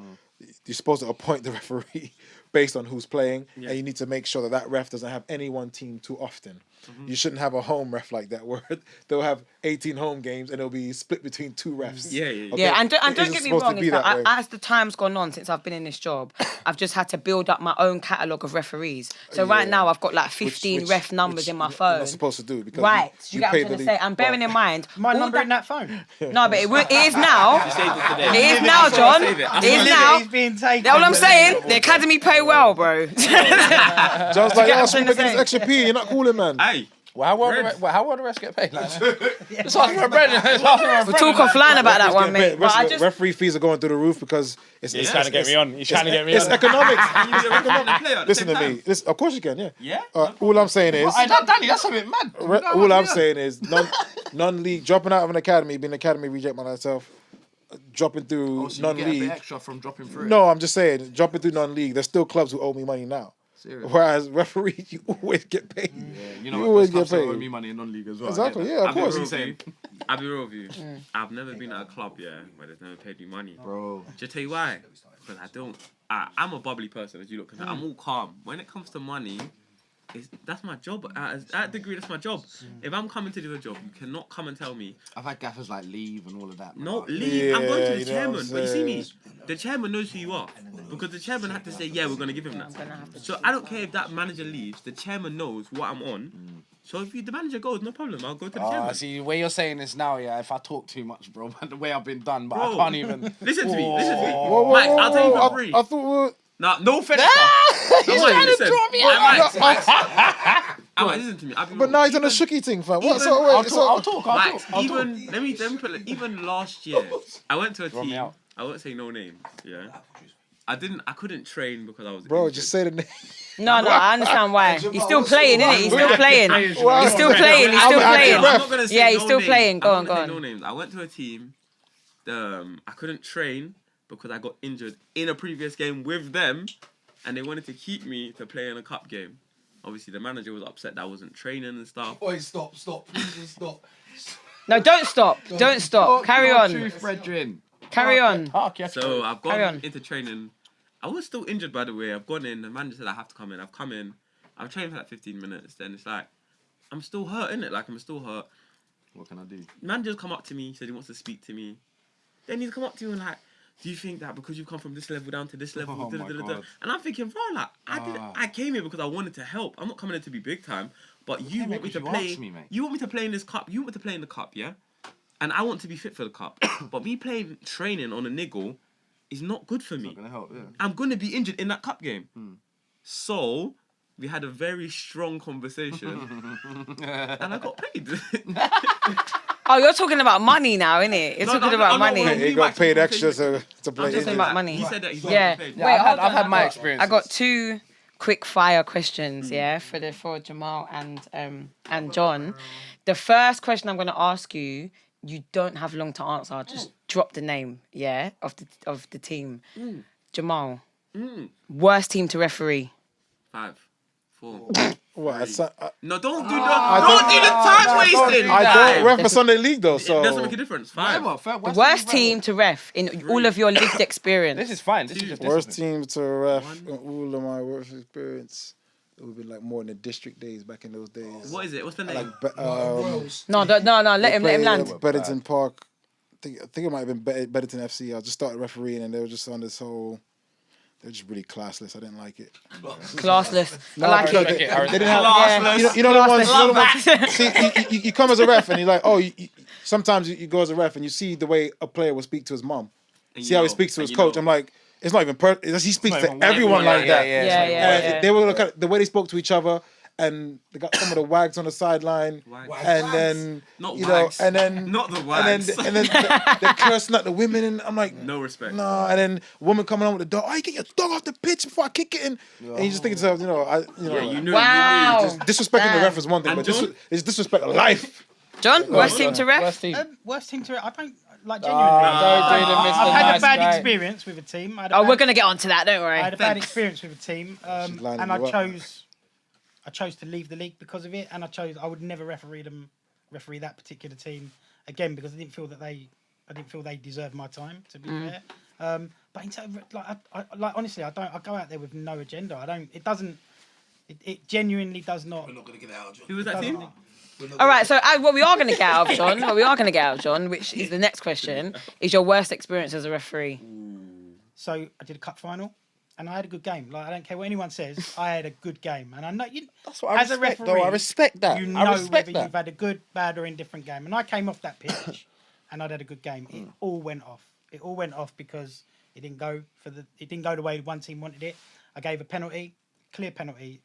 You're supposed to appoint the referee based on who's playing, and you need to make sure that ref doesn't have any one team too often. You shouldn't have a home ref like that where they'll have 18 home games and it'll be split between two refs. Yeah. Okay? Yeah, and It don't isn't get me supposed to wrong, be is that that way. as the time's gone on since I've been in this job, I've just had to build up my own catalogue of referees. So right now I've got like 15 ref numbers in my You're phone. not supposed to do because Right, you get what pay I'm trying the to say. league. I'm bearing in mind. My all number in that phone. No, but it is now. Saved it today. It is now, John. Save it. It is now. He's being taken. That's all I'm saying. The academy pay well, bro. John's like, get yeah, what I'm swing trying to against say? extra P. You're not calling, man. Hey, Well, how will the rest get paid? Like, it's asking for bread. It's asking for We'll talk offline about that one, mate. But I just Referee fees are going through the roof because it's He's trying to get me on. He's trying to get me It's on. economics. can you be a referee and a player at the Listen same to time? me. Of course you can, yeah. Yeah? All I'm saying is, Hey, Danny, that's a bit mad. all I'm saying is, non-league, dropping out of an academy, being an academy reject myself, dropping through non-league. extra from dropping through. No, I'm just saying, dropping through non-league, there's still clubs who owe me money now. Serious. Whereas referee, you always get paid. You You always get paid. paid. Me money in non-league as well. Exactly, yeah, of course. I'll be real with you. I've never been at a club, where they've never paid me money. Bro. Just tell you why. Because I'm a bubbly person, as you look. I'm all calm. When it comes to money, that's my job. At that degree, that's my job. If I'm coming to do a job, you cannot come and tell me, I've had gaffers like leave and all of that. no, leave. I'm going to the you know chairman. what I'm But you see me, saying? the chairman knows who you are. Because the chairman had to say, yeah, we're going to give him that. So I don't care if that manager leaves. The chairman knows what I'm on. So if the manager goes, no problem. I'll go to the chairman. See, the way you're saying this now, yeah, if I talk too much, bro, the way I've been done, but I Bro. can't even. Listen to me. Whoa, Mike, I'll tell you for free. I thought No offense, sir. He's Mike, trying to listen. draw me Mike, listen to me. I'll be but real. now he's on a shooky thing, fam. What? even- So wait, I'll talk. Mike, let me put it, even last year, I went to a me team. out. I won't say no names. Yeah. I couldn't train because I was. bro, injured. just say the name. no, I understand why. He's still playing, isn't he? He's still playing. Wow. He's still playing. He's still I'm playing. not gonna say Yeah, he's no still names. playing. Go I'm on, not gonna go say on. No names. I went to a team. I couldn't train because I got injured in a previous game with them, and they wanted to keep me to play in a cup game. Obviously, the manager was upset that I wasn't training and stuff. Oi, stop. Please just stop. No, don't stop. Don't stop. Carry on. brethren. Carry on. So I've Carry gone on. into training. I was still injured, by the way. I've gone in. The manager said I have to come in. I've come in. I've trained for like 15 minutes. Then it's like, I'm still hurt, innit? Like, I'm still hurt. What can I do? Manager's come up to me, said he wants to speak to me. Then he's come up to you and like, do you think that because you've come from this level down to this level, Oh my God. and I'm thinking, bro, like, I came here because I wanted to help. I'm not coming in to be big time, but you want me to because you play. asked me, mate. You want me to play in this cup. You want me to play in the cup, yeah? And I want to be fit for the cup. But me playing training on a niggle is not good for me. Not gonna help, yeah. I'm gonna be injured in that cup game. So we had a very strong conversation, and I got paid. Oh, you're talking about money now, innit? You're talking about money. He got paid extra to play. I'm just talking about money. He said that he's Yeah. paid. Yeah, Wait, hold I've on, had my got- experiences. I got 2 quick fire questions, for Jamal and John. The first question I'm going to ask you, you don't have long to answer. Just drop the name, of the team. Jamal, worst team to referee. 5. 4. What? No, don't do the time wasting. I don't ref for That's- Sunday League though, It so doesn't make a difference. 5. The worst team to ref in all of your lived experience. This is fine. This is just worst discipline. team to ref in all of my worst experience. It would be like more in the district days back in those days. What is it? What's the name? Like No, let him land. Bedington Park. I think it might have been Bedington FC. I just started refereeing and they were just on this whole. They're just really classless. I didn't like it. Classless. I like because it. they didn't have. Yeah. You know the ones. Love that. See, you come as a ref and you're like, oh, sometimes you go as a ref and you see the way a player will speak to his mom. See how he speaks to his coach. I'm like, it's not even he speaks to everyone like that. Yeah. They were the way they spoke to each other, and they got some of the wags on the sideline, and then Not you know, wags. and then Not the wags. and then they're cursing at the women, and I'm like, No respect. no. And then a woman coming on with the dog. Oh, you get your dog off the pitch before I kick it in. And you just think to yourself, You knew. Wow. You knew. disrespecting the Damn. ref is one thing, And but it's disrespect of life. John, worst team to ref? Worst team. Worst team to ref. I don't like genuinely. Don't do the Mr. I've had Nice a bad Guy. experience with a team. Oh, we're going to get onto that, don't worry. I had a bad experience with a team, She's lining and I you up. chose to leave the league because of it, and I would never referee that particular team again because I didn't feel they deserved my time. To be fair, but in terms of, honestly, I go out there with no agenda. It genuinely does not. We're not going to get it out, John. Who was that team? All right, so what we are going to get out of John, which is the next question, is your worst experience as a referee. So I did a cup final, and I had a good game. Like I don't care what anyone says, I had a good game, and I know you. That's what I as a respect, referee, though. I respect that. You I know respect whether that. you've had a good, bad, or indifferent game. And I came off that pitch, and I'd had a good game. It all went off. It all went off because it didn't go the way one team wanted it. I gave a penalty, clear penalty.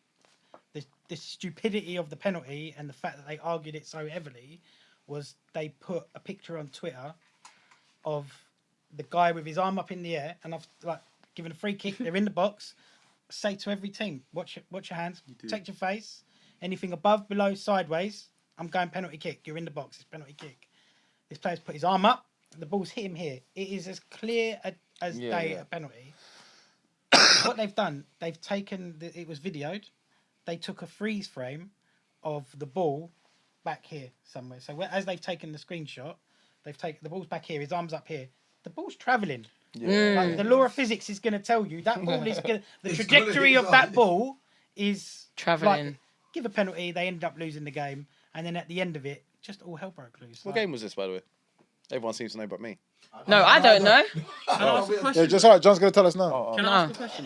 The stupidity of the penalty and the fact that they argued it so heavily was they put a picture on Twitter of the guy with his arm up in the air, and I've given a free kick. They're in the box. Say to every team, watch your hands, protect your face. Anything above, below, sideways, I'm going penalty kick. You're in the box. It's penalty kick. This player's put his arm up. The ball's hit him here. It is as clear as day a penalty. What they've done, they've taken it was videoed. They took a freeze frame of the ball back here somewhere. So as they've taken the screenshot, they've taken the ball's back here. His arm's up here. The ball's travelling. Like, the law of physics is going to tell you that ball is going. The trajectory of that ball is Travelling. Like, give a penalty. They ended up losing the game, and then at the end of it, just all hell broke loose. What game was this, by the way? Everyone seems to know but me. No, I don't know. Can I ask a question? Yeah, just all right. John's gonna tell us now. Can I ask a question?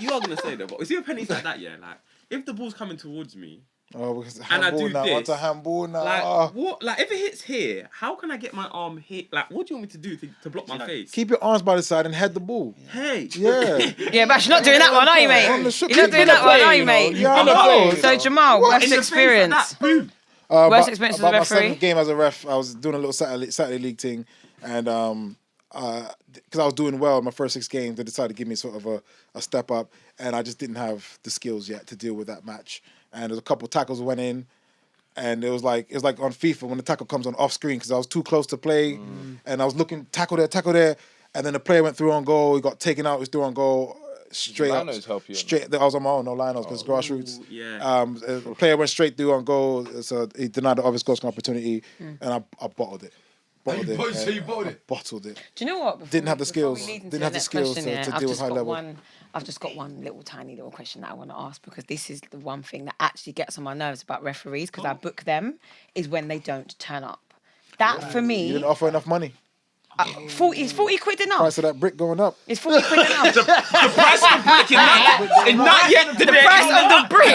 You are gonna say that, but see a pennies like that, yeah. Like if the ball's coming towards me, Oh, because and I handball do now. this, What's a handball now? like what? Like if it hits here, how can I get my arm hit? Like what do you want me to do to block my face? Keep your arms by the side and head the ball. Hey. Yeah. Yeah, but you're not doing that one, are you, mate? On the shook, You're not doing that one, are you, mate? Yeah, I know. So, Jamal, worst In the face like experience. that, boom. Worst experience as a about my referee? seventh game as a ref, I was doing a little Saturday league thing, and because I was doing well in my first 6 games, they decided to give me sort of a step up, and I just didn't have the skills yet to deal with that match. And there's a couple tackles went in, and it was like on FIFA when the tackle comes on off screen because I was too close to play, and I was looking tackle there, and then the player went through on goal. He got taken out. He was through on goal. Straight up, Linos help you? straight. I was on my own, no linos because grassroots. Yeah. The player went straight through on goal, so he denied the obvious goal scoring opportunity, and I bottled it. So you bottled it? Bottled it. Do you know what? Didn't have the Before we skills. lead into Didn't have the next skills question, to I've deal with just high got level. I've just got one tiny little question that I want to ask because this is the one thing that actually gets on my nerves about referees because I book them is when they don't turn up. That for You me, didn't offer enough money. 40 quid enough. Price of that brick going up. It's 40 quid enough. The price of the brick is not yet today. The price of the brick.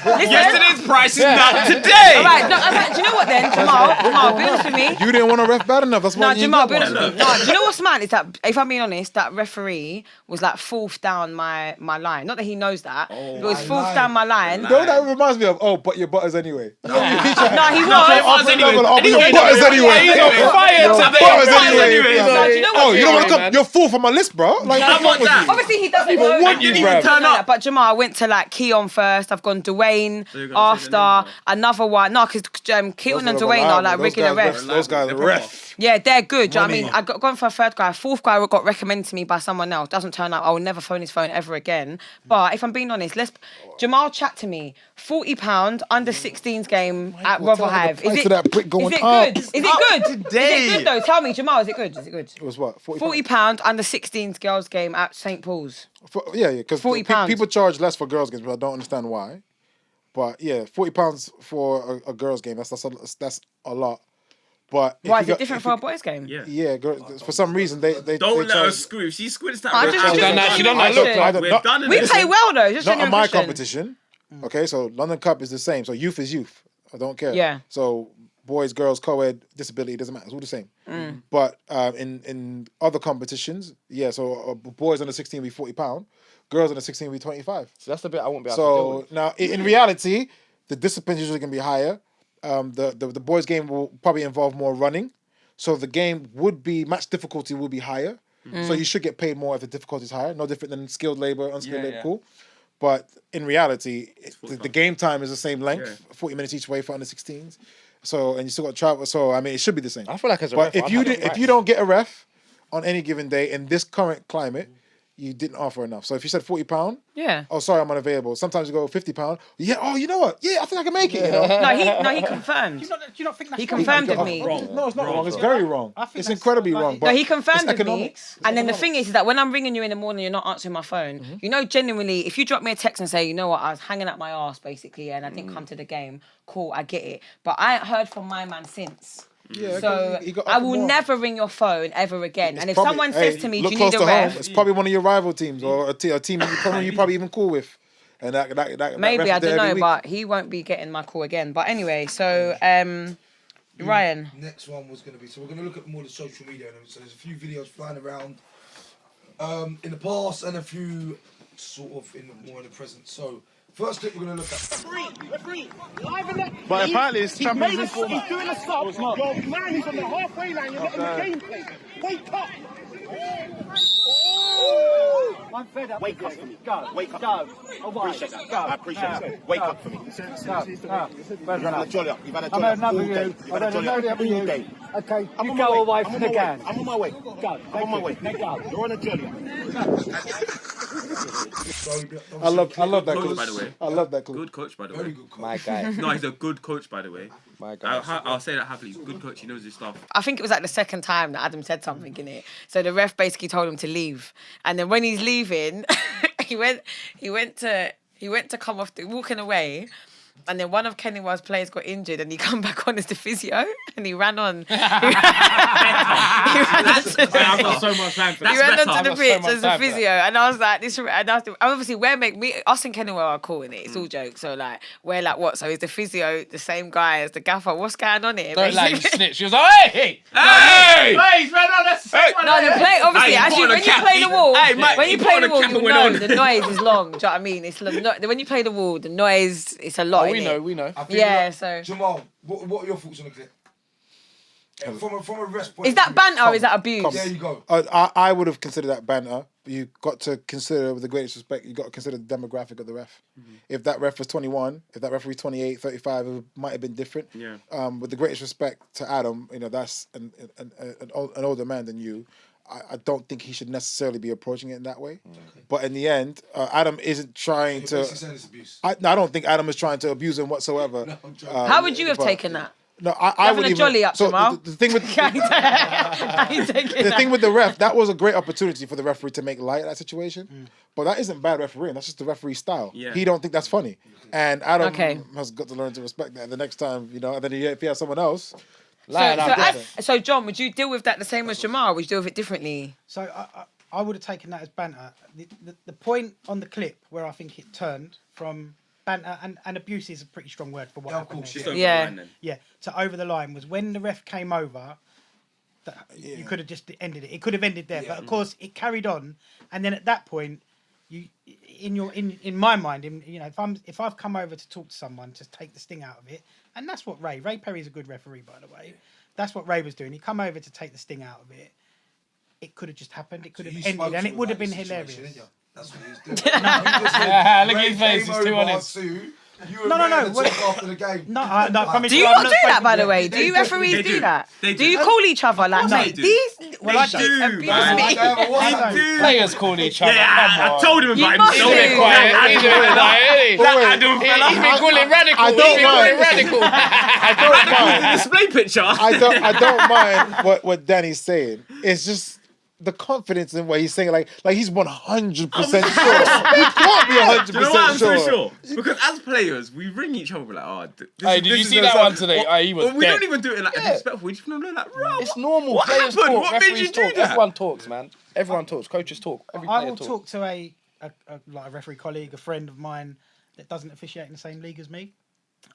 Listen. Yesterday's price is not today. All right, do you know what then, Jamal, be honest with me. You didn't want to ref bad enough. That's why No, you Jamal, got be honest one. with me. No, do you know what's mad? Is that, if I'm being honest, that referee was like 4th down my line. Not that he knows that, but it was 4th down my line. You know what that reminds me of? But your butters anyway. No, he was. But your butters anyway. Fired. Butters anyway. anyway. No, do you know what? Oh, you don't want to come? man. You're fourth on my list, bro. Like, I what's wrong want with that. you? Obviously, he doesn't even know. want you, He bruv. doesn't Turn know up. that. But Jamal, I went to like Keon first. I've gone Dwayne So you're gonna say the after names another one. No, because Keon and Dwayne are like regular refs. Those guys are ref. Yeah, they're good. Do you know what I Money. mean? I got gone for a third guy. Fourth guy got recommended to me by someone else. Doesn't turn up. I will never phone his phone ever again. But if I'm being honest, Jamal chat to me. £40 under 16s game at God, tell me the Rotherhithe. price of that brick going is it up. good? Is it good? today. Is it good though? Tell me, Jamal. Is it good? Is it good? It was what? £40 under 16s girls game at St Paul's. Yeah, because £40. people charge less for girls games, but I don't understand why. But yeah, £40 for a girls game. That's a lot. But Why is it different for a boys game? Yeah. Yeah, for some reason they Don't they let her charge- screw. If she squints that, I red just- eye, She done that. She done that. Look, I don't- we're not- done in We this. play well though. Just not on genuine my question. competition. Okay, so London Cup is the same. So youth is youth. I don't care. Yeah. So boys, girls, co-ed, disability, doesn't matter. It's all the same. But in other competitions, yeah. So boys under 16 will be £40. Girls under 16 will be 25. So that's the bit I won't be able to deal So with. now, in reality, the discipline's usually going to be higher. The boys' game will probably involve more running, so the game would be match difficulty will be higher. So you should get paid more if the difficulty is higher. No different than skilled labor, unskilled labor, cool. But in reality, the game time is the same length, 40 minutes each way for under 16s. So and you still got to travel. So I mean, it should be the same. I feel like as a But ref, if you don't get a ref on any given day in this current climate, you didn't offer enough. So if you said £40, Yeah. oh sorry, I'm unavailable. Sometimes you go £50. Yeah, oh you know what? Yeah, I think I can make it. You know? No, he confirmed. Do you not think that's He wrong? confirmed with Oh, me. No, it's not wrong. It's very wrong. I think It's that's incredibly like- wrong. No, But No, he confirmed it's with me. economics. And then the thing is that when I'm ringing you in the morning, you're not answering my phone. You know, genuinely, if you drop me a text and say, you know what, I was hanging up my ass basically, and I didn't come to the game. Cool, I get it. But I ain't heard from my man since. Yeah, So he got I offered will more. never ring your phone ever again. It's And if probably- someone hey, says to me, look "Do you close need a to home, ref?" it's probably one of your rival teams or a team you probably even cool with. And that Maybe, ref I is there don't every know, week. but he won't be getting my call again. But anyway, so Ryan. Next one was going to be, so we're going to look at more of the social media. So there's a few videos flying around in the past and a few sort of more in the present. So first clip we're going to look at. But apparently it's Champions League format. He's doing a sub. Your man is on the halfway line. You're letting the game play. Wake up. I'm fed up. Wake up for me. Go. Wake up. Go. Appreciate that. Go. I appreciate that. Wake up for me. You've had a jolly up. You've had a jolly up all day. You've had a jolly up all day. Okay, I'm you on go my way. away I'm from on the my game. way. I'm on my way. Go. I'm on my way. Go. You're on a jolly up. I love that Coach, clip. by the way. I love that clip. Good coach, by the Very way. good. My guy. No, he's a good coach, by the way. My guy. I'll say that happily. He's a good coach. He knows his stuff. I think it was like the second time that Adam said something in it. So the ref basically told him to leave, and then when he's leaving, he went to come off walking away. And then one of Kennywood's players got injured, and he come back on as the physio, and he ran on. He ran I've got so much time for He that. ran better. onto I've the got so pitch much as a time for that. physio, and I was like, "This." And I was, obviously, us and Kennywood are cool in it. It's all jokes. So like, we're like, what? So is the physio the same guy as the gaffer? What's going on here? Don't like you basically? snitch. She was like, hey! Hey! Hey, he's ran on. That's the same one. No, the play obviously. Hey, he As put you, on a when you cap. play the wall, Hey, mate, when he you put play on the a wall, cap you and went know on. the noise is long. Do you know what I mean? When you play the wall, the noise it's a lot. Oh, we innit? know. I think Yeah, that- so- Jamal, what are your thoughts on the clip? From a rest point Is of that view. banter or is that abuse? There you go. I would have considered that banter. But you got to consider, with the greatest respect, you got to consider the demographic of the ref. If that ref was 21, if that ref was 28, 35, it might have been different. Yeah. With the greatest respect to Adam, that's an older man than you. I don't think he should necessarily be approaching it in that way. But in the end, Adam isn't trying You're to. basically saying it's abuse. I don't think Adam is trying to abuse him whatsoever. No, I'm joking. How would you have but- taken that? No, I Having would a even. jolly up, so Jamal. the thing with the thing with the ref, that was a great opportunity for the referee to make light of that situation. But that isn't bad refereeing. That's just the referee style. Yeah. He don't think that's funny, and Adam Okay. has got to learn to respect that. The next time, and then if he has someone else, So John, would you deal with that the same as Jamal? Would you deal with it differently? So I would have taken that as banter. The point on the clip where I think it turned from banter and abuse is a pretty strong word for what Yeah, of happened course, there. Just over Yeah. the line then. Yeah, to over the line was when the ref came over. You could have just ended it. It could have ended there, but of course it carried on. And then at that point, in my mind, if I've come over to talk to someone, just take the sting out of it, and that's what Ray Perry's a good referee, by the way. that's what Ray was doing. He come over to take the sting out of it. It could have just happened. It could have You ended, spoke and to it him would have about been this situation, hilarious. didn't you? That's what he was doing. Look at his face, he's too honest. No. After the game. No, promise Do you not do that, by the way? Do you referees do that? They Do do. you call each other like, they mate, do. these Well, I shit do, abuse man. me? I don't. Players call each other. I told him You about must him. do. He's been calling radical. I don't mind. Radical. The display picture. I don't mind what Danny's saying. It's just the confidence in what he's saying. Like he's 100% sure. He can't be 100% Do you know why I'm sure. so sure? Because as players, we ring each other like, oh, Hey, did you see that one today? Oh, he was we dead. don't even do it like disrespectful. We just know like, bro, It's normal. What Players happened? talk. What made you Referees do talk. that? Everyone talks, man. Everyone talks. Coaches talk. Every I player will talks. talk to a referee colleague, a friend of mine that doesn't officiate in the same league as me.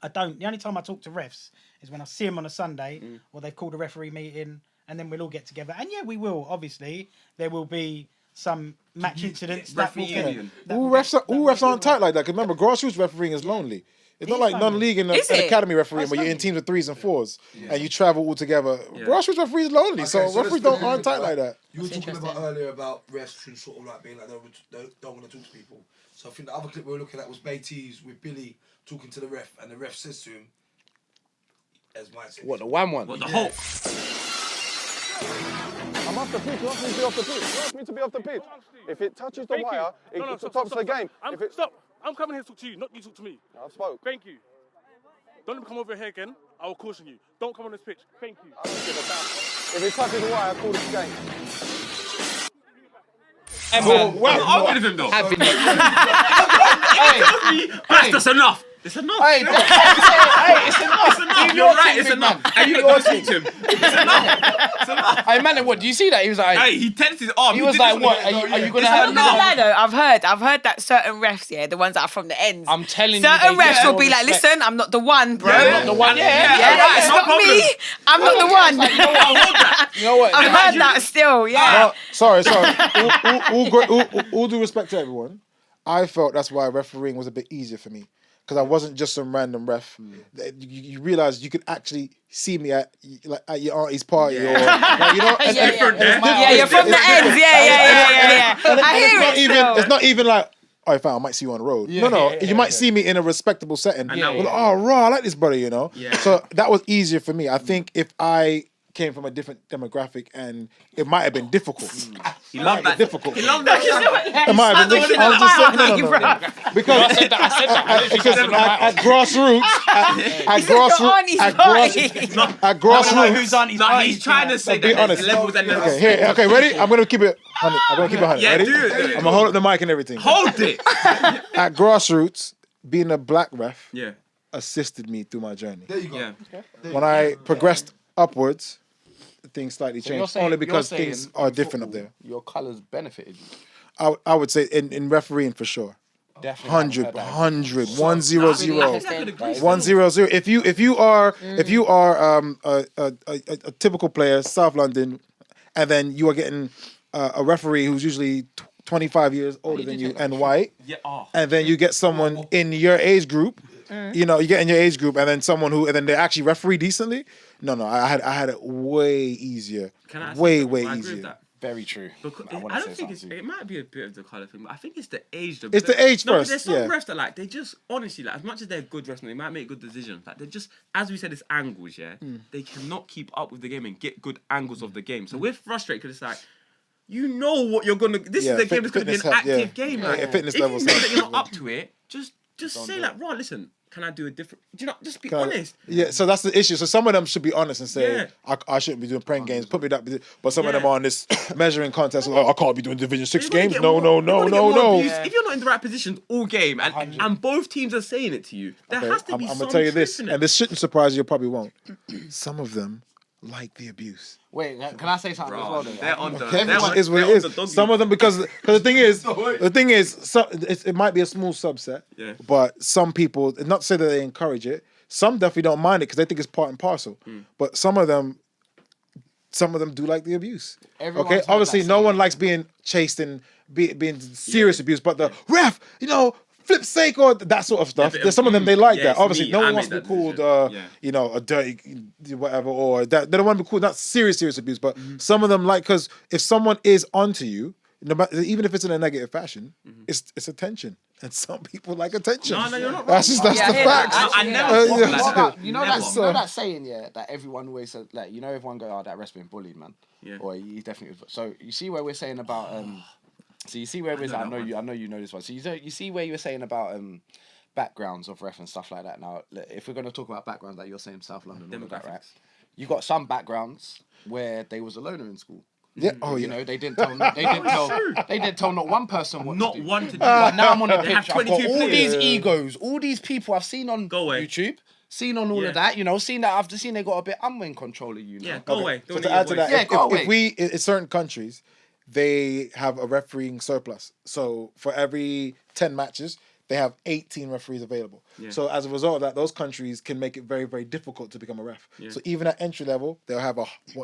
I don't. The only time I talk to refs is when I see them on a Sunday or they've called a referee meeting, and then we'll all get together. And yeah, we will. Obviously, there will be some match incidents that will referee get. union. All refs aren't tight like that. 'Cause remember, grassroots refereeing is lonely. It's not like non-league and Is it? academy refereeing where you're in teams of 3s and 4s and you travel all together. Grassroots referees is lonely, so Okay, so referees let's aren't tight like that. You were talking about earlier about refs and sort of like being like they don't want to talk to people. So I think the other clip we were looking at was Beatties with Billy talking to the ref, and the ref says to him, as mine said, What, the wham one? What the Hulk? I'm off the pitch. You asked me to be off the pitch. You asked me to be off the pitch. If it touches the wire, it stops the game. Stop. I'm coming here to talk to you, not you talk to me. I've spoke. Thank you. Don't let me come over here again. I will caution you. Don't come on this pitch. Thank you. I don't give a damn. If it touches the wire, I call this game. Hey, man. I'm arguing with him though. That's enough. It's enough. Hey, it's enough. You're right. It's enough. And you don't speak to him. It's enough. Hey, man, what? Do you see that? He was like, Hey, he tensed his arm. he was like, what? Are you gonna have I'm not gonna lie though, I've heard that certain refs, the ones that are from the ends. I'm telling you, certain they refs get will more be like, respect. listen, I'm not the one, bro. Not the one. Yeah, it's not me. I'm not the one. You know what? I've heard that still, yeah. Sorry. All due respect to everyone, I felt that's why refereeing was a bit easier for me. Because I wasn't just some random ref. You realize you could actually see me at your auntie's party or like, you know. And, Yeah, you're from the ends. Yeah. I hear it still. It's not even like, oh, fam, I might see you on the road. You might see me in a respectable setting. Like, oh, raw, I like this brother, you know. Yeah. So that was easier for me. I think if I came from a different demographic and it might have been difficult. He loved that. Difficult. He loved that. It might have been difficult. Because I said that. because at grassroots, Who's on his No, party? he's trying to say be that honest. there's levels and levels. Okay, ready? I'm gonna keep it 100. I'm gonna keep it 100. Yeah, Ready? do it. I'm gonna hold up the mic and everything. Hold it. At grassroots, being a black ref Yeah. assisted me through my journey. there you go. Yeah. When I progressed upwards, things slightly you're changed. saying- Only because you're saying things are different up there. Your colours benefited you. I would say in refereeing for sure. Definitely. 100, 100, 100. Interesting. 100. If you are a typical player, South London, and then you are getting a referee who's usually 25 years older than you and white, Yeah. and then you get someone in your age group, you get in your age group, and then someone and then they actually referee decently. No, I had it way easier, Can I way I agree with easier. that. Very true. Because I wanna I say don't think something. it might be a bit of the colour thing, but I think it's the age. It's the age No, but first, there's some yeah. refs that they just honestly as much as they're good refs and they might make good decisions, they just, as we said, it's angles. Yeah, they cannot keep up with the game and get good angles of the game. So we're frustrated because it's like, you know what you're gonna. This is a game that's gonna be an active game. Like, fitness if levels. you know that you're not up to it, just say like, right, listen. Can I do a different? Do you know? Just be honest. Yeah, so that's the issue. So some of them should be honest and say, Yeah. I shouldn't be doing playing games. Put me that, but some of Yeah. them are on this measuring contest. Like, I can't be doing Division 6 You're gonna games. get No. more abuse. If you're not in the right positions all game and both teams are saying it to you, there has to be I'm some gonna tell you this, truth in it. and this shouldn't surprise you. Probably won't. Some of them like the abuse. Wait, can I say something as well? Then? They're on the. Everyone is what it is. Some of them because the thing is, it might be a small subset. Yeah. But some people, not to say that they encourage it. Some definitely don't mind it because they think it's part and parcel. But some of them do like the abuse. Everyone's Okay, had obviously that no scene. one likes being chased and being serious abuse. But the ref, flip sake or that sort of stuff. but- There's some of them they like yeah, that. it's Obviously, me. no I one made wants to be that called, decision. Yeah. a dirty whatever, or that they don't want to be called. That's serious abuse. But some of them like, because if someone is onto you, no matter, even if it's in a negative fashion, it's attention, and some people like attention. No, you're not That's wrong. that's Yeah, the I hear facts. that. I Yeah. never Yeah. thought like that. You know Never. that, you know that saying, yeah, that everyone always says, like, you know, everyone go, oh, that ref's been bullied, man. Yeah. Or he definitely was. So you see where we're saying about, so you see where we're, I know you know this one. So you see where you were saying about backgrounds of ref and stuff like that. Now, if we're going to talk about backgrounds, like you're saying South London, all of that, right? You got some backgrounds where they was a loner in school. Yeah. Oh, You yeah. know, they didn't tell not one person what Not to do. one to do. But now I'm on the They have pitch. I've got 22 all players. these egos, all these people I've seen on Go away. YouTube, seen on all Yeah. of that. You know, seen that I've seen they got a bit in control of you. Know? Yeah, go away. So Don't to need add your to voice. that, Yeah, go if away. we in certain countries, they have a refereeing surplus. So for every 10 matches, they have 18 referees available. Yeah. So as a result of that, those countries can make it very, very difficult to become a ref. Yeah. So even at entry level, they'll have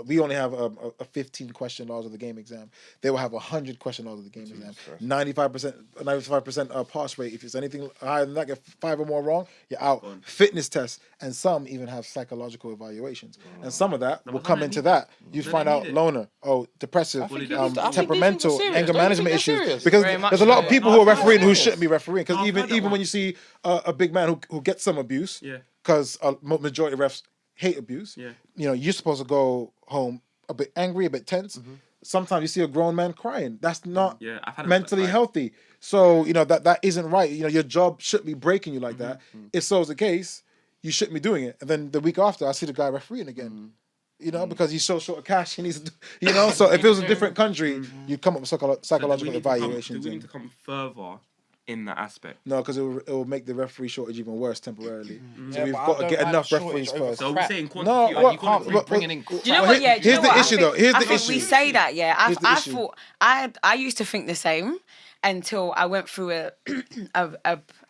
we only have a 15 question laws of the game exam. They will have 100 question laws of the game exam. 95% pass rate. If it's anything higher than that, get 5 or more wrong, you're out. Fitness tests, and some even have psychological evaluations. And some of that will come into that. You find out loner, depressive, temperamental, anger management issues. Because Very much there's a lot of so. people who are refereeing who shouldn't be refereeing. Because even when you see a big man who gets some abuse, Yeah. because a majority of refs hate abuse. Yeah. You know, you're supposed to go home a bit angry, a bit tense. Sometimes you see a grown man crying. That's not Yeah, I've had it mentally like- healthy. So you know that isn't right. You know, your job shouldn't be breaking you like that. If so is the case, you shouldn't be doing it. And then the week after, I see the guy refereeing again. You know, because he's so short of cash, he needs to. You know, so if it was a different country, you'd come up with psychological evaluations. Do we need to come further in that aspect? No, because it will make the referee shortage even worse temporarily. So Yeah, we've but I got to don't get like enough shortage referees over first. So we're crap. saying No, quantity. what- like, you can't what- bringing in. Do you know what? Yeah, do you Here's know the what? issue, though. Here's I the think issue. we say that, yeah. Here's the I issue. thought I used to think the same until I went through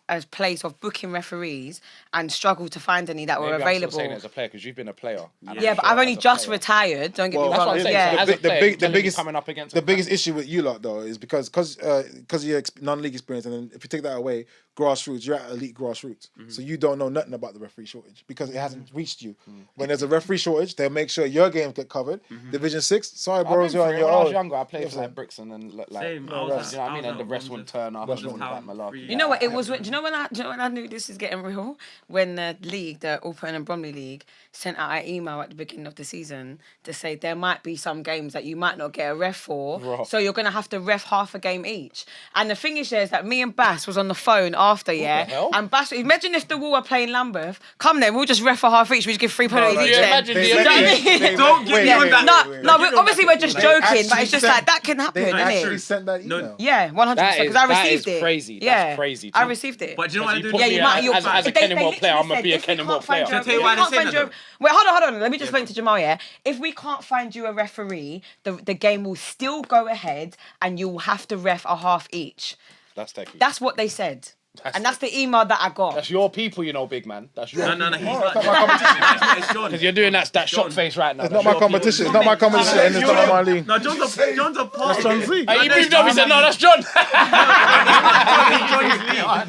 a place of booking referees and struggled to find any that were Maybe I'm still available. saying it as a player because you've been a player. Yeah, but I've only just retired. Don't get me That's what wrong. I'm saying. Yeah. So as a player, the biggest coming up against the biggest issue with you lot though is because of your non-league experience, and then if you take that away, grassroots, you're at elite grassroots, so you don't know nothing about the referee shortage because it hasn't reached you. When there's a referee shortage, they'll make sure your games get covered. Division 6, sorry, bros, you're on your When I was own. younger, I played for like Brixton and like, Same. you I know was what I mean, at- and the rest would turn up and all that malarkey. You know what? It was. Do you know when I knew this is getting real? When the league, the Alpine and Bromley League, sent out an email at the beginning of the season to say there might be some games that you might not get a ref for, so you're gonna have to ref half a game each. And the thing is that me and Bass was on the phone after, and Bass. Imagine if the Wall are playing Lambeth. Come then, we'll just ref for half each. We just give 3 penalties each. then. imagine Do you know what I mean? Don't get me on that. No, obviously we're just joking, but it's just like that can happen, They isn't actually it? sent that email. Yeah, 100%. Because I that received is it. crazy. Yeah, That's crazy. I received it. But do you know what I do? put me as a Kenilworth player, I'm gonna be a Kenilworth player. Can I tell you why they say that, though? Wait, hold on. Let me just explain to Jamal, yeah? If we can't find you a referee, the game will still go ahead and you will have to ref a half each. That's techie. That's what they said. And that's the email that I got. That's your people, you know, big man. That's your No, he's It's not. not my competition. It's John. Because you're doing that shock face right now. It's not my competition. It's not my competition, and it's not my league. No, John's a part. John Z. Hey, he moved up, he said, no, that's John.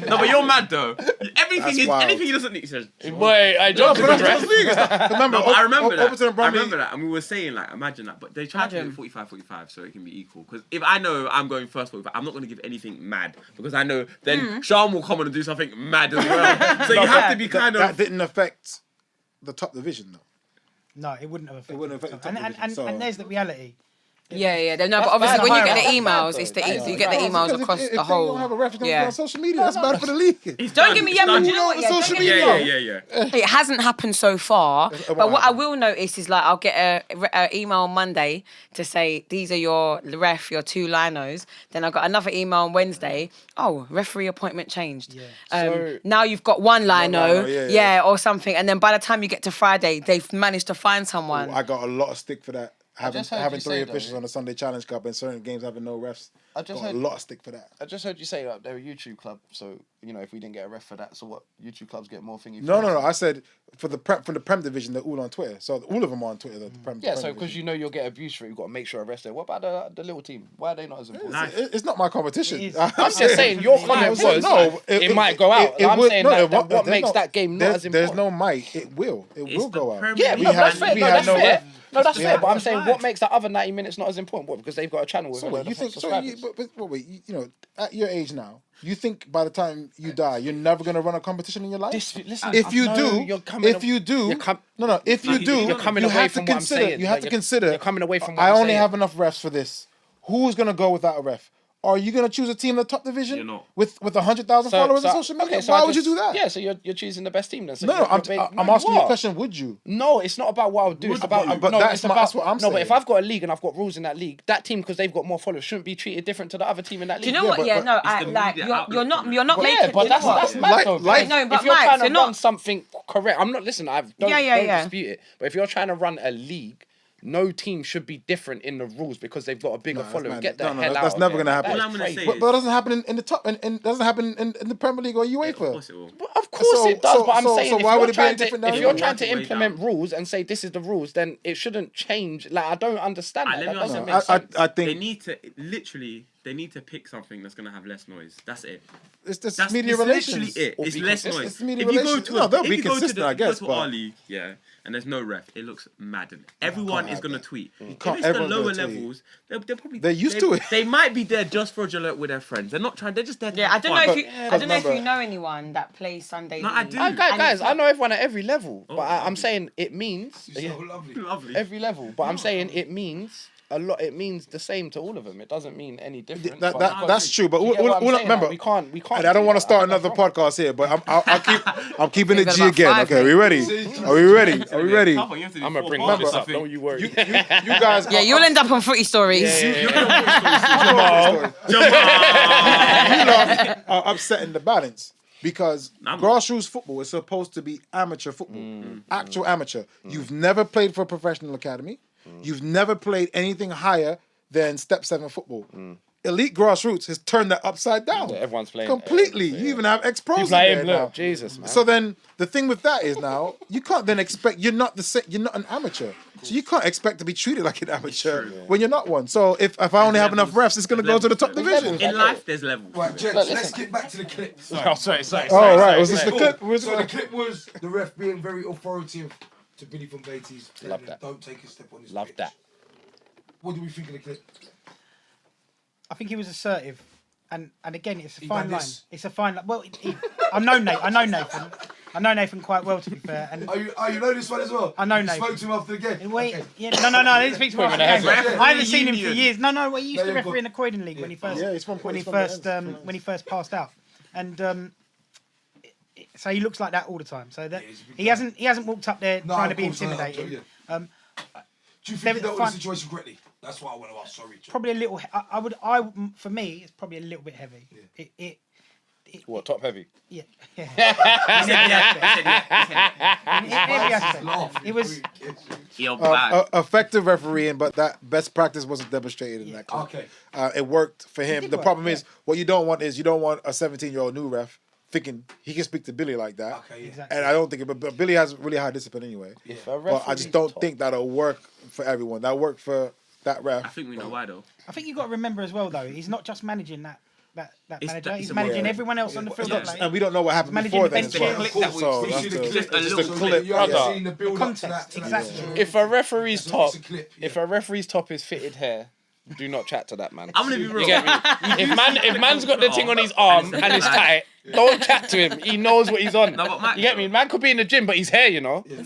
No, but you're mad though. That's wild. Anything he doesn't need. He says. Wait, I John's a good ref. Remember, No, but I remember that. Overton and I Bromley. remember that, and we were saying like, imagine that, but they tried to do it 45-45 so it can be equal. Because if I know I'm going first 45, I'm not going to give anything mad because I know then Sean will come on and do something mad as well. So you have to be kind That of. didn't affect the top division though. No, it wouldn't have affected. It wouldn't affect the top and division, so- there's the reality. Yeah. No, but obviously when you get the That's emails, bad, it's the though. you get the emails Because across if the they whole. don't have a ref, it's gonna be Yeah. on social media. That's bad for the league. Don't get me done. but you know what? on Yeah, social don't get me media. wrong. Yeah. It hasn't happened so far, It but won't what I happen. will notice is like I'll get a email on Monday to say these are your ref, your 2 linos. Then I got another email on Wednesday. Oh, referee appointment changed. Now you've got 1 lino, lino, or something. And then by the time you get to Friday, they've managed to find someone. I got a lot of stick for that. just heard Having you 3 say, officials though, on the Sunday Challenge Cup and certain games having no refs. I just got heard a lot of stick for that. I just heard you say that they're a YouTube club, so you know if we didn't get a ref for that, so what? YouTube clubs get more thingy. No. I said from the Prem division, they're all on Twitter. So all of them are on Twitter. The Prem. Yeah, Prem so because division. you know you'll get abused for it, you've got to make sure arrest it. What about the little team? Why are they not as important? It's not my competition. It is. I'm just saying your comment was it might go out. I'm saying what makes that game not as important. There's no might. It will go out. Yeah, We no, had- that's fair. we No, had that's no fair. ref. No, that's fair. But I'm It's saying mad. what makes that other 90 minutes not as important? What? Because they've got a channel with So a wait, load you of think? So subscribers. wait, you know, at your age now, you think by the time you die, you're never gonna run a competition in your life? Listen, If you no, do, you're coming if you do, you're com- no, if you do, you're coming you away have from to what I'm consider. saying. You have Like, to consider. you're coming away from what I I'm only saying. have enough refs for this. Who's gonna go without a ref? Are you gonna choose a team in the top division You're not. with 100,000 followers on social media? okay, so Why I would you just- do that? Yeah, so you're choosing the best team then. So No, I'm you asking you a are. question. Would you? No, it's not about what I would do. It's about But no, that's it's my- about that's what I'm no. But saying. if I've got a league and I've got rules in that league, that team because they've got more followers shouldn't be treated different to the other team in that Do league. you know what? but- Yeah, but no, it's I the like media you're outlet not for it. you're not making. Yeah, but you know that's what? mad Like- though. like- No, but if you're Mike, trying to you're not- run something correct, I'm not listening. Don't dispute it. But if you're trying to run a league, no team should be different in the rules because they've got a bigger that's following. mad. Get the No, hell out. that's of never there. gonna happen. That is All I'm gonna crazy. say But it doesn't happen in the top, and doesn't happen in the Premier League or UEFA. Of course it will. Of course it does, but I'm saying so if why you're would it be trying any to different down if here? you're trying to Way down. implement rules and say this is the rules, then it shouldn't change. Like I don't understand Alright, that. let That me ask doesn't you make sense. I They think need to they need to pick something that's gonna have less noise. That's it. it's just That's media it's relations. literally it. Or It's be less consistent. noise. It's media if you go relations. to No, they'll if be you go to consistent, I if you guess, go to but- our league, yeah, and there's no ref, it looks madden. Everyone can't is have gonna that. tweet. If can't- it's the everyone's lower gonna tweet. levels, they're probably They're used to it. They might be there just for a jalert with their friends. They're not trying. They're just there. To Yeah, I have don't fun. know if you. But- I don't know if you remember- know anyone that plays Sunday. No, I League. do. Guys, I know everyone at every level, but I'm lovely. saying it means You're so lovely. Lovely. every level. But I'm saying it means a lot. It means the same to all of them. It doesn't mean any different. That's true. But Do you get what I'm saying? remember, Like, we can't. and I don't do want to that. start I think another that's wrong. podcast here, but I'm keeping it We've got G about again. 5 Okay, we ready? Are we ready? Are we ready? Tough one, you have to do I'm gonna four bring parts this or up. something. Don't you worry. You guys, Yeah, you'll end up on footy stories. you lot are upsetting the balance because grassroots football is supposed to be amateur football, actual amateur. You've never played for a professional academy. You've never played anything higher than Step 7 football. Elite grassroots has turned that upside down. Yeah, everyone's playing completely. You even have ex-pros in People like there him, now. look, Jesus, man. So then the thing with that is now you can't then expect you're not an amateur, so you can't expect to be treated like an amateur when you're not one. So if I only have enough refs, it's going to go to the top division. In life, there's levels. Right, gents, let's get back to the clip. Oh, sorry. Oh right, was this the clip? So the clip was the ref being very authoritative to Billy from Beatty's. Love that. Don't take a step on this. Love pitch. that. What do we think of the clip? I think he was assertive, and again, it's a He fine done line. this. It's a fine line. Well, I know Nathan. I know Nathan quite well, to be fair. And You know this one as well? I know You Nathan. spoke to him after the game. Wait, Okay. yeah, no, I didn't speak to him after the game. Referee I haven't seen him for union. years. No, he used No, to yeah, referee but- in the Croydon League when he first Yeah, he's from when he Croydon. first when he first passed out, and so he looks like that all the time. So that he's a big he hasn't walked up there No, trying to of be course, no, intimidating. yeah. Do you think there he was dealt with fun- the situation correctly? That's what I want to ask. Sorry, John. Probably a little. For me, it's probably a little bit heavy. What, top heavy? Yeah. He said yeah. In every aspect. Laugh. It was. Yo, bad. Effective refereeing, but that best practice wasn't demonstrated in that clip. Okay. It worked for him. did The work, problem yeah. is what you don't want a 17-year-old new ref thinking he can speak to Billy like that. Okay, yeah. Exactly. And I don't think but Billy has really high discipline anyway. If a But I referee's just don't top- think that'll work for everyone. That worked for that ref. I think we know why though. I think you've got to remember as well, though, he's not just managing that It's manager. the- He's it's managing a- everyone else on the field. Yeah. Like, And we don't know what happened Managing before the then as bench well. clip that we- So we that's should the- have just a it's little the clip. You haven't Brother. seen the build up to that. Context, to that exactly. match. If a referee's It's top, a clip, if yeah. a referee's top is fitted hair, do not chat to that man. I'm gonna be real. You get me? If man's got the thing on his arm and it's tight, don't chat to him. He knows what he's on. No, but Matt, You get me? Man could be in the gym, but he's here, you know. Yeah,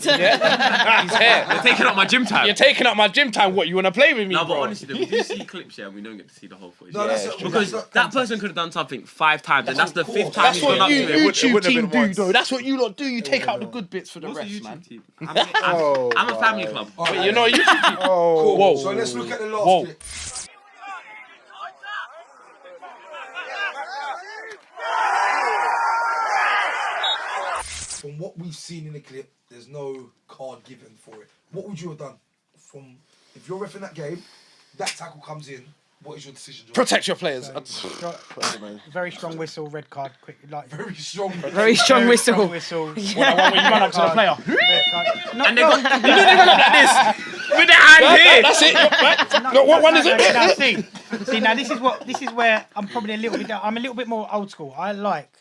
he's here. You're taking up my gym time. You're taking up my gym time. What, you want to play with me, No, but bro? honestly, though, we do see clips here and we don't get to see the whole footage. No, that's Because that person could have done something 5 times and that's the 5th time That's he's gone what up you to it. YouTube wouldn't have team been do, once. though. That's what you lot do. You take out the good bits for the What's the refs, YouTube man. team? Oh, I'm a family club. But you know, YouTube team. Oh, Whoa. So let's look at the last Whoa. clip. From what we've seen in the clip, there's no card given for it. What would you have done? If you're reffing that game, that tackle comes in, What is your decision, John? Protect your players. Very strong whistle, red card, quick, like Very strong. Very strong whistle. strong whistle. When you run up to the player. Red card. No, And they got, you know they run up like this with their hand here. That's it. No, what one is it? Now, see, now this is where I'm probably I'm a little bit more old school. I like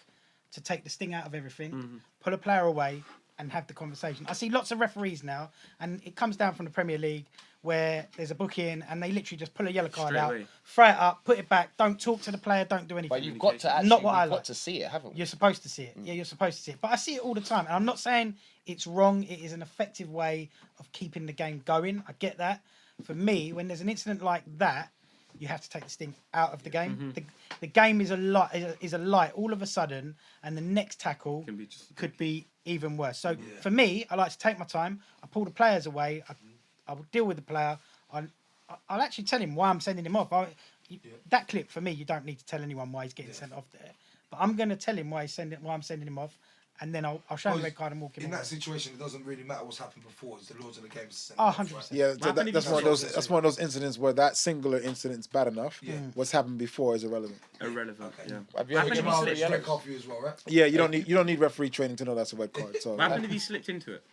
to take the sting out of everything, pull a player away, and have the conversation. I see lots of referees now, and it comes down from the Premier League where there's a booking and they literally just pull a yellow card Straight out, away. throw it up, put it back, don't talk to the player, don't do anything. But you've got to actually, Not what I you've got like. to see it, haven't we? You're supposed to see it. Yeah, you're supposed to see it. But I see it all the time. And I'm not saying it's wrong. It is an effective way of keeping the game going. I get that. For me, when there's an incident like that, you have to take the sting out of the game. The game is a light all of a sudden, and the next tackle could be even worse. So for me, I like to take my time. I pull the players away. I will deal with the player. I'll actually tell him why I'm sending him off. That clip, for me, you don't need to tell anyone why he's getting sent off there. But I'm going to tell him why I'm sending him off, and then I'll show him the red card and walk him In away. that situation, it doesn't really matter what's happened before. It's the laws of the game. Oh, 100%. Yeah, that's one of those incidents where that singular incident's bad enough. Yeah. What's happened before is irrelevant. Irrelevant. Yeah. Have you ever Happened given if he out slipped. yellows? Red card for you as well, right? Yeah, you don't need referee training to know that's a red card. So What happened if he slipped into it?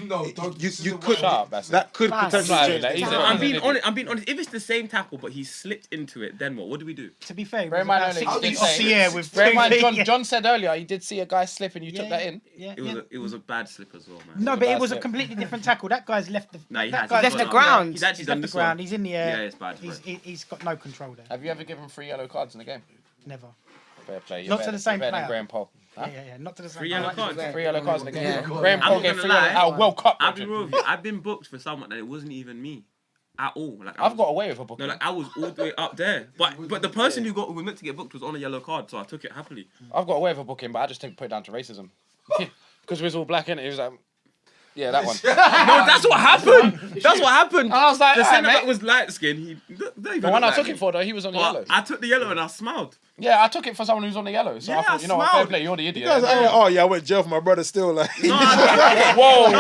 No, don't. you could Shut up, that's that could potentially Right, change. that things. is- I'm being honest. I'm being honest. If it's the same tackle but he slipped into it, then what? What do we do? To be fair, Bear in it was mind, about only 6 did feet say- off the air with Bear in 2 mind, feet. John said earlier he did see a guy slip and you took that in. Yeah, It was a bad slip as well, man. No, but it bad was a slip. completely different tackle. That guy's left the. No, he that has. guy's left the gone up. ground. He's actually He's done left the this one. ground. He's in the air. Yeah, it's bad. He's got no control there. Have you ever given 3 yellow cards in a game? Never. Fair play. Not to the same player. player. Graham Paul. Huh? Yeah. Not to the same. 3 yellow cards. 3 yellow cards in a game. Yeah. Graham I'm Paul not gave gonna 3 lie. yellow out of World Cup. I'll be legend. real with you. I've been booked for someone that it wasn't even me at all. Like I've got away with a booking. No, like I was all the way up there. But the person who was meant to get booked was on a yellow card, so I took it happily. I've got away with a booking, but I just didn't put it down to racism. Because we was all black in it. It was like, yeah, that one. No, that's what happened. That's what happened. And I was like, The alright, centre back mate. was light skinned. He don't even The one look I like took me. it for, though, he was on the But yellow. I took the yellow and I smiled. Yeah, I took it for someone who's on the yellow. So I Yeah, thought, I you know what, fair smiled. play, you're the idiot. Guys, oh yeah, I went to jail for my brother still. Like, No, Whoa.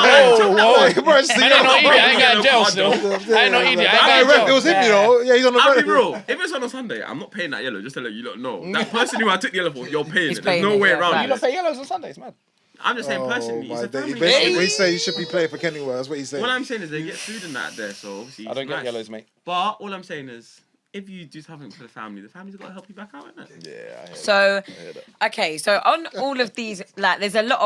bro, see, Man, ain't no idiot. I ain't got in jail Yellow still. card, I ain't no idiot. I Hey, ain't ref, got it in was jail. him, you know. Yeah, he's on the I'll red. be real. If it's on a Sunday, I'm not paying that yellow. Just to let you lot know, that person who I took the yellow for, you're paying He's it. There's paying no it, way yeah, around You it. don't pay yellows on Sundays, man. I'm just saying personally, Oh it's my a day. family Basically, game. he say you should be playing for Kennywood. That's what he's saying. All I'm saying is they get food and that there, so obviously I don't it's get nice. yellows, mate. But all I'm saying is, if you do something for the family's got to help you back out, innit? Yeah, I hear So, okay, so on all of these, like, there's a lot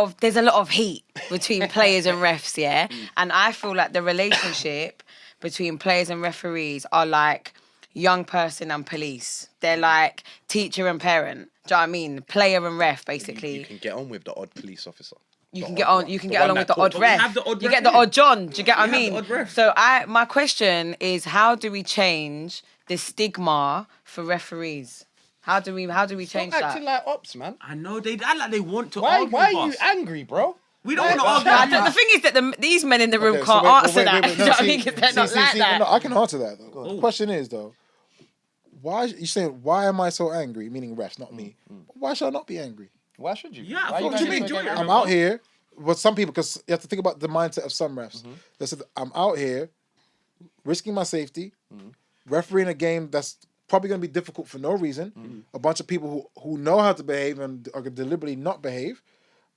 of heat between players and refs, yeah. And I feel like the relationship between players and referees are like young person and police. They're like teacher and parent. Do you know what I mean? Player and ref, basically. You can get on with the odd police officer. You The can odd get on. one. You can The get one along with that the odd talks. ref. have the odd You ref get the here. odd John. Do you get what I have the mean? odd ref. So my question is, how do we change the stigma for referees? How do we change Stop that? acting like ops, man. I know they act like they want to Why argue are with you us. angry, bro? We don't want to argue. Nah, with you. the thing is that these men in the room Okay, so can't wait, answer wait, that. wait, Do you know what I mean? 'Cause they're not like that. No, I can answer that. Though. The question is though, why you saying why am I so angry? Meaning refs, not me. Why should I not be angry? Why should you? Yeah, I Why thought guys you get enjoy so it. angry? I'm out here. But some people, because you have to think about the mindset of some refs. They said, I'm out here risking my safety, refereeing a game that's probably going to be difficult for no reason. A bunch of people who know how to behave and are gonna deliberately not behave.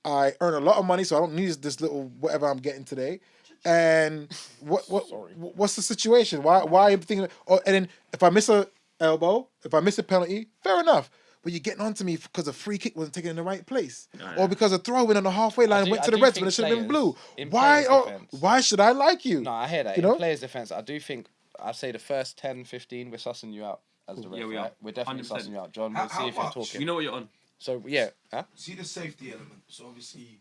I earn a lot of money, so I don't need this little whatever I'm getting today. And what's the situation? Why are you thinking? Oh, and then if I miss a elbow, if I miss a penalty, fair enough. But you're getting on to me because a free kick wasn't taken in the right place, or because a throw in on the halfway line went to the Reds when it should have been blue. Why should I like you? No, I hear that. You In know? players' defense, I do think I'd say the first 10, 15, we're sussing you out as the ref. Yeah, we right? are. We're definitely 100%. sussing you out, John. How- We'll see how if you're much? talking. You know what you're on. So yeah, huh? See the safety element. So obviously,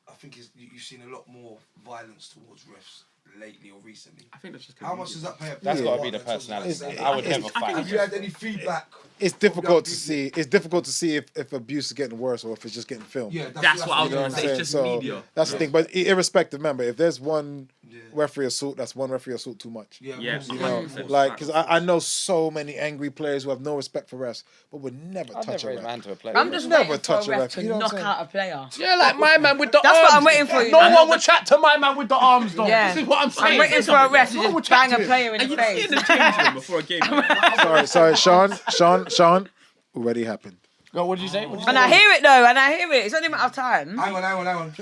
I think you've seen a lot more violence towards refs lately or recently. I think that's just How much does that pay? That's Yeah. got to be the personality. I would never fight. Have you had any feedback? It's difficult to see. It's difficult to see if abuse is getting worse or if it's just getting filmed. Yeah, That's what I was You know going what to I'm say. saying? It's just So media. that's the thing. But irrespective, remember, if there's one referee assault, that's one referee assault too much. Yeah, You know, 100%. like, because I know so many angry players who have no respect for refs, but would never I'd touch never a raise ref. my hand to a player. I'm just Never waiting for touch a a ref ref, to you know what I'm knock saying? out a player. Yeah, like my man with the That's arms. what I'm waiting for, you No know? one would chat to my man with the arms, though. Yeah. This is what I'm saying. I'm waiting for a ref to No one would just chat bang to a him. player in And the you see face. in the changing room before a game. Sorry, Sean, already happened. Go, what did you say? And I hear it though, and I hear it. It's only a matter of time. Hang on.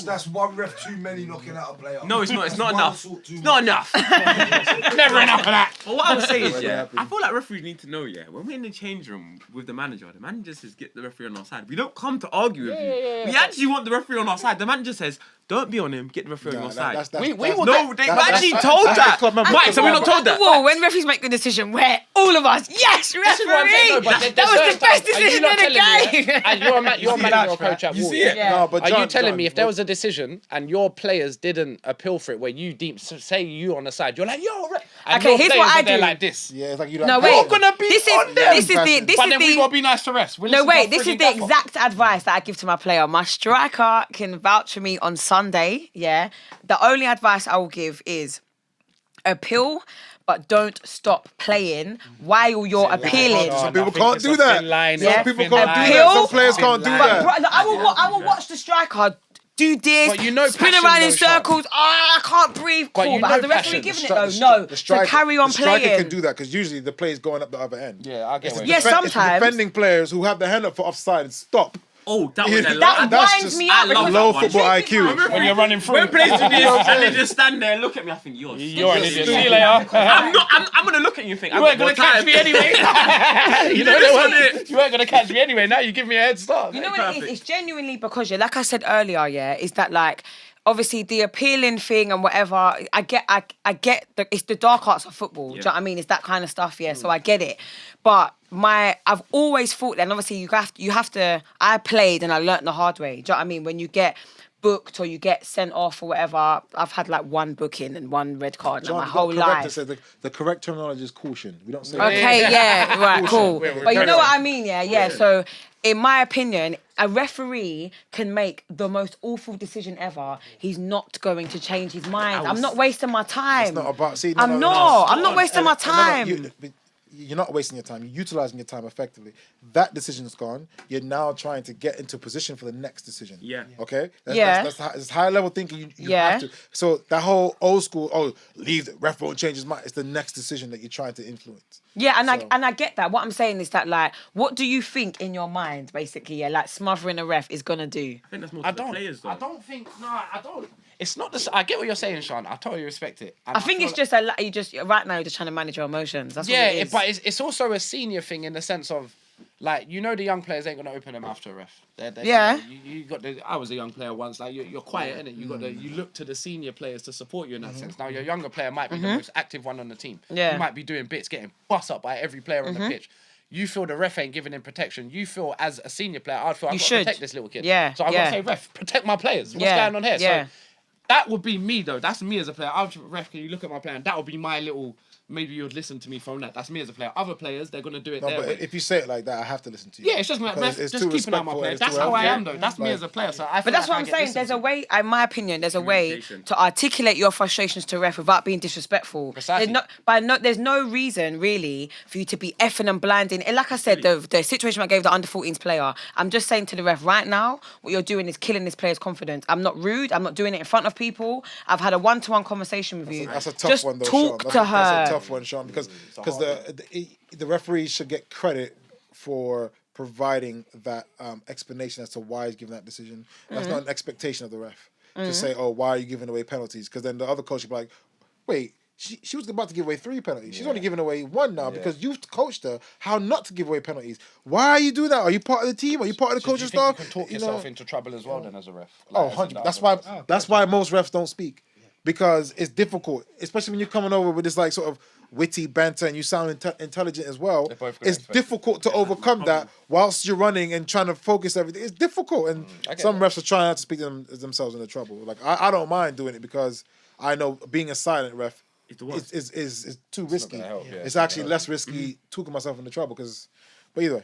That's one ref too many knocking out a player. No, it's not. It's not One enough. assault too It's much. not enough. Never enough of that. But what I would say is, I feel like referees need to know, when we're in the change room with the manager says, get the referee on our side. We don't come to argue with you. We actually want the referee on our side. The manager says, don't be on him, get the referee on your side. We They've that's- actually told that. Mike, so we're not told that. Whoa, when referees make the decision, where all of us, yes, This is what I'm saying, referee, no, but that was the best are you decision not of the telling me, game. and you're a manager or coach at You Wolves. see it? Yeah. No, but Are you John, telling me if there was a decision and your players didn't appeal for it, where you deem, say you on the side, you're like, yo, and Okay, your here's players what I are there do. like this. Yeah, it's like you like. No, You're wait. gonna be This on is them. this is the this But is then we gotta the be nice to rest. no wait. This is the exact advice that I give to my player. My striker can vouch for me on Sunday. Yeah, the only advice I will give is appeal, but don't stop playing while you're appealing. Some people can't do that. Yeah. Some people can't do Appeal. that. Some players can't do But that. bro, I will watch the striker do this, But you know spin passion around in though, Sean. circles. I can't breathe. But Cool, you but know has the referee passion. given The it stri- though? No, the striker, to carry on the striker playing. can do that because usually the play's going up the other end. Yeah, I get what Yeah, It's the sometimes. defending players who have their hand up for offside and stop. Oh, that was That That's winds just me up because low the football truth is, IQ. man, when you're running through. When players do this and they just stand there and look at me, I think you're You're an idiot. See you stupid. later. I'm gonna look at you and think, You weren't gonna catch me anyway. you know this what? one You weren't gonna catch me anyway. Now you give me a head start. You know what it is? Perfect. It's genuinely because, like I said earlier, is that like obviously the appealing thing and whatever. I get it's the dark arts of football. Do you know what I mean? It's that kind of stuff, so I get it. But I've always thought that, and obviously you have to. I played and I learnt the hard way. Do you know what I mean? When you get booked or you get sent off or whatever, I've had like one booking and one red card in my whole life. The correct terminology is caution. We don't say Okay, yeah, right, cool. We're But you know very- what I mean, yeah. So, in my opinion, a referee can make the most awful decision ever. He's not going to change his mind. I'm not wasting my time. It's not about. See, I'm not wasting my time. You're not wasting your time. You're utilizing your time effectively. That decision's gone. You're now trying to get into position for the next decision. Yeah. Okay. Yeah. That's high level thinking. You Yeah. have to. So that whole old school. Leave the ref won't change his mind. It's the next decision that you're trying to influence. Yeah, and So- I get that. What I'm saying is that, like, what do you think in your mind, basically, like smothering a ref is gonna do? I think that's more to the players though. I don't think. No, I don't. It's not the. I get what you're saying, Sean. I totally respect it. And I think feel it's just you just right now you're just trying to manage your emotions. That's yeah, what it is. but it's also a senior thing in the sense of, like, the young players ain't gonna open their mouth to a ref. They're, Yeah. You got the. I was a young player once. Like you're quiet, innit? You look to the senior players to support you in that sense. Now your younger player might be the most active one on the team. Yeah. You might be doing bits, getting bust up by every player on the pitch. You feel the ref ain't giving him protection. You feel as a senior player, I'd feel I've got to should. protect this little kid. Yeah, So I've yeah. got to say, ref, protect my players. What's Yeah, going on here? yeah. So that would be me though. That's me as a player. I'll ref. Can you look at my player? And that would be my little. Maybe you'd listen to me from that. That's me as a player. Other players, they're gonna do it No, their but way. if you say it like that, I have to listen to you. Yeah, it's just my Because ref. it's Just too keeping out my respectful, player. it's That's too how I healthy. am though. That's me Like- as a player. So I. But that's what I'm saying. There's a way, in my opinion, there's a way to articulate your frustrations to ref without being disrespectful. Precisely. There's no reason really for you to be effing and blinding. And like I said, the situation I gave the under-14s player, I'm just saying to the ref right now, what you're doing is killing this player's confidence. I'm not rude. I'm not doing it in front of people. I've had a one-to-one conversation with you. That's a tough just one, though, talk Sean. to her. That's a tough one, Sean, because the referee should get credit for providing that explanation as to why he's giving that decision. That's not an expectation of the ref to say, "Oh, why are you giving away penalties?" Because then the other coach would be like, "Wait, she was about to give away 3 penalties. She's only giving away 1 now because you've coached her how not to give away penalties. Why are you doing that? Are you part of the team? Are you part of the So do coaching you think staff?" you can talk yourself into trouble as well then as a ref? Oh, Like, as in 100. the That's other why. ones? That's why most refs don't speak, because it's difficult, especially when you're coming over with this like sort of witty banter and you sound intelligent as well. They're both It's great, difficult to overcome that whilst you're running and trying to focus everything. It's difficult, and some refs are trying not to speak themselves into trouble. Like I don't mind doing it because I know being a silent ref is too risky. help, yeah. It's actually less risky talking myself into trouble because. But either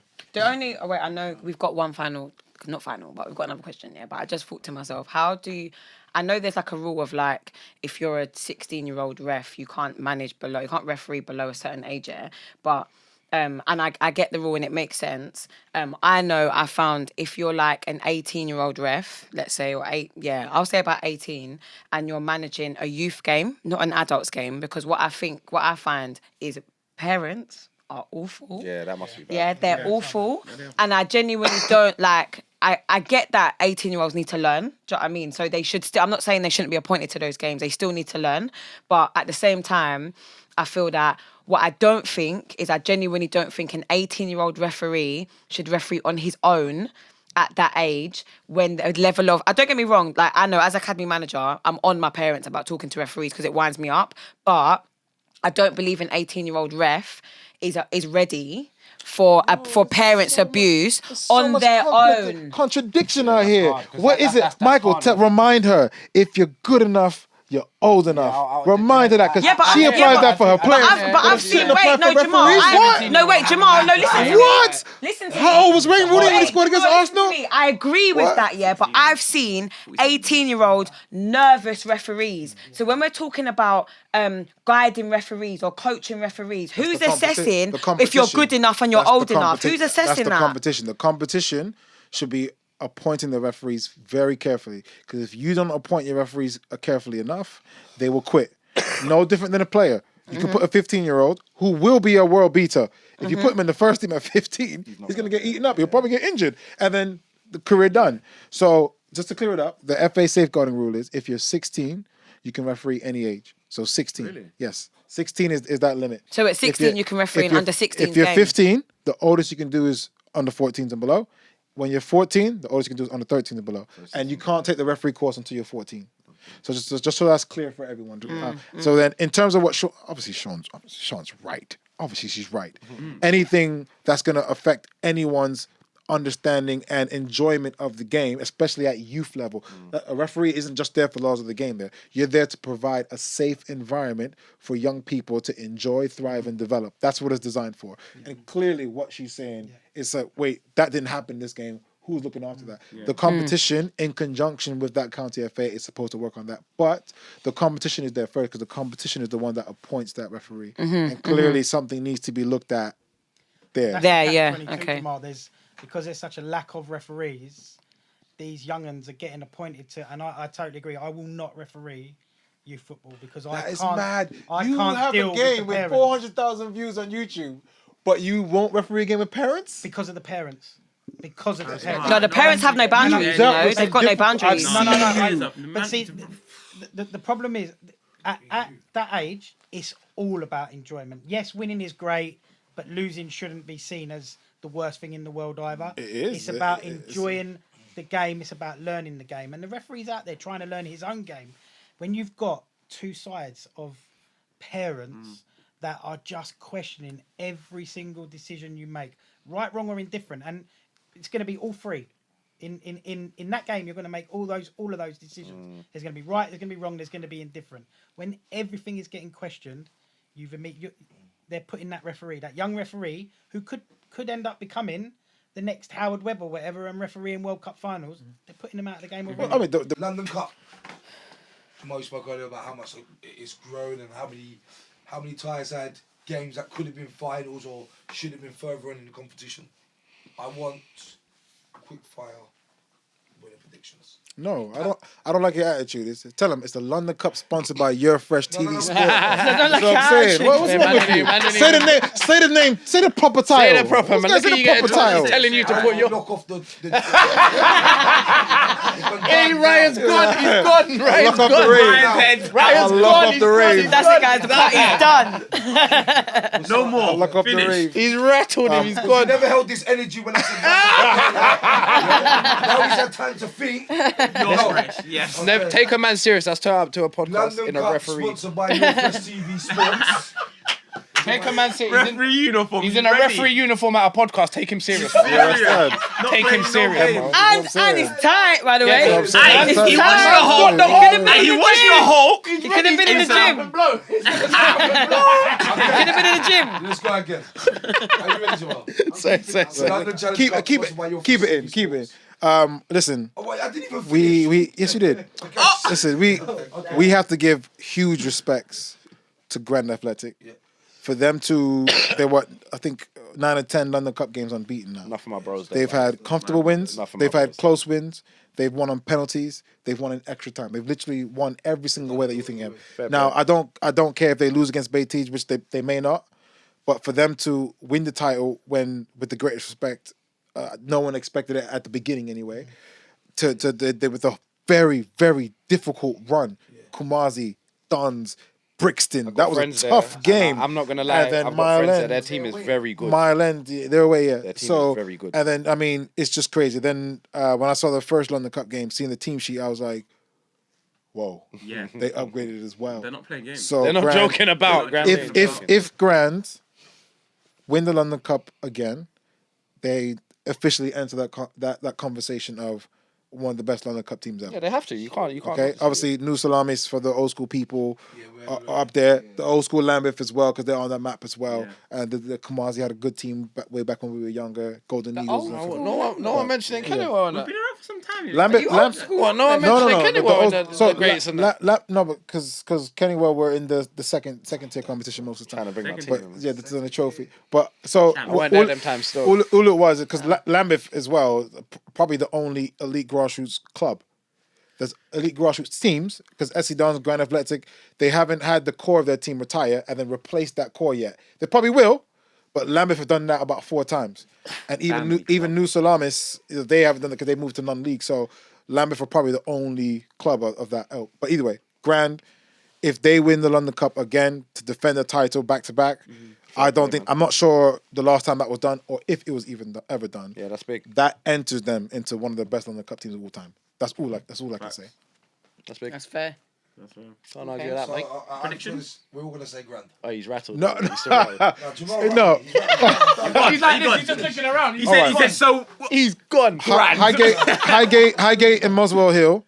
way. I know we've got one final, not final, but we've got another question, yeah. But I just thought to myself, how do I know there's like a rule of like, if you're a 16-year-old ref, you can't referee below a certain age, yeah? But, and I get the rule and it makes sense. I found if you're like an 18-year-old ref, let's say, I'll say about 18, and you're managing a youth game, not an adults game, because what I find is parents are awful. Yeah, that must be bad. Yeah, they're awful. And I genuinely don't like, I get that 18-year-olds need to learn. Do you know what I mean? So they should still, I'm not saying they shouldn't be appointed to those games. They still need to learn. But at the same time, I feel that what I genuinely don't think an 18-year-old referee should referee on his own at that age when the level of, don't get me wrong, like I know as academy manager, I'm on my parents about talking to referees because it winds me up. But I don't believe an 18-year-old ref is ready for parents' abuse on their own. Contradiction out here. What is it, Michael? Remind her, if you're good enough, you're old enough. Remind her that, because she applies that for her players. But I've seen. Wait, no, Jamal. Jamal. No, listen to me. What? Listen to me. How old was Wayne Rooney when he scored against Arsenal? I agree with that, yeah, but I've seen 18-year-old nervous referees. So when we're talking about guiding referees or coaching referees, who's assessing if you're good enough and you're old enough? Who's assessing that? That's the competition. The competition should be appointing the referees very carefully, because if you don't appoint your referees carefully enough, they will quit. No different than a player. You can put a 15-year-old who will be a world beater. If you put him in the first team at 15, he's going to get eaten up. He'll probably get injured, and then the career done. So just to clear it up, the FA safeguarding rule is if you're 16, you can referee any age. So 16. Really? Yes. 16 is that limit. So at 16, you can referee an under 16 If you're 15, the oldest you can do is under 14s and below. When you're 14, the oldest you can do is under 13 and below. And you can't take the referee course until you're 14. So just so that's clear for everyone. So then in terms of what obviously Sean's right. Obviously she's right. Anything that's going to affect anyone's understanding and enjoyment of the game, especially at youth level. A referee isn't just there for laws of the game there. You're there to provide a safe environment for young people to enjoy, thrive, and develop. That's what it's designed for. And clearly what she's saying is like, wait, that didn't happen this game. Who's looking after that? The competition, in conjunction with that county FA, is supposed to work on that. But the competition is there first, because the competition is the one that appoints that referee. And clearly something needs to be looked at there. Okay. Because there's such a lack of referees, these young'uns are getting appointed to, and I totally agree. I will not referee youth football because that is can't. Mad. I you can't have deal a game with 400,000 views on YouTube, but you won't referee a game with parents because of the parents. Because of the parents. No, the parents have no boundaries. They've got no boundaries. No. But see, the problem is at that age, it's all about enjoyment. Yes, winning is great, but losing shouldn't be seen as the worst thing in the world either. It is. It's about enjoying the game. It's about learning the game. And the referee's out there trying to learn his own game. When you've got two sides of parents that are just questioning every single decision you make, right, wrong, or indifferent, and it's going to be all three. In that game, you're going to make all of those decisions. There's going to be right, there's going to be wrong, there's going to be indifferent. When everything is getting questioned, they're putting that referee, that young referee, who could end up becoming the next Howard Webb or whatever and refereeing World Cup finals. They're putting them out of the game already. I mean, the London Cup. Jamal spoke earlier about how much it's grown and how many ties had games that could have been finals or should have been further on in the competition. I want quick fire winning predictions. No, I don't like your attitude. Tell them it's the London Cup sponsored by Urfreshtvsport. That's what I'm saying. What's wrong with you? Say the name. Say the proper title. Say the proper, man. Look at you getting drunk. Telling you to put your... Lock off the... Hey, Ryan's gone. He's gone. Ryan's gone. Ryan's gone. Lock off the rave. That's it, guys. The party's done. No more. Lock off the rave. He's rattled him. He's gone. I never held this energy when I said that. Now he's had time to think. You're fresh. Yes. Okay. Never take a man serious. That's turn up to a podcast London in a Cup referee. sponsored by Urfreshtvsport. Take a man serious. Referee uniform. He's in a referee uniform at a podcast. Take him serious. Take him serious, bro. And it's tight, by the way. Yeah, It's I'm saying. He tight. watched the Hulk. He He watched the Hulk. He could have been in the gym. He could have been in the gym. Let's go again. Are you ready, Jamal? Say. London Challenge Cup sponsored by Keep it in. Urfreshtvsport. Listen, Oh, wait, I didn't even we yes you did. Listen, we have to give huge respects to Grand Athletic for them to they were I think 9 or 10 London Cup games unbeaten now. Enough for my bros. They've had comfortable wins. Enough for my They've had bros. close wins. They've won on penalties. They've won in extra time. They've literally won every single way that you think of. Now I don't care if they lose against Betis, which they may not, but for them to win the title when, with the greatest respect, no one expected it at the beginning anyway. They with a very very difficult run. Kumasi, Dons, Brixton. That was a tough game. I'm not gonna lie. And then I've got friends there. Mile Their End. team is very good. Mile End, they're away, yeah. Their team So is very good. and then I mean, it's just crazy. Then when I saw the first London Cup game, seeing the team sheet, I was like, whoa. Yeah. They upgraded as well. They're not playing games. So They're not Grand- joking about. They're not Grand joking. If Grand win the London Cup again, they officially enter that conversation of one of the best London Cup teams ever. Yeah, they have to. You can't. Okay, obviously New Salamis for the old school people are up there. The old school Lambeth as well because they're on that map as well. And the Kumasi had a good team way back when we were younger. Golden Eagles. No one mentioning Kennywood on We've that. been around for some time. Lambeth. Well, no one mentioning Kennywood in the greats and that. No, but because Kennywell were in the second tier competition most of the time. Trying to bring my But team. yeah, this is on the trophy. But so I weren't there them times still. all it was because Lambeth as well, probably the only elite grassroots club. There's elite grassroots teams because SC Dons, Grand Athletic, they haven't had the core of their team retire and then replace that core yet. They probably will, but Lambeth have done that about 4 times, and even New Salamis, they haven't done it because they moved to non-league. So Lambeth are probably the only club of that ilk. But either way, Grand, if they win the London Cup again to defend the title back to back, I'm not sure the last time that was done or if it was even ever done. Yeah, that's big. That enters them into one of the best London Cup teams of all time. That's all I can say. That's big. That's fair. Can't argue that, Mike. Predictions? We're all gonna say Grand. Oh, he's rattled. No, He's still rattled. No. He's like this. He's just looking around. He said so. He's gone. Highgate and Muswell Hill.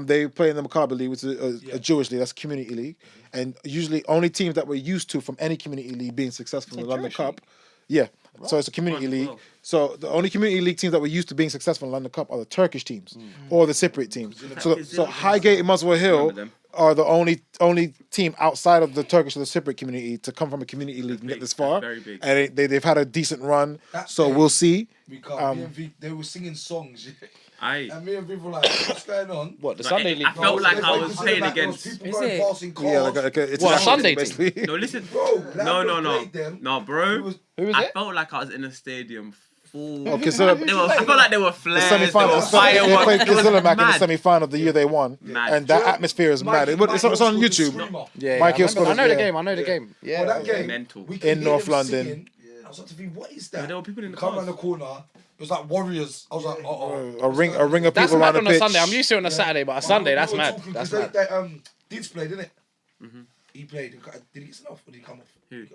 They play in the Macabre League, which is a Jewish league. That's community league, and usually only teams that we're used to from any community league being successful in the London Cup. Yeah, so it's a community league. So the only community league teams that we're used to being successful in the London Cup are the Turkish teams or the Cypriot teams. So Highgate and Muswell Hill are the only team outside of the Turkish or the Cypriot community to come from a community league and get this far. Very big. And they've had a decent run. So day, we'll see. They were singing songs. Aye. And me and people were like, what's going on? What, the Sunday league? I felt like I was playing against. People going passing cars. Yeah, like it's What, a a Sunday basically. team? No, listen. Bro, No, bro. Who was I it? felt like I was in a stadium full. Okay, so I felt like there were the flares. semi-final. There were They fireworks. played It was Kizillimack in the mad. semi-final the year they won, Mad. and that atmosphere is mad. It's on YouTube. Yeah, Mikey I scored know it, the yeah. game. I know the game. Well, Yeah. that game, Mental. we could In hear North them London. singing. I was like, to me, what is that? There were people in the Come cars. around the corner. It was like Warriors. I was like, A ring of That's people mad around on the a pitch. Sunday. I'm used to it on a Saturday, but a Sunday, that's mad. That's mad. Dids played, didn't it? He played. Did he get sent off or did he come off? Who?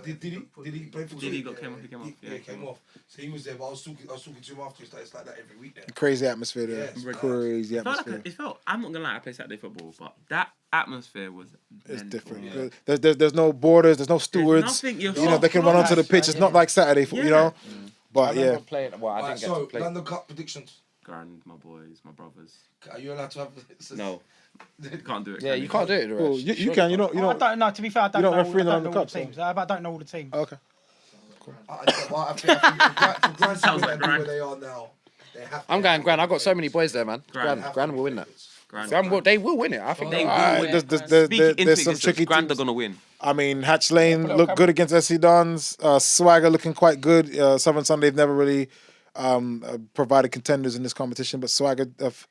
Did he play for Did he Chile? came off? He came off. Yeah, he came off. So he was there, but I was talking to him after. It's like that every week there. Crazy atmosphere there. Yes. Crazy It felt atmosphere. like it felt. I'm not gonna lie. I play Saturday football, but that atmosphere was. It's mental. different. There's no borders. There's no stewards. nothing, you're You know, they can run onto the pitch. It's not like Saturday, you know. But yeah, Playing, well, I Alright, didn't get to so play. London Cup predictions. Grand, my boys, my brothers. Are you allowed to have? No, can't do it. Yeah, you can't do it. the well, rest. you can. You I don't. don't know. To be fair, I don't you don't know. referee in the I don't London know all Cup, the teams. I don't know all the teams. Okay. I think for Grand Sounds to like be where Grand. they are now, they have. I'm going Grand. I've got so many boys there, man. Grand. Grand will win that. Grand. They will win it. I think They they will win it. There's some tricky Grand are teams. gonna win. I mean, Hatch Lane looked good against SC Dons. Swagger looking quite good. Southern Sun, they've never really provided contenders in this competition, but Swagger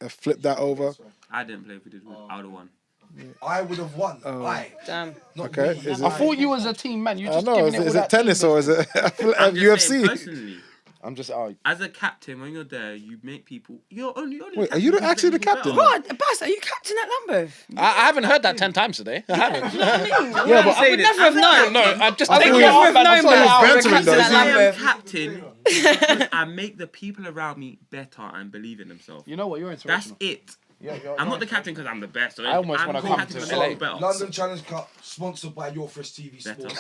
flipped that over. I didn't play. If we did, I would have won. I would have won. Damn. Not Okay. me. Is I it, thought you was a team man. You I just know. giving it all Is that it tennis team or is it I'm just saying, UFC? personally, I'm just. as a captain, when you're there, you make people. You're only. Wait, are you actually the captain? God, Bass, are you captain at Lambeth? I haven't heard that 10 times today. I haven't. Yeah, but I would never have known. No, I just I take would it never off have and known thought he was that bantering captain though. at I am Lambeth. captain because I make the people around me better and believe in themselves. You know what? You're That's inspirational. it. I'm not the captain because I'm the best. I almost want to come captain to 'cause I'm LA. the better. London Challenge Cup, sponsored by Urfreshtvsport.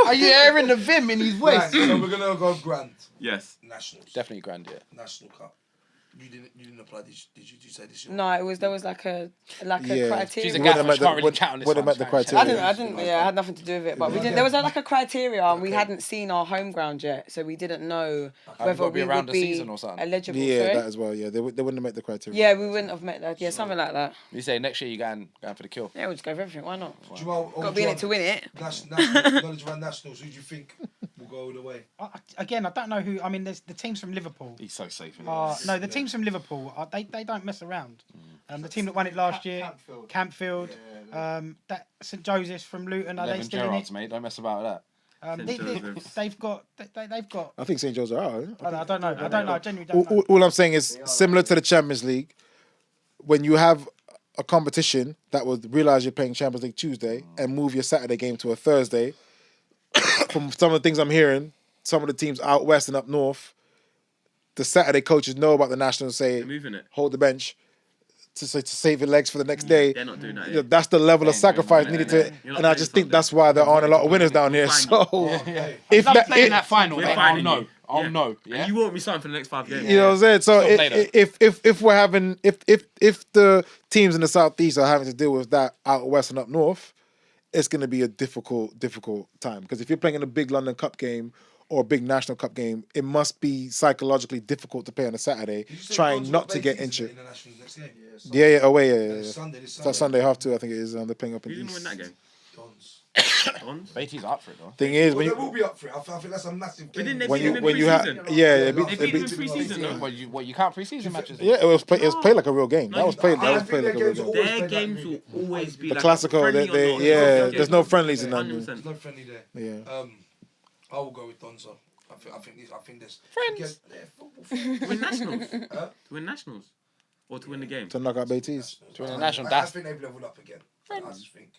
Are you hearing the vim in his voice? Grand. So we're gonna go grand. Yes. Nationals. Definitely grand, yeah. National Cup. You didn't apply. Did you say this year? No, there was like a criteria. She's a We gaffer, wouldn't she can't really have chat on this met one. the I criteria. didn't. Yeah, it had nothing to do with it. But we didn't. There was like a criteria, and we hadn't seen our home ground yet, so we didn't know whether gotta be we around would the be season or something. eligible. Yeah, sorry? that as well. Yeah, they wouldn't have met the criteria. Yeah, we wouldn't have met that. Yeah, something like that. You say next year you're going for the kill. Yeah, we'll just go for everything. Why not? Jamal, Got to be in it to win it. Knowledge around nationals. Who do you think will go all the way? Again, I don't know who. I mean, there's the teams from Liverpool. He's so safe. No, the teams from Liverpool, they don't mess around. The team that won it last year, Campfield, that St Joseph's from Luton, are they Eleven still in Gerrards, it? mate. Don't mess about that. They've got. I think St. Joe's are out. I don't know. I genuinely don't know. All I'm saying is similar to the Champions League. When you have a competition that would realise you're playing Champions League Tuesday and move your Saturday game to a Thursday, from some of the things I'm hearing, some of the teams out west and up north, the Saturday coaches know about the Nationals, say, They're moving it. hold the bench to save your legs for the next day. They're not doing that. You know, that's the level of sacrifice needed to, and I just think that's why there aren't a lot of winners down here. So, if Love that, playing that final, We're then finding I'll know. you. I'll Yeah. know. Yeah. And you won't be starting for the next 5 games. you know what I'm saying? So Still play that. if we're having if the teams in the southeast are having to deal with that out west and up north, it's going to be a difficult time, because if you're playing in a big London Cup game or a big National Cup game, it must be psychologically difficult to play on a Saturday, trying not to get injured. Yeah, away, yeah. Sunday, That's Sunday 2:30, I think it is. They're playing up in Who's going to East. win that game? Dons? Beatty's up for it though. Thing is, Well, when they you will be up for it. I think that's a massive But game. didn't they when beat you them in when you have pre-season? yeah, They beat them in pre-season, no? What you can't pre-season matches. yeah, it was played like a real game. That was played I like think a real their games game. will always Their play games like will always be The like classical, friendly or they not. yeah, there's no friendlies in that. 100%. There's no friendly there. Yeah. I will go with Donzo. I think this Friends. To win nationals. To win nationals. Or to win the game. To knock out Beatties. To win a national, I that's think they've leveled up again. I just think.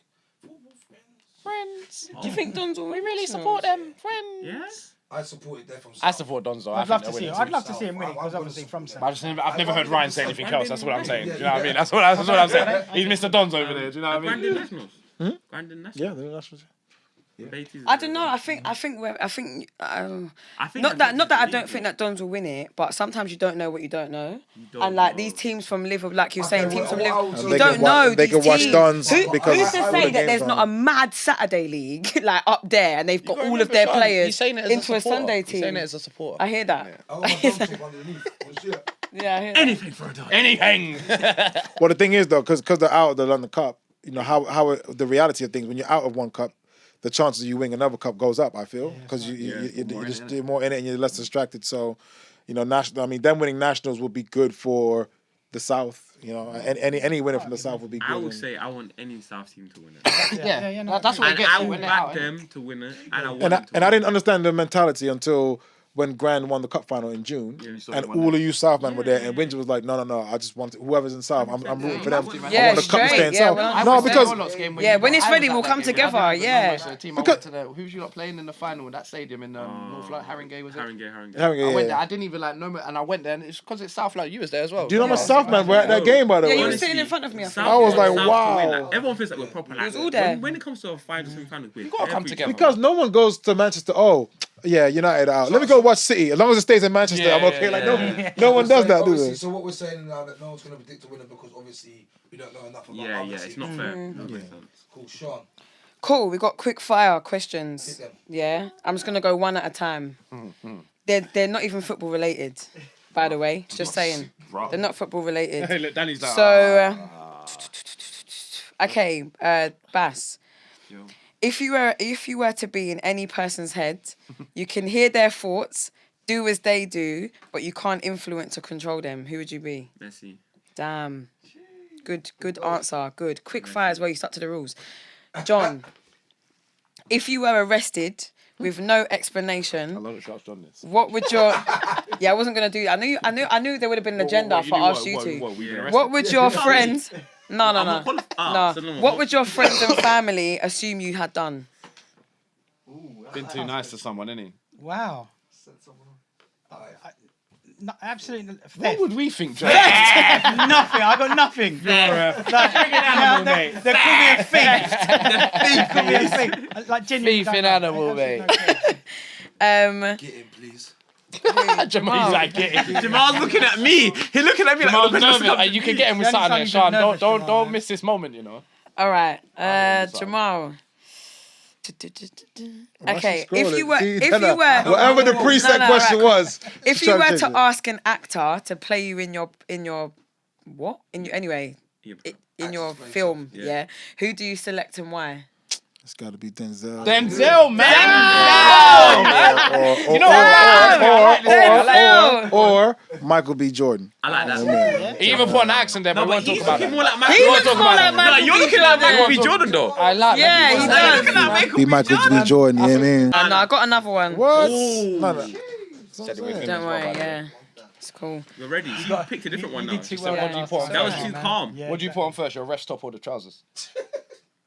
friends. Do you think Don's will We really support them, friends. Yeah? I supported them from. I support Donzo. I'd love to see him. I'd love to see him win it, because obviously from South. I've never heard Ryan say anything else. That's what I'm saying. Do you know what I mean? That's what I'm saying. He's Mr. Donzo over there. Do you know what I mean? Brandon Nationals. Brandon Nationals. Yeah, they're nationals. Beatties I don't know. I think not that I don't think that Dons will win it, but sometimes you don't know what you don't know. And like these teams from Liverpool, like you're saying, teams from Liverpool, you don't know. They can these watch teams. Dons Who's because to all the say that games there's are not a on. mad Saturday league like up there, and they've got all of their players into a Sunday team? He's saying it as a supporter. I hear that. I want my thumbs up underneath. What's it? Yeah, I hear that. Anything for a dog. Anything. Well, the thing is though, because they're out of the London Cup, you know how the reality of things, when you're out of one cup, the chances of you winning another cup goes up. I feel, because you're more in it and you're less distracted. So, you know, them winning nationals would be good for the South. You know, and any winner from the South would be good. I would and- say I want any South team to win it. Yeah, that's what it And gets I you will when back them to win it. And I want them to And win I it. didn't understand the mentality until when Grand won the cup final in June, and all of you Southman were there, and Windsor was like, no, I just want whoever's in South, I'm rooting for them. I Yeah, want the cup to stay in straight, South. yeah, No, because when it's ready, we'll come together. Yeah. Who's you lot playing in the final in that stadium in North London? Haringey was it? Haringey. Haringey, I went yeah. there. I didn't even know, and I went there, and it's because it's South. Like you was there as well. Do you know how much Southman were at that game, by the Yeah, way? you were sitting in front of me. I think. I was like, South wow. to win that. Everyone feels like we're proper. Like, was all there. When it comes to a final, semi-final, You gotta come together. Because no one goes to Manchester, oh, yeah, United are out. Let me go watch City. As long as it stays in Manchester, I'm okay. No one does that, do they? So what we're saying now that no one's going to predict a winner because obviously we don't know enough about Yeah, other it's teams. not fair. That makes sense. Cool, Sean. Cool. We got quick fire questions. Hit them. Yeah, I'm just gonna go one at a time. They're not even football related, by the way. Just saying, they're not football related. Hey, look, Danny's like, So, okay, Bass. If you were to be in any person's head, you can hear their thoughts, do as they do, but you can't influence or control them. Who would you be? Messi. Damn. Good answer. Good. Quick fire as well. You stuck to the rules. John, if you were arrested with no explanation, what would your? Yeah, I wasn't gonna do that. I knew there would have been an agenda if I asked you to. What would your friends? No. What would your friends and family assume you had done? been too nice to someone, innit? Wow. No, absolutely. What would we think, Joe? Nothing. I got nothing. You're a animal, mate. They call me a thief. Call me a thief. Like genuinely. Thief in animal, mate. Get in, please. Jamal's like, get it. Jamal's looking at me. He's looking at me Jamal's like, nervous. You can get him with something there, Sean. Don't miss this moment, you know. All right, Jamal. Okay, if you were, whatever the preset question was, if you were to ask an actor to play you in your what in your in your film, yeah, who do you select and why? It's got to be Denzel. Denzel, man. You know or Michael B. Jordan. I like that. He even put an accent there, but we won't talk about that. More like Michael. You're looking like Michael B. Jordan, though. I like that. Yeah, he does. Be Michael B. Jordan, you know what I mean? No, I got another one. What? Ooh. No. Don't worry, yeah. It's cool. You're ready. You picked a different one now. What do you put on That was first? too calm. What do you put on first? Your ref top or the trousers?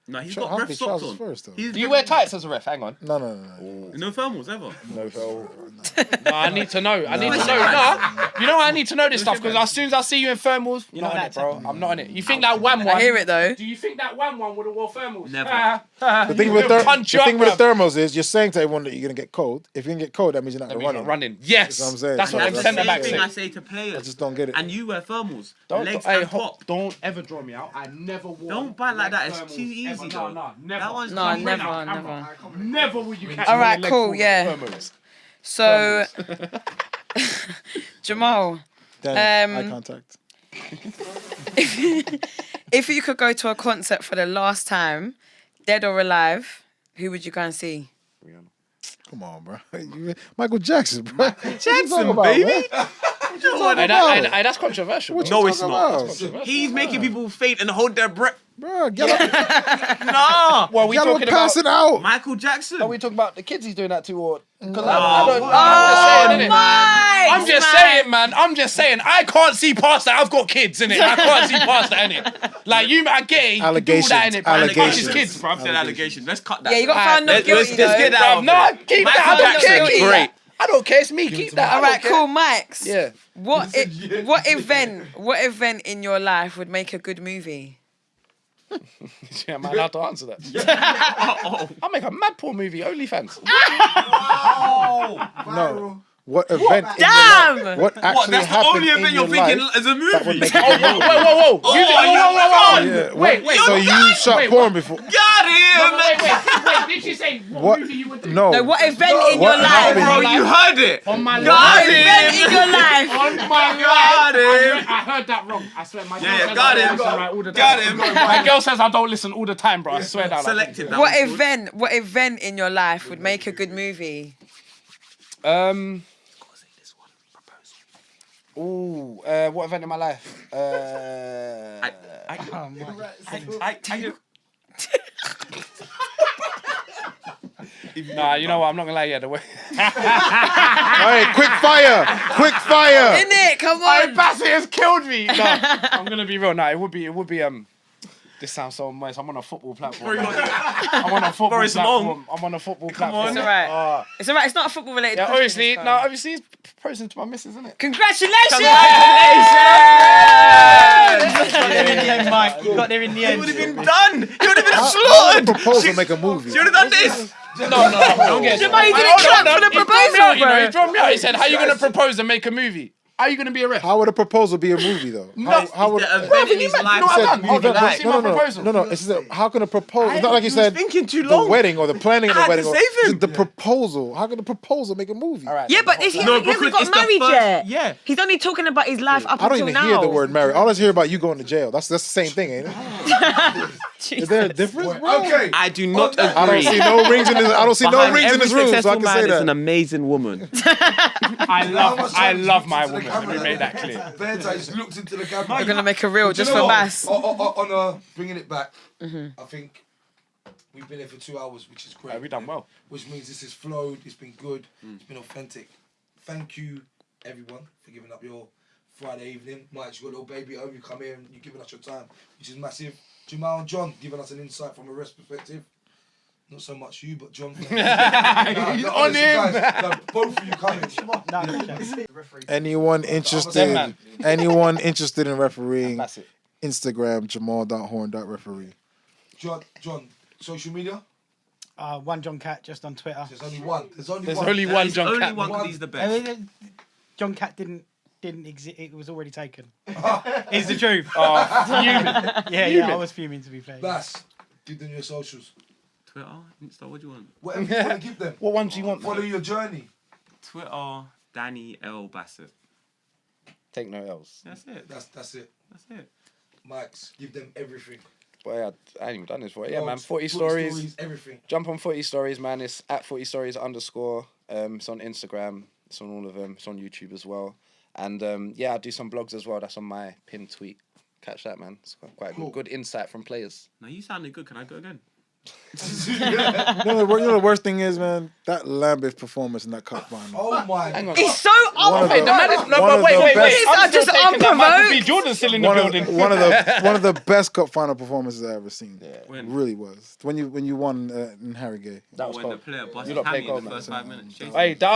No, he's I'll got ref be socks trousers on. first, though. Do you wear tights as a ref? Hang on. No. No thermals ever. No, I need to know. No, you know I need to know this stuff because as soon as I see you in thermals, you're not in it, bro. I'm not in it. You think that one? I hear it though. Do you think that one would have wore thermals? Never. The thing with the thermals is you're saying to everyone that you're going to get cold. If you're going to get cold, that means you're not going to run. Running. Yes. That's what I'm saying. That's what That's them the centre same backs thing say. I say to players. I just don't get it. And you wear thermals. Legs Hey, and top. don't ever draw me out. I never wore. Don't bite like that. It's thermals too easy, ever. though. No, never. That one's No, too never. Never will you catch All me right, with a leg cool, full of yeah. thermals. So, Jamal, Then eye contact. if you could go to a concert for the last time, dead or alive, who would you go and see? Come on, bro. Michael Jackson, bro. Jackson, baby. Hey, that's controversial. No, it's not. He's making people faint and hold their breath. Bro, get up. Nah. Well, we Get talking up, pass about? it out. Michael Jackson. Are we talking about the kids he's doing that to, or? Because Oh, I'm just saying, man. I'm just saying. I can't see past that. I've got kids in it. I can't see past that in it. Like you, I get it. You can do all that in it. Allegations. His kids, bro. I've said allegations. Let's cut that. Yeah, you got found not Let's guilty get though. that out. No, keep Michael that. I don't care. Jackson, Keep great. that. I don't care. It's me. Keep that. All right, cool, Max. Yeah. What event in your life would make a good movie? Yeah, am I allowed to answer that? I'll make a mad poor movie. OnlyFans. No. What event? Damn! What actually What? That's the happened only in event your you're thinking life as a that would movie. make Whoa. Yeah, Wait. So you shot porn before? Got him. Wait. Did she say What? movie you would do? No. No, what event in What your life? happened? Bro, you heard it. On my Got life. Event him. in your life. On my Got life. him. I heard that wrong. I swear. My girl Yeah, says got I don't him. listen right all the Got time. him. My girl says I don't listen all the time, bro. I swear that. Selective. that What one's good. event in your life would make a good movie? What event in my life? Nah, you know what? I'm not gonna lie. Yeah, the way. Hey, quick fire. In it, come Hey, on. Bassett has killed me. No, I'm gonna be real. No, it would be. This sounds so nice. I'm on a football platform. I'm on a football Boris platform. I'm on a football platform. It's alright. It's alright. It's not a football related. Yeah, question, obviously, it's proposing to my missus, isn't it? Congratulations! Mike. You got there in the It end. would have been done. It would have been How would slaughtered. a proposal make a movie? You would have done this. No, don't get Jamal, you didn't clap for the proposal, You know, bro. he threw me out. He said, "How you gonna propose and make a movie? How are you gonna be a ref?" How would a proposal be a movie though? How would? The event in his life. You know what I've done? You don't- See my proposal. No. It's just that, how can a proposal? It's not like you said thinking too the long. wedding or the planning of I the had wedding. to Or, save him. the proposal. How can the proposal make a movie? All right. Yeah, but he No, hasn't because got it's the married first- yet. yeah. He's only talking about his life up I don't until even now. hear the word married. All I hear about you going to jail. That's the same thing, ain't it? Is there a difference, bro? Okay. I do not agree. I don't see no rings in this. I don't see no Behind rings in every this room, so I successful can say man is an that. amazing woman. I love my woman. Let me make that clear. Berta just looked into the camera. We're gonna make a reel Do you just know for what? Bass. On bringing it back, I think we've been here for 2 hours, which is great. Yeah, we done well. Which means this has flowed. It's been good. It's been authentic. Thank you, everyone, for giving up your Friday evening. Mike, you got a little baby at home. You come here and you're giving us your time, which is massive. Jamal and John giving us an insight from a rest perspective. Not so much you, but John. He's on him. Guys, both of you coming. Anyone interested? Anyone interested in refereeing? That's it. Instagram Jamal.horn.referee. John, social media? One John Cat just on Twitter. There's only one. There's only one John Only Cat. one because he's the best. John Cat didn't exist. It was already taken. It's the truth. Fuming. Yeah, I was fuming to be fair. Bass, give them your socials. Twitter, Insta, what do you want? Whatever you want to give them. What ones do you want? Follow your journey. Twitter, Danny L. Bassett. Take no L's. That's it. That's it. That's it. Max, give them everything. But yeah, I ain't even done this before. Yeah, man. Blogs, 40 stories. Everything. Jump on 40 stories, man. It's at 40 stories _. It's on Instagram. It's on all of them. It's on YouTube as well. And yeah, I do some blogs as well. That's on my pinned tweet. Catch that, man. It's quite Cool. good insight from players. No, you sounded good. Can I go again? You know the worst thing is, man, that Lambeth performance in that cup final. Oh my. Hang on. It's so One of Wait, the- the man is, no, one but of wait. the best- These are just Michael B. unprovoked. Jordan's still in the building. One of the best cup final performances I've ever seen. Yeah. When? Really was when you won in Harrogate. That was when cold. the player bust You his lot play hammy in cold, the man. first 5 minutes. Chasing Hey, him. the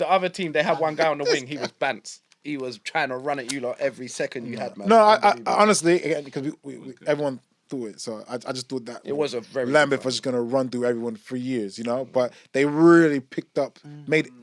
other team. They had one guy on the wing. He was bants. He was trying to run at you lot every second you had, man. No, I Unbelievable. honestly, again, because we everyone threw it, so I just thought that It was a very Lambeth good was just gonna run through everyone for years, you know. But they really picked up,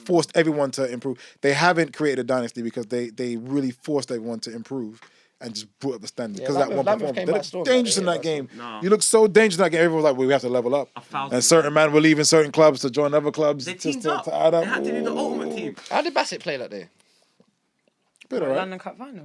forced everyone to improve. They haven't created a dynasty because they really forced everyone to improve and just brought up the standard because that one Lambeth came performance. They back looked strong, dangerous man. in They that game. No. You look so dangerous in that game. Everyone was like, well, "We have to level up." 1,000%. And certain men were leaving certain clubs to join other clubs. They just teamed up. to add They up. had to do the ultimate team. How did Bassett play that day? Bit alright. London Cup final.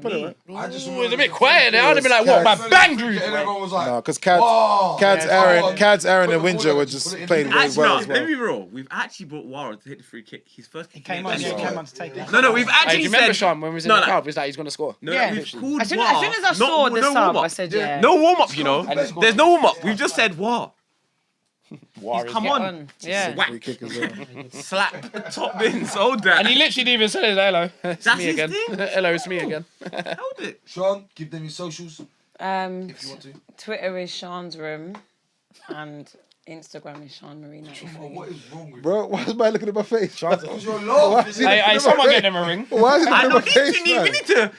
I just It was a bit quiet there. I'd have been like, what, my bang drew? And everyone was like, No, because "Whoa." Cad's Yeah, Aaron, put and the ball Windsor in, were put just it in. played very Actually, well no, as let well. me be real. We've actually brought Wara to hit the free kick. His first kick. He came on to take it. No, we've Hey, actually do you remember said. Sean when we was in No, the no. crowd? He's like, he's gonna score. No, Yeah. we've called As soon Wara. as I saw the sub, I warm-up. said, yeah. No warm up, you know. And he scored. There's no warm up. We've just said what? Warriors. Come Get on. on. Yeah. Whack. Free kick as well. Slap. Top bins. Hold that. And he literally didn't even say it. Hello, it's That's me his again. thing? Hello, it's me again. Held it. Sean, give them your socials if you want to. Twitter is Sean's room, and Instagram is Sean Marino. Oh, what is wrong with you? Bro, why is man looking at my face? Because you're laughing. Hey, someone get them a ring. Why is he I looking know at my these face, two need. man? We need to.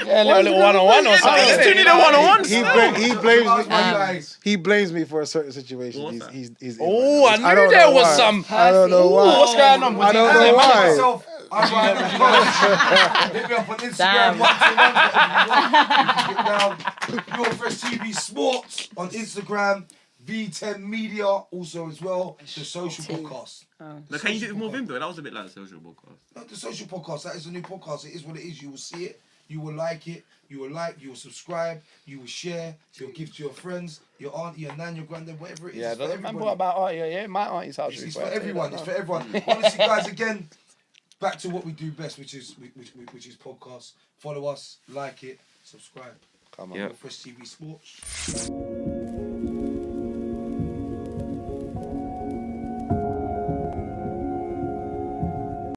Yeah, a little one-on-one or something. These two need a one-on-one. He blames me. Guys. He blames me for a certain situation. What's that? He's Oh, I don't knew there know was why. some. I don't know Ooh, why. what's going on? I don't know why. Myself, I'm right. Hit me up on Instagram. Damn. Urfreshtvsport Sports on Instagram. V10 Media also as well. The social podcast. Now, can you do it with more vim though? That was a bit like a social podcast. No, the social podcast. That is a new podcast. It is what it is. You will see it. You will like it. You will like. You will subscribe. You will share. You'll give to your friends, your aunt, your nan, your granddad, whatever it is. Yeah, It's for doesn't man everybody. what about art? Yeah, my auntie's house. It's for everyone. It's for everyone. Honestly, guys, again, back to what we do best, which is podcasts. Follow us, like it, subscribe. Come on. Yeah. Fresh TV Sports.